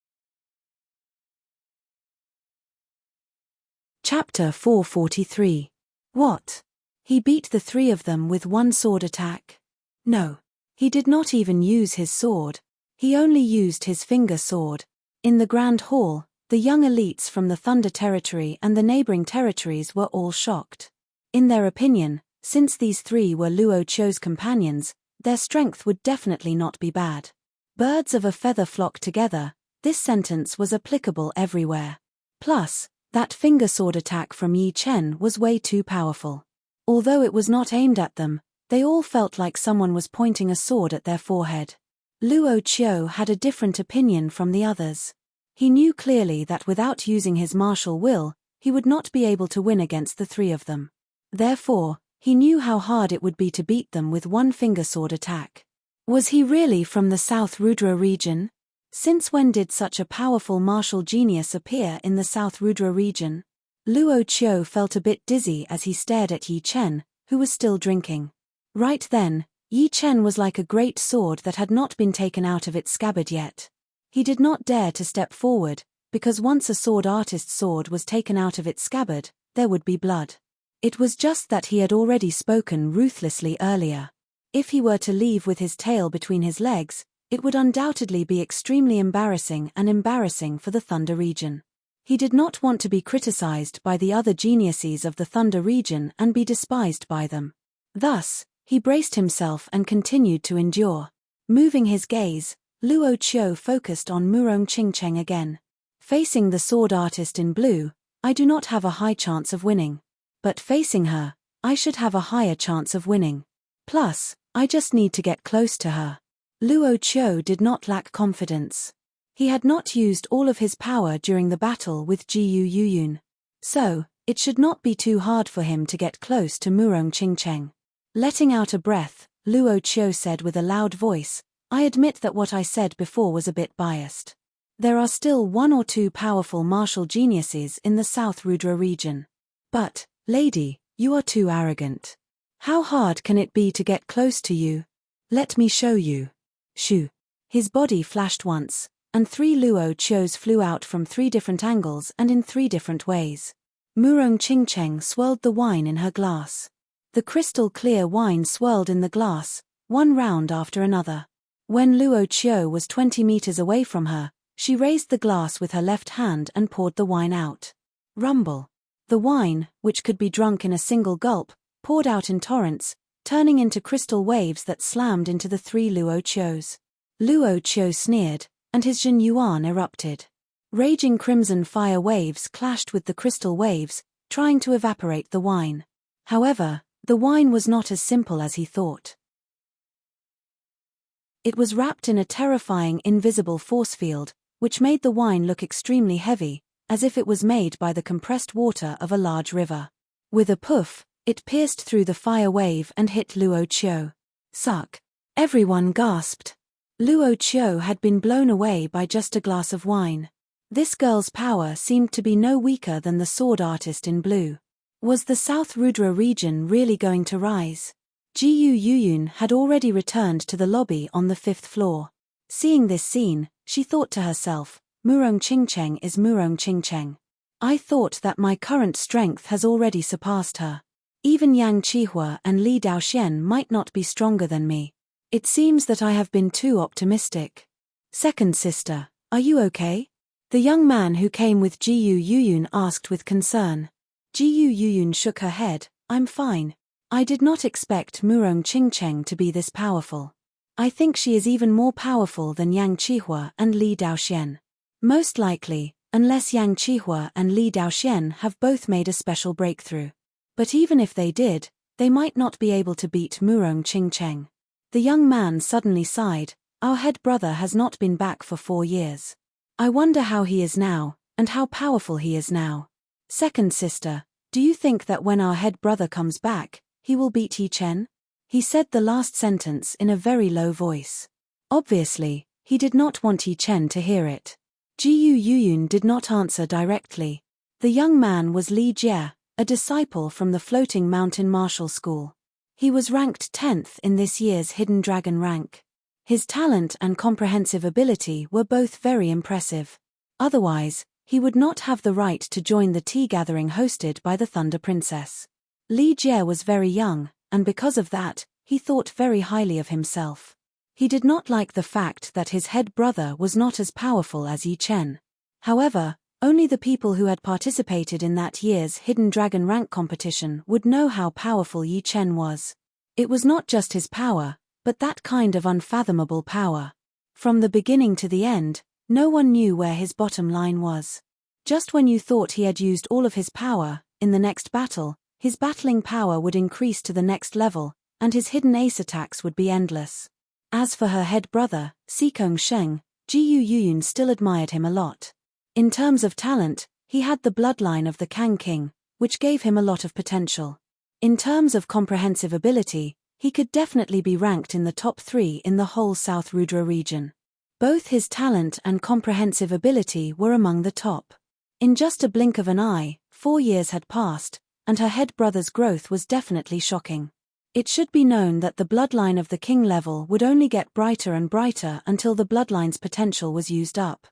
Chapter 443. What? He beat the 3 of them with one sword attack? No. He did not even use his sword. He only used his finger sword. In the Grand Hall, the young elites from the Thunder Territory and the neighboring territories were all shocked. In their opinion, since these 3 were Luo Qiu's companions, their strength would definitely not be bad. Birds of a feather flock together, this sentence was applicable everywhere. Plus, that finger sword attack from Yi Chen was way too powerful. Although it was not aimed at them, they all felt like someone was pointing a sword at their forehead. Luo Qiu had a different opinion from the others. He knew clearly that without using his martial will, he would not be able to win against the 3 of them. Therefore, he knew how hard it would be to beat them with one finger sword attack. Was he really from the South Rudra region? Since when did such a powerful martial genius appear in the South Rudra region? Luo Qiu felt a bit dizzy as he stared at Yi Chen, who was still drinking. Right then, Yi Chen was like a great sword that had not been taken out of its scabbard yet. He did not dare to step forward, because once a sword artist's sword was taken out of its scabbard, there would be blood. It was just that he had already spoken ruthlessly earlier. If he were to leave with his tail between his legs, it would undoubtedly be extremely embarrassing for the Thunder region. He did not want to be criticized by the other geniuses of the Thunder region and be despised by them. Thus, he braced himself and continued to endure. Moving his gaze, Luo Qiu focused on Murong Qingcheng again. Facing the sword artist in blue, I do not have a high chance of winning. But facing her, I should have a higher chance of winning. Plus, I just need to get close to her. Luo Qiu did not lack confidence. He had not used all of his power during the battle with Jiyu Yuyun. So, it should not be too hard for him to get close to Murong Qingcheng. Letting out a breath, Luo Qiu said with a loud voice, "I admit that what I said before was a bit biased. There are still 1 or 2 powerful martial geniuses in the South Rudra region. But, lady, you are too arrogant. How hard can it be to get close to you? Let me show you." Shoo. His body flashed once, and 3 Luo Qius flew out from 3 different angles and in 3 different ways. Murong Qingcheng swirled the wine in her glass. The crystal clear wine swirled in the glass, one round after another. When Luo Qiu was 20 meters away from her, she raised the glass with her left hand and poured the wine out. Rumble. The wine, which could be drunk in a single gulp, poured out in torrents, turning into crystal waves that slammed into the 3 Luo Qius. Luo Qiu sneered, and his Jin Yuan erupted. Raging crimson fire waves clashed with the crystal waves, trying to evaporate the wine. However, the wine was not as simple as he thought. It was wrapped in a terrifying invisible force field, which made the wine look extremely heavy, as if it was made by the compressed water of a large river. With a poof, it pierced through the fire wave and hit Luo Qiu. Suck! Everyone gasped. Luo Qiu had been blown away by just a glass of wine. This girl's power seemed to be no weaker than the sword artist in blue. Was the South Rudra region really going to rise? Jiyu Yuyun had already returned to the lobby on the 5th floor. Seeing this scene, she thought to herself, Murong Qingcheng is Murong Qingcheng. I thought that my current strength has already surpassed her. Even Yang Qihua and Li Daoxian might not be stronger than me. It seems that I have been too optimistic. Second sister, are you okay? The young man who came with Jiyu Yuyun asked with concern. Jiyu Yuyun shook her head, I'm fine. I did not expect Murong Qingcheng to be this powerful. I think she is even more powerful than Yang Qihua and Li Daoxian. Most likely, unless Yang Qihua and Li Daoxian have both made a special breakthrough. But even if they did, they might not be able to beat Murong Qingcheng. The young man suddenly sighed, our head brother has not been back for 4 years. I wonder how he is now, and how powerful he is now. Second sister, do you think that when our head brother comes back, he will beat Yi Chen? He said the last sentence in a very low voice. Obviously, he did not want Yi Chen to hear it. Jiyu Yuyun did not answer directly. The young man was Li Jie, a disciple from the Floating Mountain Martial School. He was ranked 10th in this year's Hidden Dragon rank. His talent and comprehensive ability were both very impressive. Otherwise, he would not have the right to join the tea gathering hosted by the Thunder Princess. Li Jie was very young, and because of that, he thought very highly of himself. He did not like the fact that his head brother was not as powerful as Yi Chen. However, only the people who had participated in that year's Hidden Dragon rank competition would know how powerful Yi Chen was. It was not just his power, but that kind of unfathomable power. From the beginning to the end, no one knew where his bottom line was. Just when you thought he had used all of his power, in the next battle, his battling power would increase to the next level, and his hidden ace attacks would be endless. As for her head brother, Sikong Sheng, Jiyu Yuyun still admired him a lot. In terms of talent, he had the bloodline of the Kang King, which gave him a lot of potential. In terms of comprehensive ability, he could definitely be ranked in the top 3 in the whole South Rudra region. Both his talent and comprehensive ability were among the top. In just a blink of an eye, 4 years had passed, and her head brother's growth was definitely shocking. It should be known that the bloodline of the king level would only get brighter and brighter until the bloodline's potential was used up.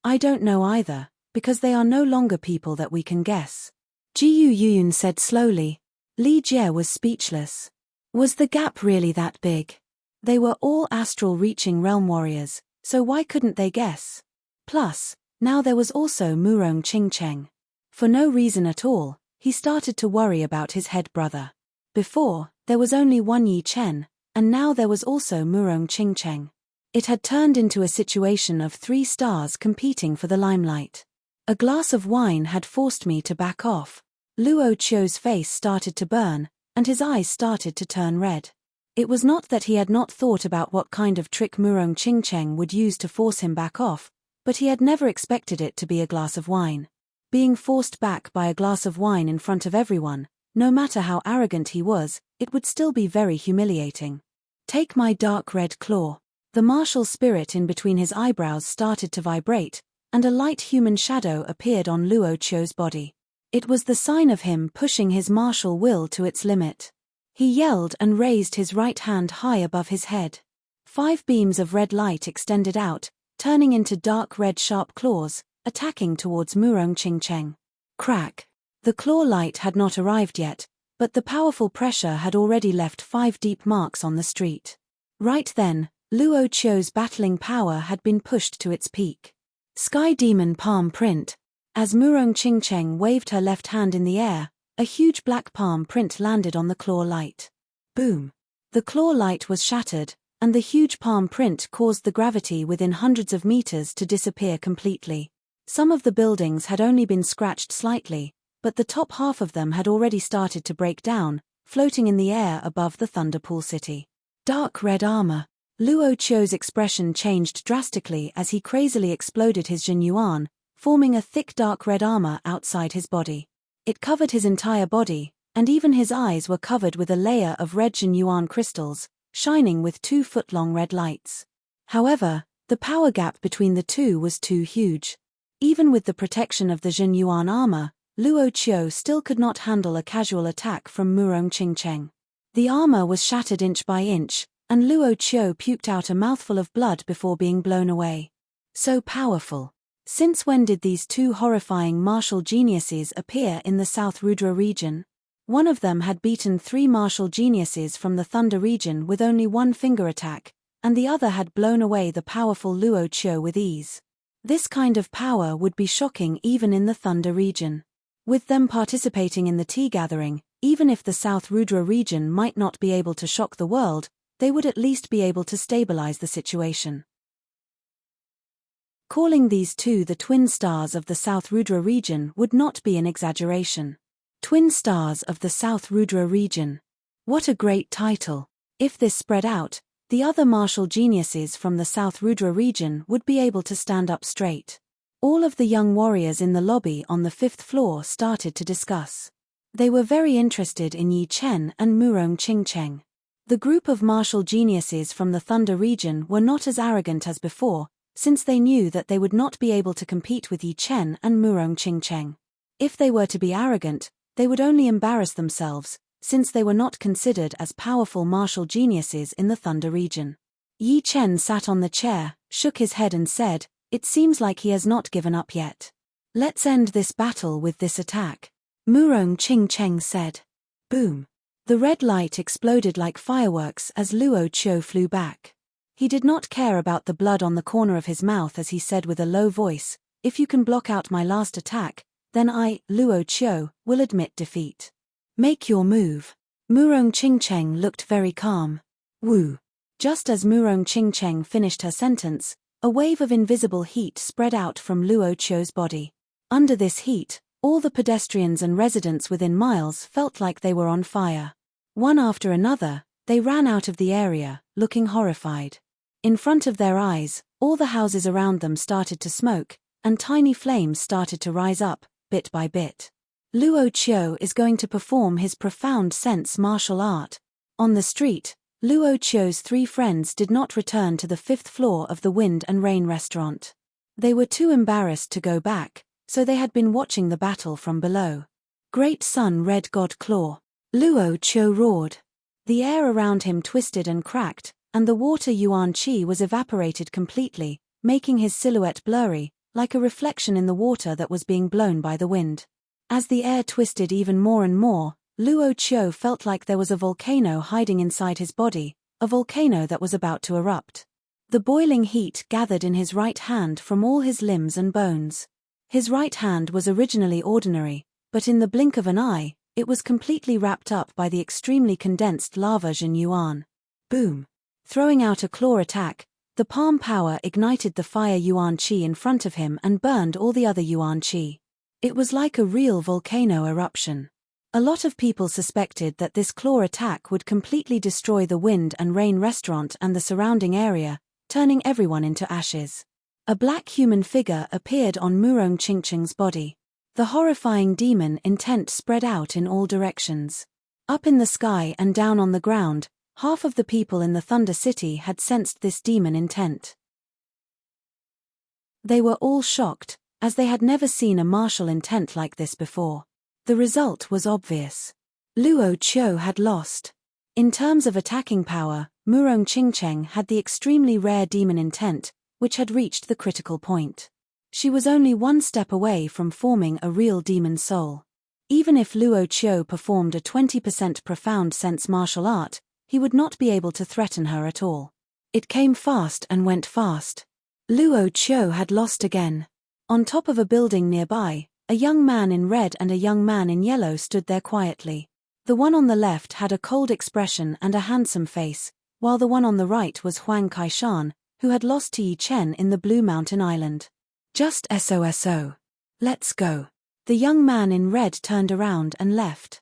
I don't know either, because they are no longer people that we can guess. Jiyu Yuyun said slowly. Li Jie was speechless. Was the gap really that big? They were all astral-reaching realm warriors, so why couldn't they guess? Plus, now there was also Murong Qingcheng. For no reason at all, he started to worry about his head brother. Before, there was only one Yi Chen, and now there was also Murong Qingcheng. It had turned into a situation of 3 stars competing for the limelight. A glass of wine had forced me to back off. Luo Qiu's face started to burn, and his eyes started to turn red. It was not that he had not thought about what kind of trick Murong Qingcheng would use to force him back off, but he had never expected it to be a glass of wine. Being forced back by a glass of wine in front of everyone, no matter how arrogant he was, it would still be very humiliating. Take my dark red claw. The martial spirit in between his eyebrows started to vibrate, and a light human shadow appeared on Luo Qiu's body. It was the sign of him pushing his martial will to its limit. He yelled and raised his right hand high above his head. 5 beams of red light extended out, turning into dark red sharp claws, attacking towards Murong Qingcheng. Crack! The claw light had not arrived yet, But the powerful pressure had already left 5 deep marks on the street. Right then, Luo Qiu's battling power had been pushed to its peak. Sky Demon Palm Print. As Murong Qingcheng waved her left hand in the air, a huge black palm print landed on the claw light. Boom! The claw light was shattered, and the huge palm print caused the gravity within hundreds of meters to disappear completely. Some of the buildings had only been scratched slightly, but the top half of them had already started to break down, floating in the air above the Thunderpool City. Dark red armor. Luo Qiu's expression changed drastically as he crazily exploded his Jin Yuan, forming a thick dark red armor outside his body. It covered his entire body, and even his eyes were covered with a layer of red Jin Yuan crystals, shining with 2-foot-long red lights. However, the power gap between the two was too huge. Even with the protection of the Jin Yuan armor, Luo Qiu still could not handle a casual attack from Murong Qingcheng. The armor was shattered inch by inch, and Luo Qiu puked out a mouthful of blood before being blown away. So powerful. Since when did these two horrifying martial geniuses appear in the South Rudra region? One of them had beaten 3 martial geniuses from the Thunder region with only 1 finger attack, and the other had blown away the powerful Luo Qiu with ease. This kind of power would be shocking even in the Thunder region. With them participating in the tea gathering, even if the South Rudra region might not be able to shock the world, they would at least be able to stabilize the situation. Calling these two the twin stars of the South Rudra region would not be an exaggeration. Twin stars of the South Rudra region. What a great title. If this spread out, the other martial geniuses from the South Rudra region would be able to stand up straight. All of the young warriors in the lobby on the 5th floor started to discuss. They were very interested in Yi Chen and Murong Qingcheng. The group of martial geniuses from the Thunder region were not as arrogant as before, since they knew that they would not be able to compete with Yi Chen and Murong Qingcheng. If they were to be arrogant, they would only embarrass themselves, since they were not considered as powerful martial geniuses in the Thunder region. Yi Chen sat on the chair, shook his head and said, "It seems like he has not given up yet. Let's end this battle with this attack." Murong Qingcheng said. Boom! The red light exploded like fireworks as Luo Qiu flew back. He did not care about the blood on the corner of his mouth as he said with a low voice, "If you can block out my last attack, then I, Luo Qiu, will admit defeat. Make your move." Murong Qingcheng looked very calm. Woo! Just as Murong Qingcheng finished her sentence, a wave of invisible heat spread out from Luo Qiu's body. Under this heat, all the pedestrians and residents within miles felt like they were on fire. One after another, they ran out of the area, looking horrified. In front of their eyes, all the houses around them started to smoke, and tiny flames started to rise up, bit by bit. Luo Qiu is going to perform his profound sense martial art. On the street, Luo Qiu's 3 friends did not return to the 5th floor of the Wind and Rain restaurant. They were too embarrassed to go back, so they had been watching the battle from below. Great Sun Red God Claw! Luo Qiu roared. The air around him twisted and cracked, and the water Yuan Qi was evaporated completely, making his silhouette blurry, like a reflection in the water that was being blown by the wind. As the air twisted even more and more, Luo Qiu felt like there was a volcano hiding inside his body, a volcano that was about to erupt. The boiling heat gathered in his right hand from all his limbs and bones. His right hand was originally ordinary, but in the blink of an eye, it was completely wrapped up by the extremely condensed lava Jin Yuan. Boom! Throwing out a claw attack, the palm power ignited the fire Yuan Qi in front of him and burned all the other Yuan Qi. It was like a real volcano eruption. A lot of people suspected that this claw attack would completely destroy the Wind and Rain restaurant and the surrounding area, turning everyone into ashes. A black human figure appeared on Murong Qingcheng's body. The horrifying demon intent spread out in all directions. Up in the sky and down on the ground, half of the people in the Thunder City had sensed this demon intent. They were all shocked, as they had never seen a martial intent like this before. The result was obvious. Luo Qiu had lost. In terms of attacking power, Murong Qingcheng had the extremely rare demon intent, which had reached the critical point. She was only 1 step away from forming a real demon soul. Even if Luo Qiu performed a 20% profound sense martial art, he would not be able to threaten her at all. It came fast and went fast. Luo Qiu had lost again. On top of a building nearby, a young man in red and a young man in yellow stood there quietly. The one on the left had a cold expression and a handsome face, while the one on the right was Huang Kaishan, who had lost to Yi Chen in the Blue Mountain Island. Just SOSO. Let's go. The young man in red turned around and left.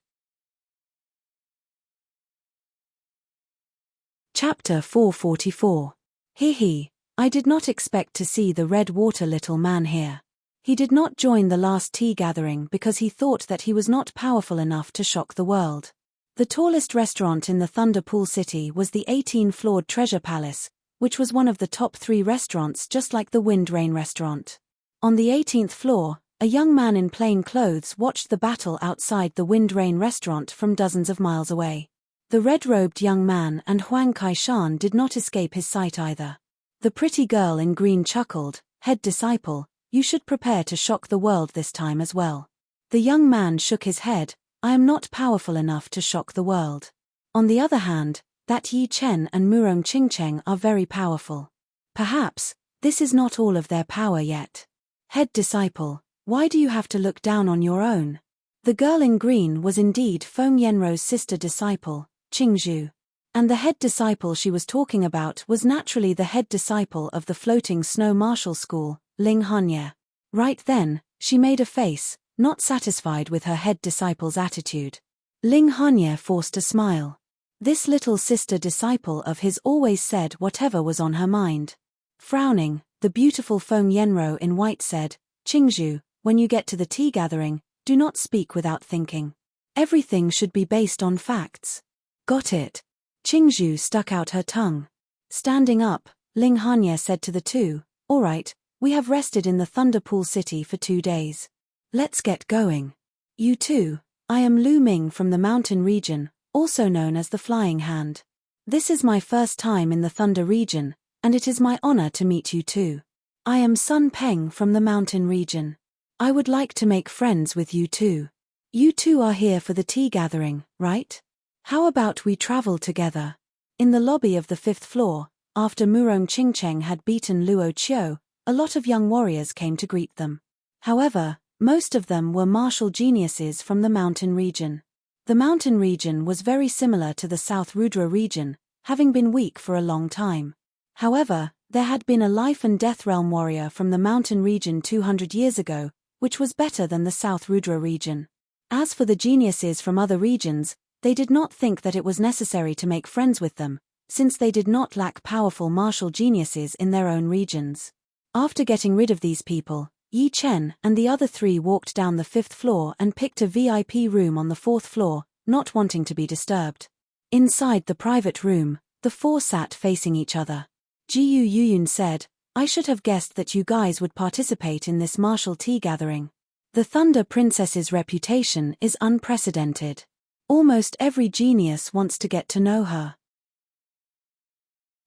Chapter 444. He, I did not expect to see the red water little man here. He did not join the last tea gathering because he thought that he was not powerful enough to shock the world. The tallest restaurant in the Thunder Pool City was the 18-floored Treasure Palace, which was one of the top 3 restaurants just like the Wind Rain restaurant. On the 18th floor, a young man in plain clothes watched the battle outside the Wind Rain restaurant from dozens of miles away. The red-robed young man and Huang Kaishan did not escape his sight either. The pretty girl in green chuckled, "Head disciple, you should prepare to shock the world this time as well." The young man shook his head, "I am not powerful enough to shock the world." On the other hand, that Yi Chen and Murong Qingcheng are very powerful. Perhaps, this is not all of their power yet. Head disciple, why do you have to look down on your own? The girl in green was indeed Feng Yanrou's sister disciple, Qingzhu. And the head disciple she was talking about was naturally the head disciple of the floating snow martial school, Ling Hanye. Right then, she made a face, not satisfied with her head disciple's attitude. Ling Hanye forced a smile. This little sister disciple of his always said whatever was on her mind. Frowning, the beautiful Feng Yanrou in white said, "Qingzhu, when you get to the tea gathering, do not speak without thinking. Everything should be based on facts." Got it. Qingzhu stuck out her tongue. Standing up, Ling Hanye said to the two, "All right, we have rested in the Thunder Pool City for 2 days. Let's get going. You two, I am Lu Ming from the mountain region, also known as the Flying Hand. This is my first time in the Thunder region, and it is my honor to meet you too. I am Sun Peng from the mountain region. I would like to make friends with you too. You two are here for the tea gathering, right? How about we travel together?" In the lobby of the 5th floor, after Murong Qingcheng had beaten Luo Qiu, a lot of young warriors came to greet them. However, most of them were martial geniuses from the mountain region. The mountain region was very similar to the South Rudra region, having been weak for a long time. However, there had been a life and death realm warrior from the mountain region 200 years ago, which was better than the South Rudra region. As for the geniuses from other regions, they did not think that it was necessary to make friends with them, since they did not lack powerful martial geniuses in their own regions. After getting rid of these people, Yi Chen and the other 3 walked down the 5th floor and picked a VIP room on the 4th floor, not wanting to be disturbed. Inside the private room, the 4 sat facing each other. Jiyu Yuyun said, "I should have guessed that you guys would participate in this martial tea gathering. The Thunder Princess's reputation is unprecedented. Almost every genius wants to get to know her."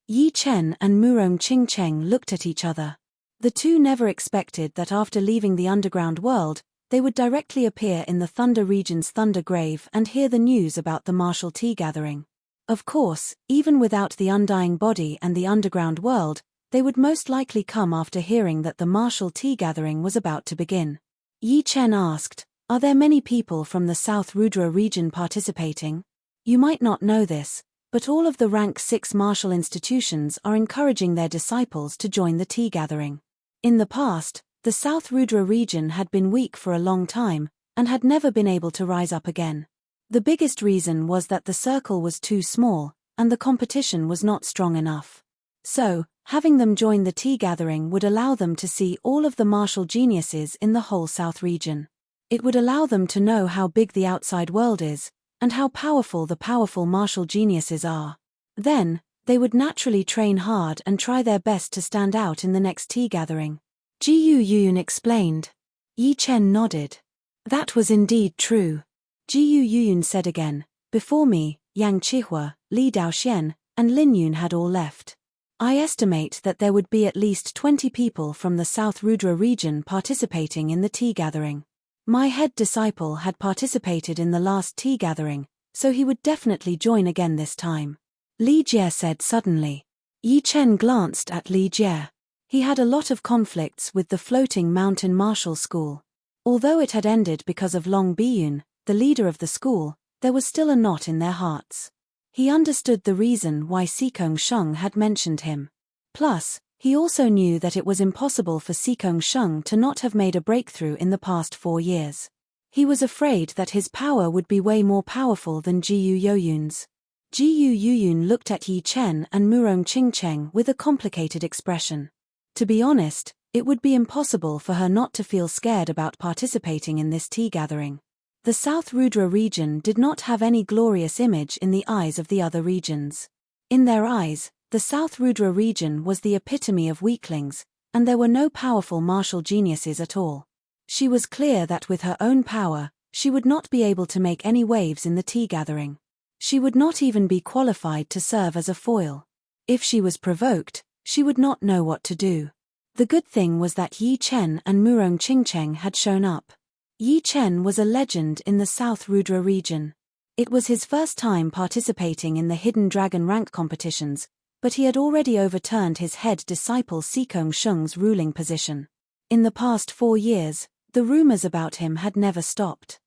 Yi Chen and Murong Qingcheng looked at each other. The two never expected that after leaving the underground world, they would directly appear in the Thunder region's Thunder Grave and hear the news about the martial tea gathering. Of course, even without the undying body and the underground world, they would most likely come after hearing that the martial tea gathering was about to begin. Yi Chen asked, "Are there many people from the South Rudra region participating? You might not know this, but all of the rank 6 martial institutions are encouraging their disciples to join the tea gathering. In the past, the South Rudra region had been weak for a long time, and had never been able to rise up again. The biggest reason was that the circle was too small, and the competition was not strong enough. So, having them join the tea gathering would allow them to see all of the martial geniuses in the whole South region. It would allow them to know how big the outside world is, and how powerful the powerful martial geniuses are. Then, they would naturally train hard and try their best to stand out in the next tea gathering." Jiyu Yun explained. Yi Chen nodded. That was indeed true. Jiyu Yun said again, "Before me, Yang Qihua, Li Daoxian, and Lin Yun had all left. I estimate that there would be at least 20 people from the South Rudra region participating in the tea gathering. My head disciple had participated in the last tea gathering, so he would definitely join again this time. Li Jie said suddenly. Yi Chen glanced at Li Jie. He had a lot of conflicts with the floating mountain martial school. Although it had ended because of Long Biyun, the leader of the school, there was still a knot in their hearts. He understood the reason why Sikong Sheng had mentioned him. Plus, he also knew that it was impossible for Sikong Sheng to not have made a breakthrough in the past 4 years. He was afraid that his power would be way more powerful than Jiyu Yoyun's. Jiyu Yoyun looked at Yi Chen and Murong Qingcheng with a complicated expression. To be honest, it would be impossible for her not to feel scared about participating in this tea gathering. The South Rudra region did not have any glorious image in the eyes of the other regions. In their eyes, the South Rudra region was the epitome of weaklings, and there were no powerful martial geniuses at all. She was clear that with her own power, she would not be able to make any waves in the tea gathering. She would not even be qualified to serve as a foil. If she was provoked, she would not know what to do. The good thing was that Yi Chen and Murong Qingcheng had shown up. Yi Chen was a legend in the South Rudra region. It was his first time participating in the Hidden Dragon rank competitions, but he had already overturned his head disciple Sikong Sheng's ruling position. In the past 4 years, the rumors about him had never stopped.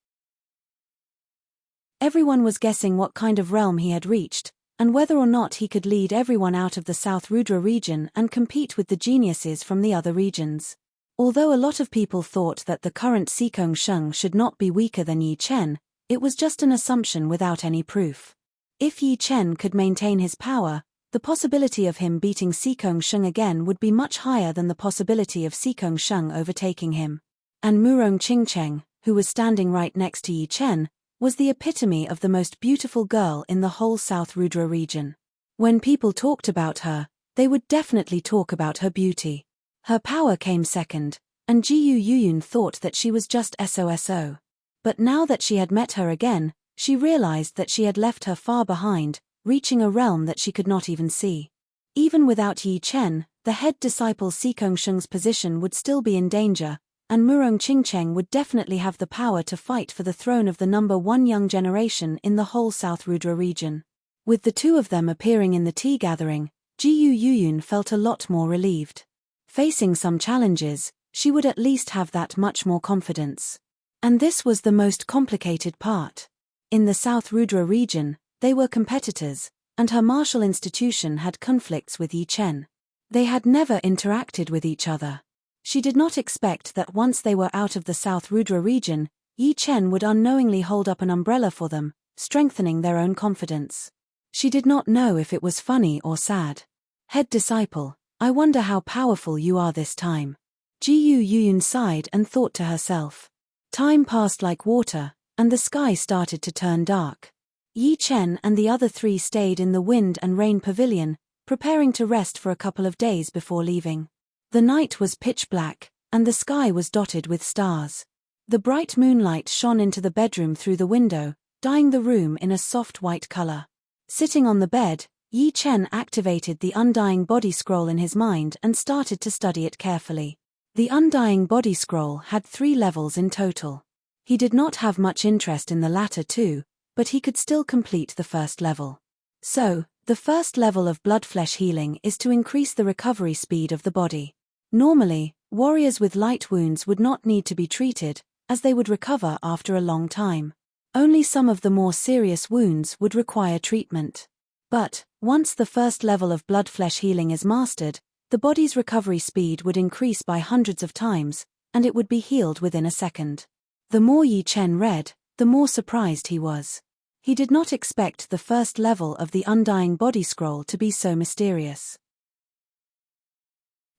Everyone was guessing what kind of realm he had reached, and whether or not he could lead everyone out of the South Rudra region and compete with the geniuses from the other regions. Although a lot of people thought that the current Sikong Sheng should not be weaker than Yi Chen, it was just an assumption without any proof. If Yi Chen could maintain his power, the possibility of him beating Sikong Sheng again would be much higher than the possibility of Sikong Sheng overtaking him. And Murong Qingcheng, who was standing right next to Yi Chen, was the epitome of the most beautiful girl in the whole South Rudra region. When people talked about her, they would definitely talk about her beauty. Her power came second, and Jiyu Yuyun thought that she was just SOSO. But now that she had met her again, she realized that she had left her far behind, reaching a realm that she could not even see. Even without Yi Chen, the head disciple Sikong Sheng's position would still be in danger, and Murong Qingcheng would definitely have the power to fight for the throne of the #1 young generation in the whole South Rudra region. With the two of them appearing in the tea gathering, Jiyu Yuyun felt a lot more relieved. Facing some challenges, she would at least have that much more confidence. And this was the most complicated part. In the South Rudra region, they were competitors, and her martial institution had conflicts with Yi Chen. They had never interacted with each other. She did not expect that once they were out of the South Rudra region, Yi Chen would unknowingly hold up an umbrella for them, strengthening their own confidence. She did not know if it was funny or sad. Head disciple, I wonder how powerful you are this time. Jiyu Yuyun sighed and thought to herself. Time passed like water, and the sky started to turn dark. Yi Chen and the other 3 stayed in the wind and rain pavilion, preparing to rest for a couple of days before leaving. The night was pitch black, and the sky was dotted with stars. The bright moonlight shone into the bedroom through the window, dyeing the room in a soft white color. Sitting on the bed, Yi Chen activated the Undying Body Scroll in his mind and started to study it carefully. The Undying Body Scroll had 3 levels in total. He did not have much interest in the latter 2, but he could still complete the first level. So, the first level of blood-flesh healing is to increase the recovery speed of the body. Normally, warriors with light wounds would not need to be treated, as they would recover after a long time. Only some of the more serious wounds would require treatment. But, once the first level of blood-flesh healing is mastered, the body's recovery speed would increase by hundreds of times, and it would be healed within a second. The more Yi Chen read, the more surprised he was. He did not expect the first level of the Undying Body Scroll to be so mysterious.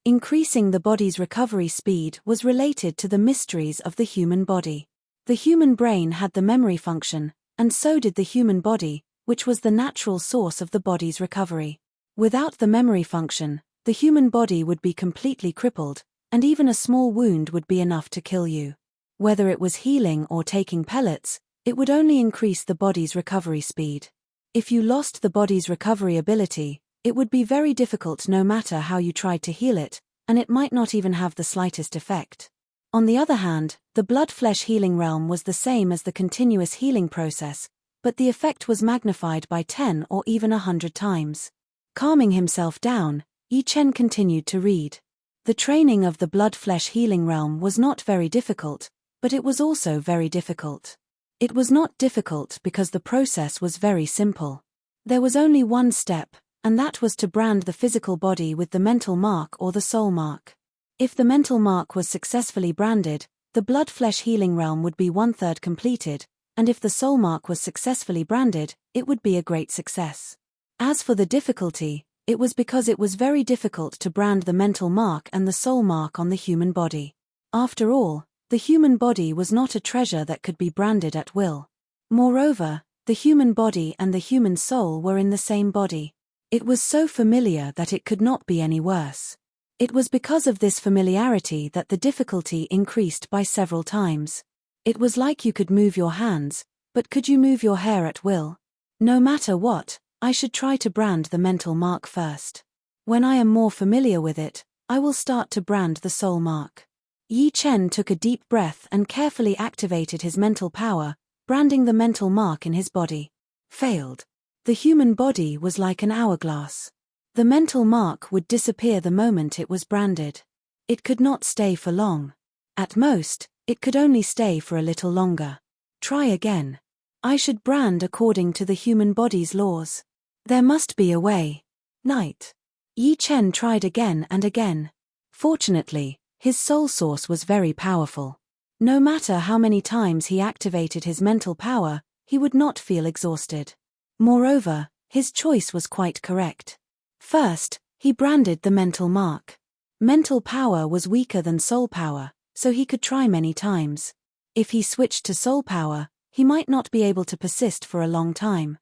Increasing the body's recovery speed was related to the mysteries of the human body. The human brain had the memory function, and so did the human body, which was the natural source of the body's recovery. Without the memory function, the human body would be completely crippled, and even a small wound would be enough to kill you. Whether it was healing or taking pellets, it would only increase the body's recovery speed. If you lost the body's recovery ability, it would be very difficult no matter how you tried to heal it, and it might not even have the slightest effect. On the other hand, the blood-flesh healing realm was the same as the continuous healing process, but the effect was magnified by 10 or even 100 times. Calming himself down, Yi Chen continued to read. The training of the blood-flesh healing realm was not very difficult, but it was also very difficult. It was not difficult because the process was very simple. There was only one step, and that was to brand the physical body with the mental mark or the soul mark. If the mental mark was successfully branded, the blood-flesh healing realm would be 1/3 completed, and if the soul mark was successfully branded, it would be a great success. As for the difficulty, it was because it was very difficult to brand the mental mark and the soul mark on the human body. After all, the human body was not a treasure that could be branded at will. Moreover, the human body and the human soul were in the same body. It was so familiar that it could not be any worse. It was because of this familiarity that the difficulty increased by several times. It was like you could move your hands, but could you move your hair at will? No matter what, I should try to brand the mental mark first. When I am more familiar with it, I will start to brand the soul mark. Yi Chen took a deep breath and carefully activated his mental power, branding the mental mark in his body. Failed. The human body was like an hourglass. The mental mark would disappear the moment it was branded. It could not stay for long. At most, it could only stay for a little longer. Try again. I should brand according to the human body's laws. There must be a way. Night. Yi Chen tried again and again. Fortunately, his soul source was very powerful. No matter how many times he activated his mental power, he would not feel exhausted. Moreover, his choice was quite correct. First, he branded the mental mark. Mental power was weaker than soul power, so he could try many times. If he switched to soul power, he might not be able to persist for a long time.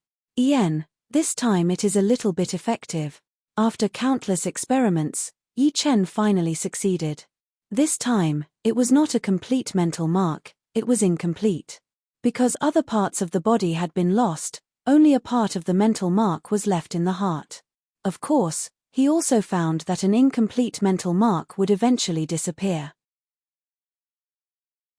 This time it is a little bit effective. After countless experiments, Yi Chen finally succeeded. This time, it was not a complete mental mark, it was incomplete. Because other parts of the body had been lost, only a part of the mental mark was left in the heart. Of course, he also found that an incomplete mental mark would eventually disappear.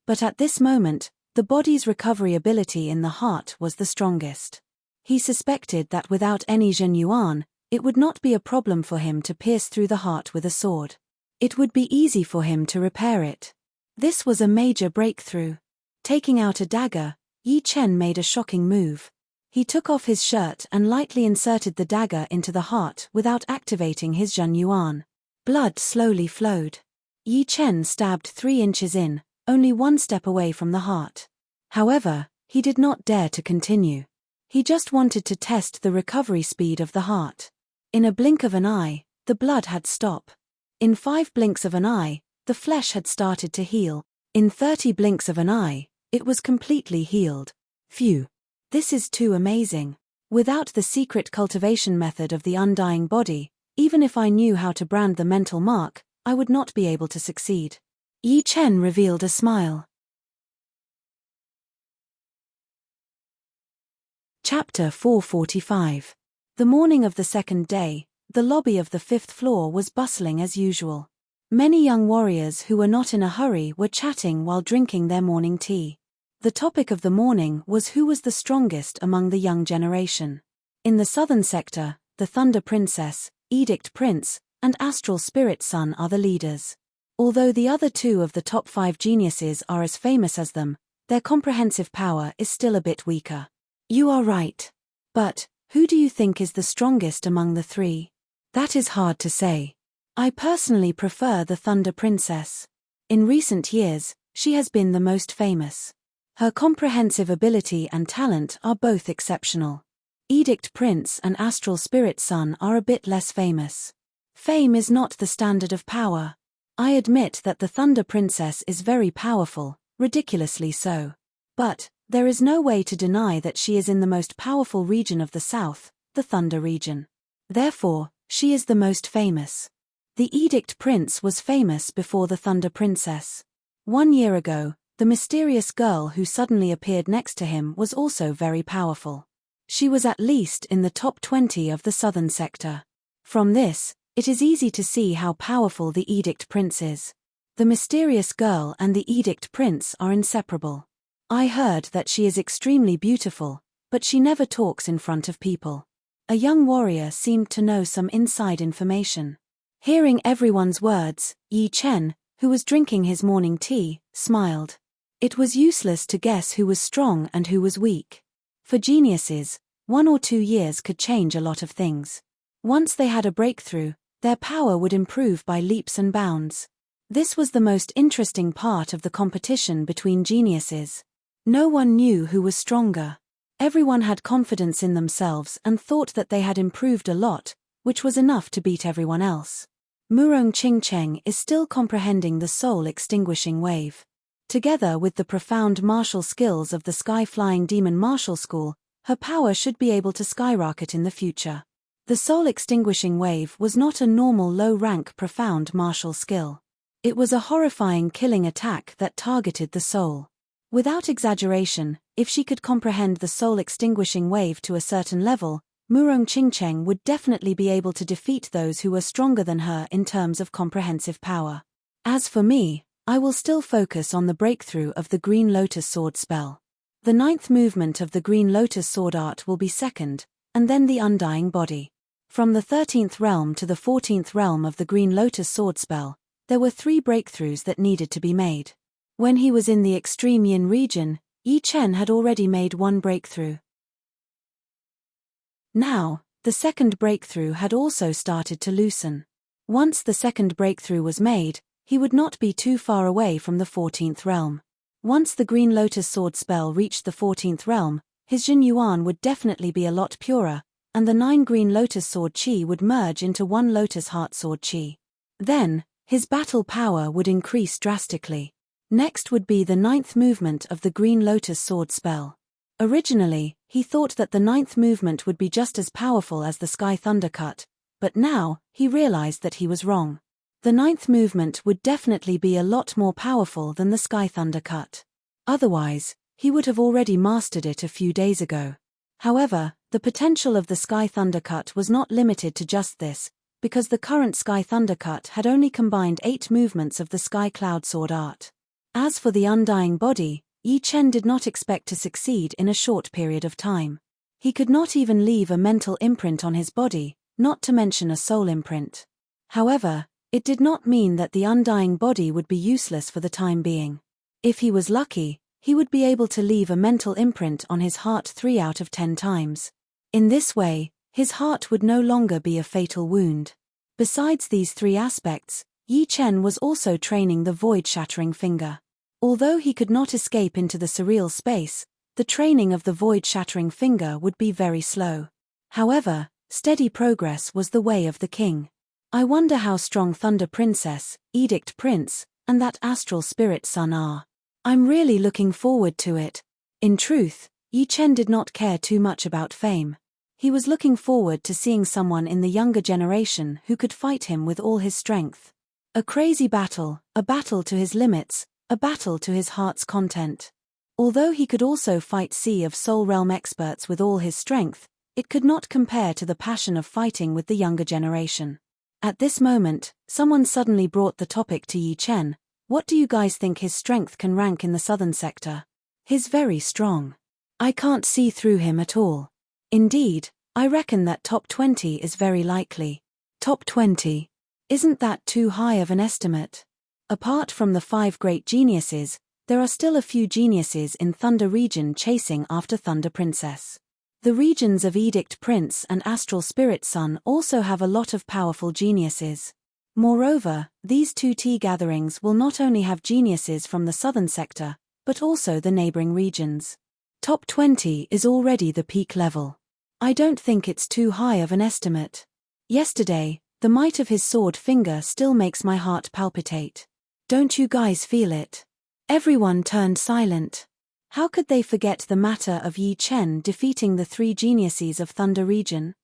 But at this moment, the body's recovery ability in the heart was the strongest. He suspected that without any Zhen Yuan, it would not be a problem for him to pierce through the heart with a sword. It would be easy for him to repair it. This was a major breakthrough. Taking out a dagger, Yi Chen made a shocking move. He took off his shirt and lightly inserted the dagger into the heart without activating his Zhen Yuan. Blood slowly flowed. Yi Chen stabbed 3 inches in, only 1 step away from the heart. However, he did not dare to continue. He just wanted to test the recovery speed of the heart. In a blink of an eye, the blood had stopped. In 5 blinks of an eye, the flesh had started to heal. In 30 blinks of an eye, it was completely healed. Phew. This is too amazing. Without the secret cultivation method of the undying body, even if I knew how to brand the mental mark, I would not be able to succeed. Yi Chen revealed a smile. Chapter 445. The morning of the second day, the lobby of the 5th floor was bustling as usual. Many young warriors who were not in a hurry were chatting while drinking their morning tea. The topic of the morning was who was the strongest among the young generation. In the southern sector, the Thunder Princess, Edict Prince, and Astral Spirit Son are the leaders. Although the other 2 of the top 5 geniuses are as famous as them, their comprehensive power is still a bit weaker. You are right. But, who do you think is the strongest among the 3? That is hard to say. I personally prefer the Thunder Princess. In recent years, she has been the most famous. Her comprehensive ability and talent are both exceptional. Edict Prince and Astral Spirit Son are a bit less famous. Fame is not the standard of power. I admit that the Thunder Princess is very powerful, ridiculously so. But, there is no way to deny that she is in the most powerful region of the south, the Thunder region. Therefore, she is the most famous. The Edict Prince was famous before the Thunder Princess. 1 year ago, the mysterious girl who suddenly appeared next to him was also very powerful. She was at least in the top 20 of the southern sector. From this, it is easy to see how powerful the Edict Prince is. The mysterious girl and the Edict Prince are inseparable. I heard that she is extremely beautiful, but she never talks in front of people. A young warrior seemed to know some inside information. Hearing everyone's words, Yi Chen, who was drinking his morning tea, smiled. It was useless to guess who was strong and who was weak. For geniuses, 1 or 2 years could change a lot of things. Once they had a breakthrough, their power would improve by leaps and bounds. This was the most interesting part of the competition between geniuses. No one knew who was stronger. Everyone had confidence in themselves and thought that they had improved a lot, which was enough to beat everyone else. Murong Qingcheng is still comprehending the soul-extinguishing wave. Together with the profound martial skills of the sky-flying demon martial school, her power should be able to skyrocket in the future. The soul-extinguishing wave was not a normal low-rank profound martial skill. It was a horrifying killing attack that targeted the soul. Without exaggeration, if she could comprehend the soul-extinguishing wave to a certain level, Murong Qingcheng would definitely be able to defeat those who were stronger than her in terms of comprehensive power. As for me, I will still focus on the breakthrough of the Green Lotus Sword spell. The 9th movement of the Green Lotus Sword art will be second, and then the Undying Body. From the 13th realm to the 14th realm of the Green Lotus Sword spell, there were 3 breakthroughs that needed to be made. When he was in the extreme Yin region, Yi Chen had already made 1 breakthrough. Now, the second breakthrough had also started to loosen. Once the second breakthrough was made, he would not be too far away from the 14th realm. Once the Green Lotus Sword spell reached the 14th realm, his Jin Yuan would definitely be a lot purer, and the 9 Green Lotus Sword Qi would merge into 1 Lotus Heart Sword Qi. Then, his battle power would increase drastically. Next would be the 9th movement of the Green Lotus Sword spell. Originally, he thought that the 9th movement would be just as powerful as the Sky Thunder Cut, but now, he realized that he was wrong. The 9th movement would definitely be a lot more powerful than the Sky Thunder Cut. Otherwise, he would have already mastered it a few days ago. However, the potential of the Sky Thunder Cut was not limited to just this, because the current Sky Thunder Cut had only combined 8 movements of the Sky Cloud Sword art. As for the Undying Body, Yi Chen did not expect to succeed in a short period of time. He could not even leave a mental imprint on his body, not to mention a soul imprint. However, it did not mean that the Undying Body would be useless for the time being. If he was lucky, he would be able to leave a mental imprint on his heart 3 out of 10 times. In this way, his heart would no longer be a fatal wound. Besides these 3 aspects, Yi Chen was also training the void-shattering finger. Although he could not escape into the surreal space, the training of the void-shattering finger would be very slow. However, steady progress was the way of the king. I wonder how strong Thunder Princess, Edict Prince, and that astral spirit son are. I'm really looking forward to it. In truth, Yi Chen did not care too much about fame. He was looking forward to seeing someone in the younger generation who could fight him with all his strength. A crazy battle, a battle to his limits, a battle to his heart's content. Although he could also fight Sea of Soul Realm experts with all his strength, it could not compare to the passion of fighting with the younger generation. At this moment, someone suddenly brought the topic to Yi Chen. What do you guys think his strength can rank in the southern sector? He's very strong. I can't see through him at all. Indeed, I reckon that top 20 is very likely. Top 20? Isn't that too high of an estimate? Apart from the 5 great geniuses, there are still a few geniuses in Thunder Region chasing after Thunder Princess. The regions of Edict Prince and Astral Spirit Son also have a lot of powerful geniuses. Moreover, these 2 tea gatherings will not only have geniuses from the southern sector, but also the neighboring regions. Top 20 is already the peak level. I don't think it's too high of an estimate. Yesterday, the might of his sword finger still makes my heart palpitate. Don't you guys feel it? Everyone turned silent. How could they forget the matter of Yi Chen defeating the 3 geniuses of Thunder Region?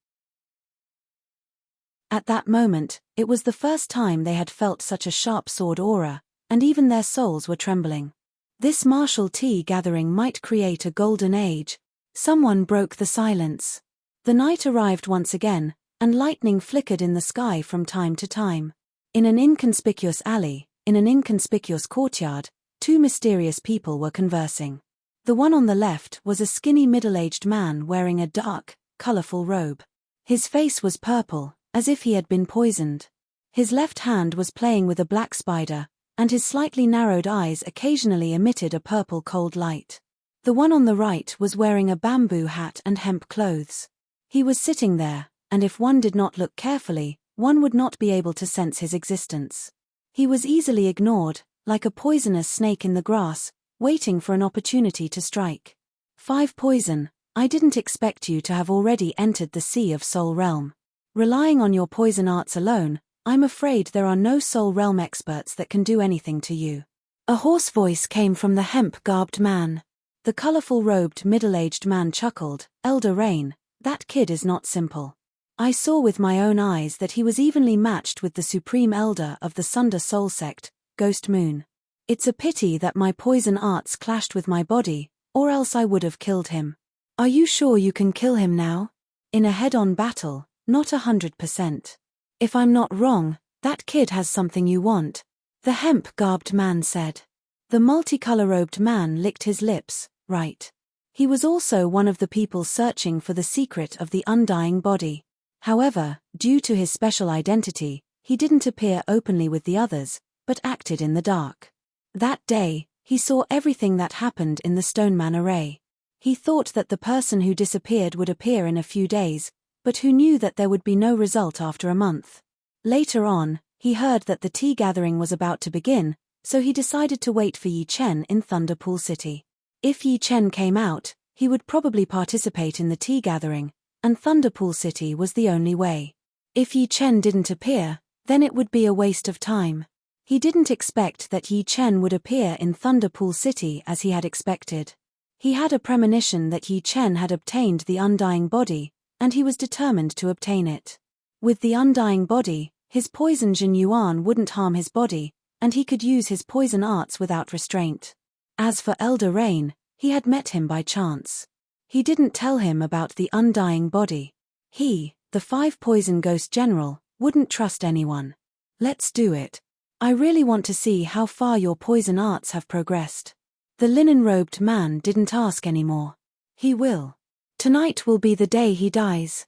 At that moment, it was the first time they had felt such a sharp sword aura, and even their souls were trembling. This martial tea gathering might create a golden age. Someone broke the silence. The night arrived once again, and lightning flickered in the sky from time to time. In an inconspicuous alley, In an inconspicuous courtyard, two mysterious people were conversing. The one on the left was a skinny middle-aged man wearing a dark, colorful robe. His face was purple, as if he had been poisoned. His left hand was playing with a black spider, and his slightly narrowed eyes occasionally emitted a purple cold light. The one on the right was wearing a bamboo hat and hemp clothes. He was sitting there, and if one did not look carefully, one would not be able to sense his existence. He was easily ignored, like a poisonous snake in the grass, waiting for an opportunity to strike. 5 Poison. I didn't expect you to have already entered the Sea of Soul Realm. Relying on your poison arts alone, I'm afraid there are no Soul Realm experts that can do anything to you. A hoarse voice came from the hemp-garbed man. The colorful-robed middle-aged man chuckled. Elder Rain, that kid is not simple. I saw with my own eyes that he was evenly matched with the Supreme Elder of the Sunder Soul Sect, Ghost Moon. It's a pity that my poison arts clashed with my body, or else I would have killed him. Are you sure you can kill him now? In a head-on battle, not 100%. If I'm not wrong, that kid has something you want, the hemp-garbed man said. The multicolor-robed man licked his lips. Right. He was also one of the people searching for the secret of the undying body. However, due to his special identity, he didn't appear openly with the others, but acted in the dark. That day, he saw everything that happened in the Stoneman array. He thought that the person who disappeared would appear in a few days, but who knew that there would be no result after a month. Later on, he heard that the tea gathering was about to begin, so he decided to wait for Yi Chen in Thunderpool City. If Yi Chen came out, he would probably participate in the tea gathering, and Thunderpool City was the only way. If Yi Chen didn't appear, then it would be a waste of time. He didn't expect that Yi Chen would appear in Thunderpool City as he had expected. He had a premonition that Yi Chen had obtained the undying body, and he was determined to obtain it. With the undying body, his poison Jin Yuan wouldn't harm his body, and he could use his poison arts without restraint. As for Elder Rain, he had met him by chance. He didn't tell him about the undying body. He, the 5 Poison Ghost General, wouldn't trust anyone. Let's do it. I really want to see how far your poison arts have progressed. The linen-robed man didn't ask anymore. He will. Tonight will be the day he dies.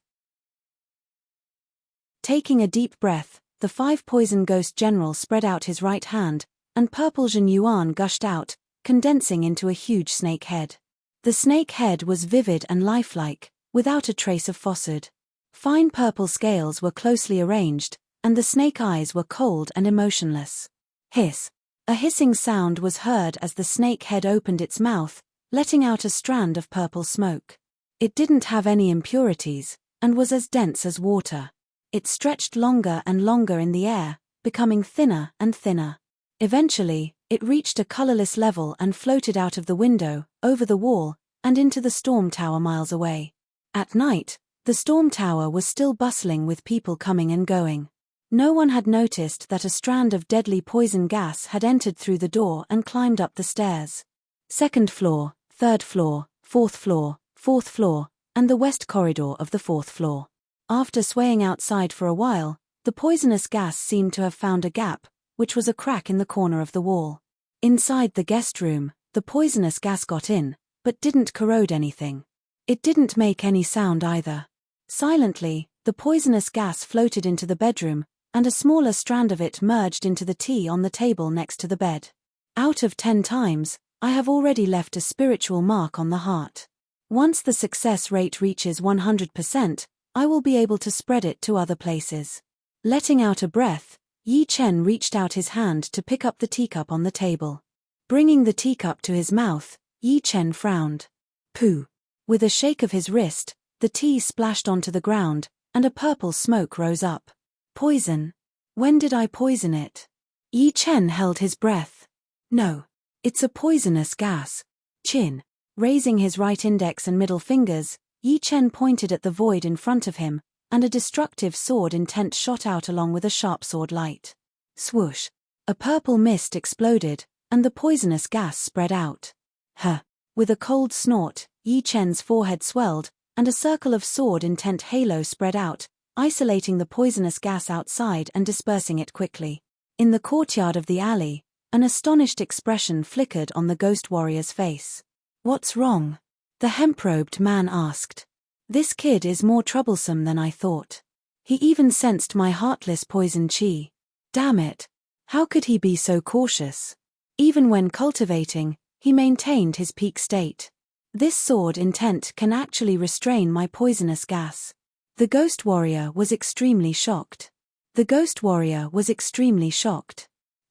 Taking a deep breath, the 5 Poison Ghost General spread out his right hand, and purple Jin Yuan gushed out, condensing into a huge snake head. The snake head was vivid and lifelike, without a trace of falsehood. Fine purple scales were closely arranged, and the snake eyes were cold and emotionless. Hiss. A hissing sound was heard as the snake head opened its mouth, letting out a strand of purple smoke. It didn't have any impurities, and was as dense as water. It stretched longer and longer in the air, becoming thinner and thinner. Eventually, it reached a colorless level and floated out of the window, over the wall, and into the storm tower miles away. At night, the storm tower was still bustling with people coming and going. No one had noticed that a strand of deadly poison gas had entered through the door and climbed up the stairs. 2nd floor, 3rd floor, 4th floor, 4th floor, and the west corridor of the 4th floor. After swaying outside for a while, the poisonous gas seemed to have found a gap, which was a crack in the corner of the wall. Inside the guest room, the poisonous gas got in, but didn't corrode anything. It didn't make any sound either. Silently, the poisonous gas floated into the bedroom, and a smaller strand of it merged into the tea on the table next to the bed. Out of 10 times, I have already left a spiritual mark on the heart. Once the success rate reaches 100%, I will be able to spread it to other places. Letting out a breath, Yi Chen reached out his hand to pick up the teacup on the table. Bringing the teacup to his mouth, Yi Chen frowned. Pooh. With a shake of his wrist, the tea splashed onto the ground, and a purple smoke rose up. Poison? When did I poison it? Yi Chen held his breath. No. It's a poisonous gas. Chin. Raising his right index and middle fingers, Yi Chen pointed at the void in front of him, and a destructive sword intent shot out along with a sharp sword light. Swoosh. A purple mist exploded, and the poisonous gas spread out. Huh. With a cold snort, Yi Chen's forehead swelled, and a circle of sword intent halo spread out, isolating the poisonous gas outside and dispersing it quickly. In the courtyard of the alley, an astonished expression flickered on the ghost warrior's face. "What's wrong?" the hemp-robed man asked. "This kid is more troublesome than I thought. He even sensed my heartless poison chi. Damn it. How could he be so cautious? Even when cultivating, he maintained his peak state. This sword intent can actually restrain my poisonous gas." The ghost warrior was extremely shocked.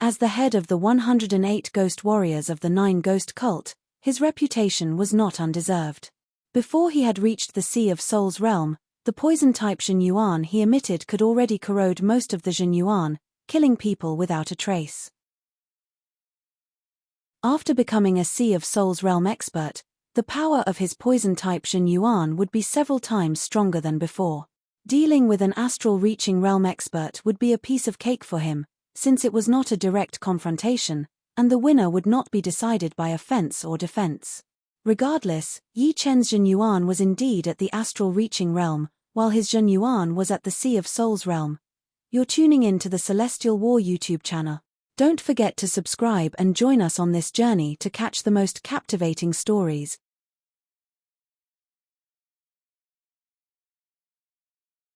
As the head of the 108 ghost warriors of the Nine Ghost cult, his reputation was not undeserved. Before he had reached the Sea of Souls realm, the poison-type Zhenyuan he emitted could already corrode most of the Zhenyuan, killing people without a trace. After becoming a Sea of Souls realm expert, the power of his poison-type Zhenyuan would be several times stronger than before. Dealing with an astral-reaching realm expert would be a piece of cake for him, since it was not a direct confrontation, and the winner would not be decided by offense or defense. Regardless, Yi Chen's Zhenyuan was indeed at the astral-reaching realm, while his Zhenyuan was at the Sea of Souls realm. You're tuning in to the Celestial War YouTube channel. Don't forget to subscribe and join us on this journey to catch the most captivating stories,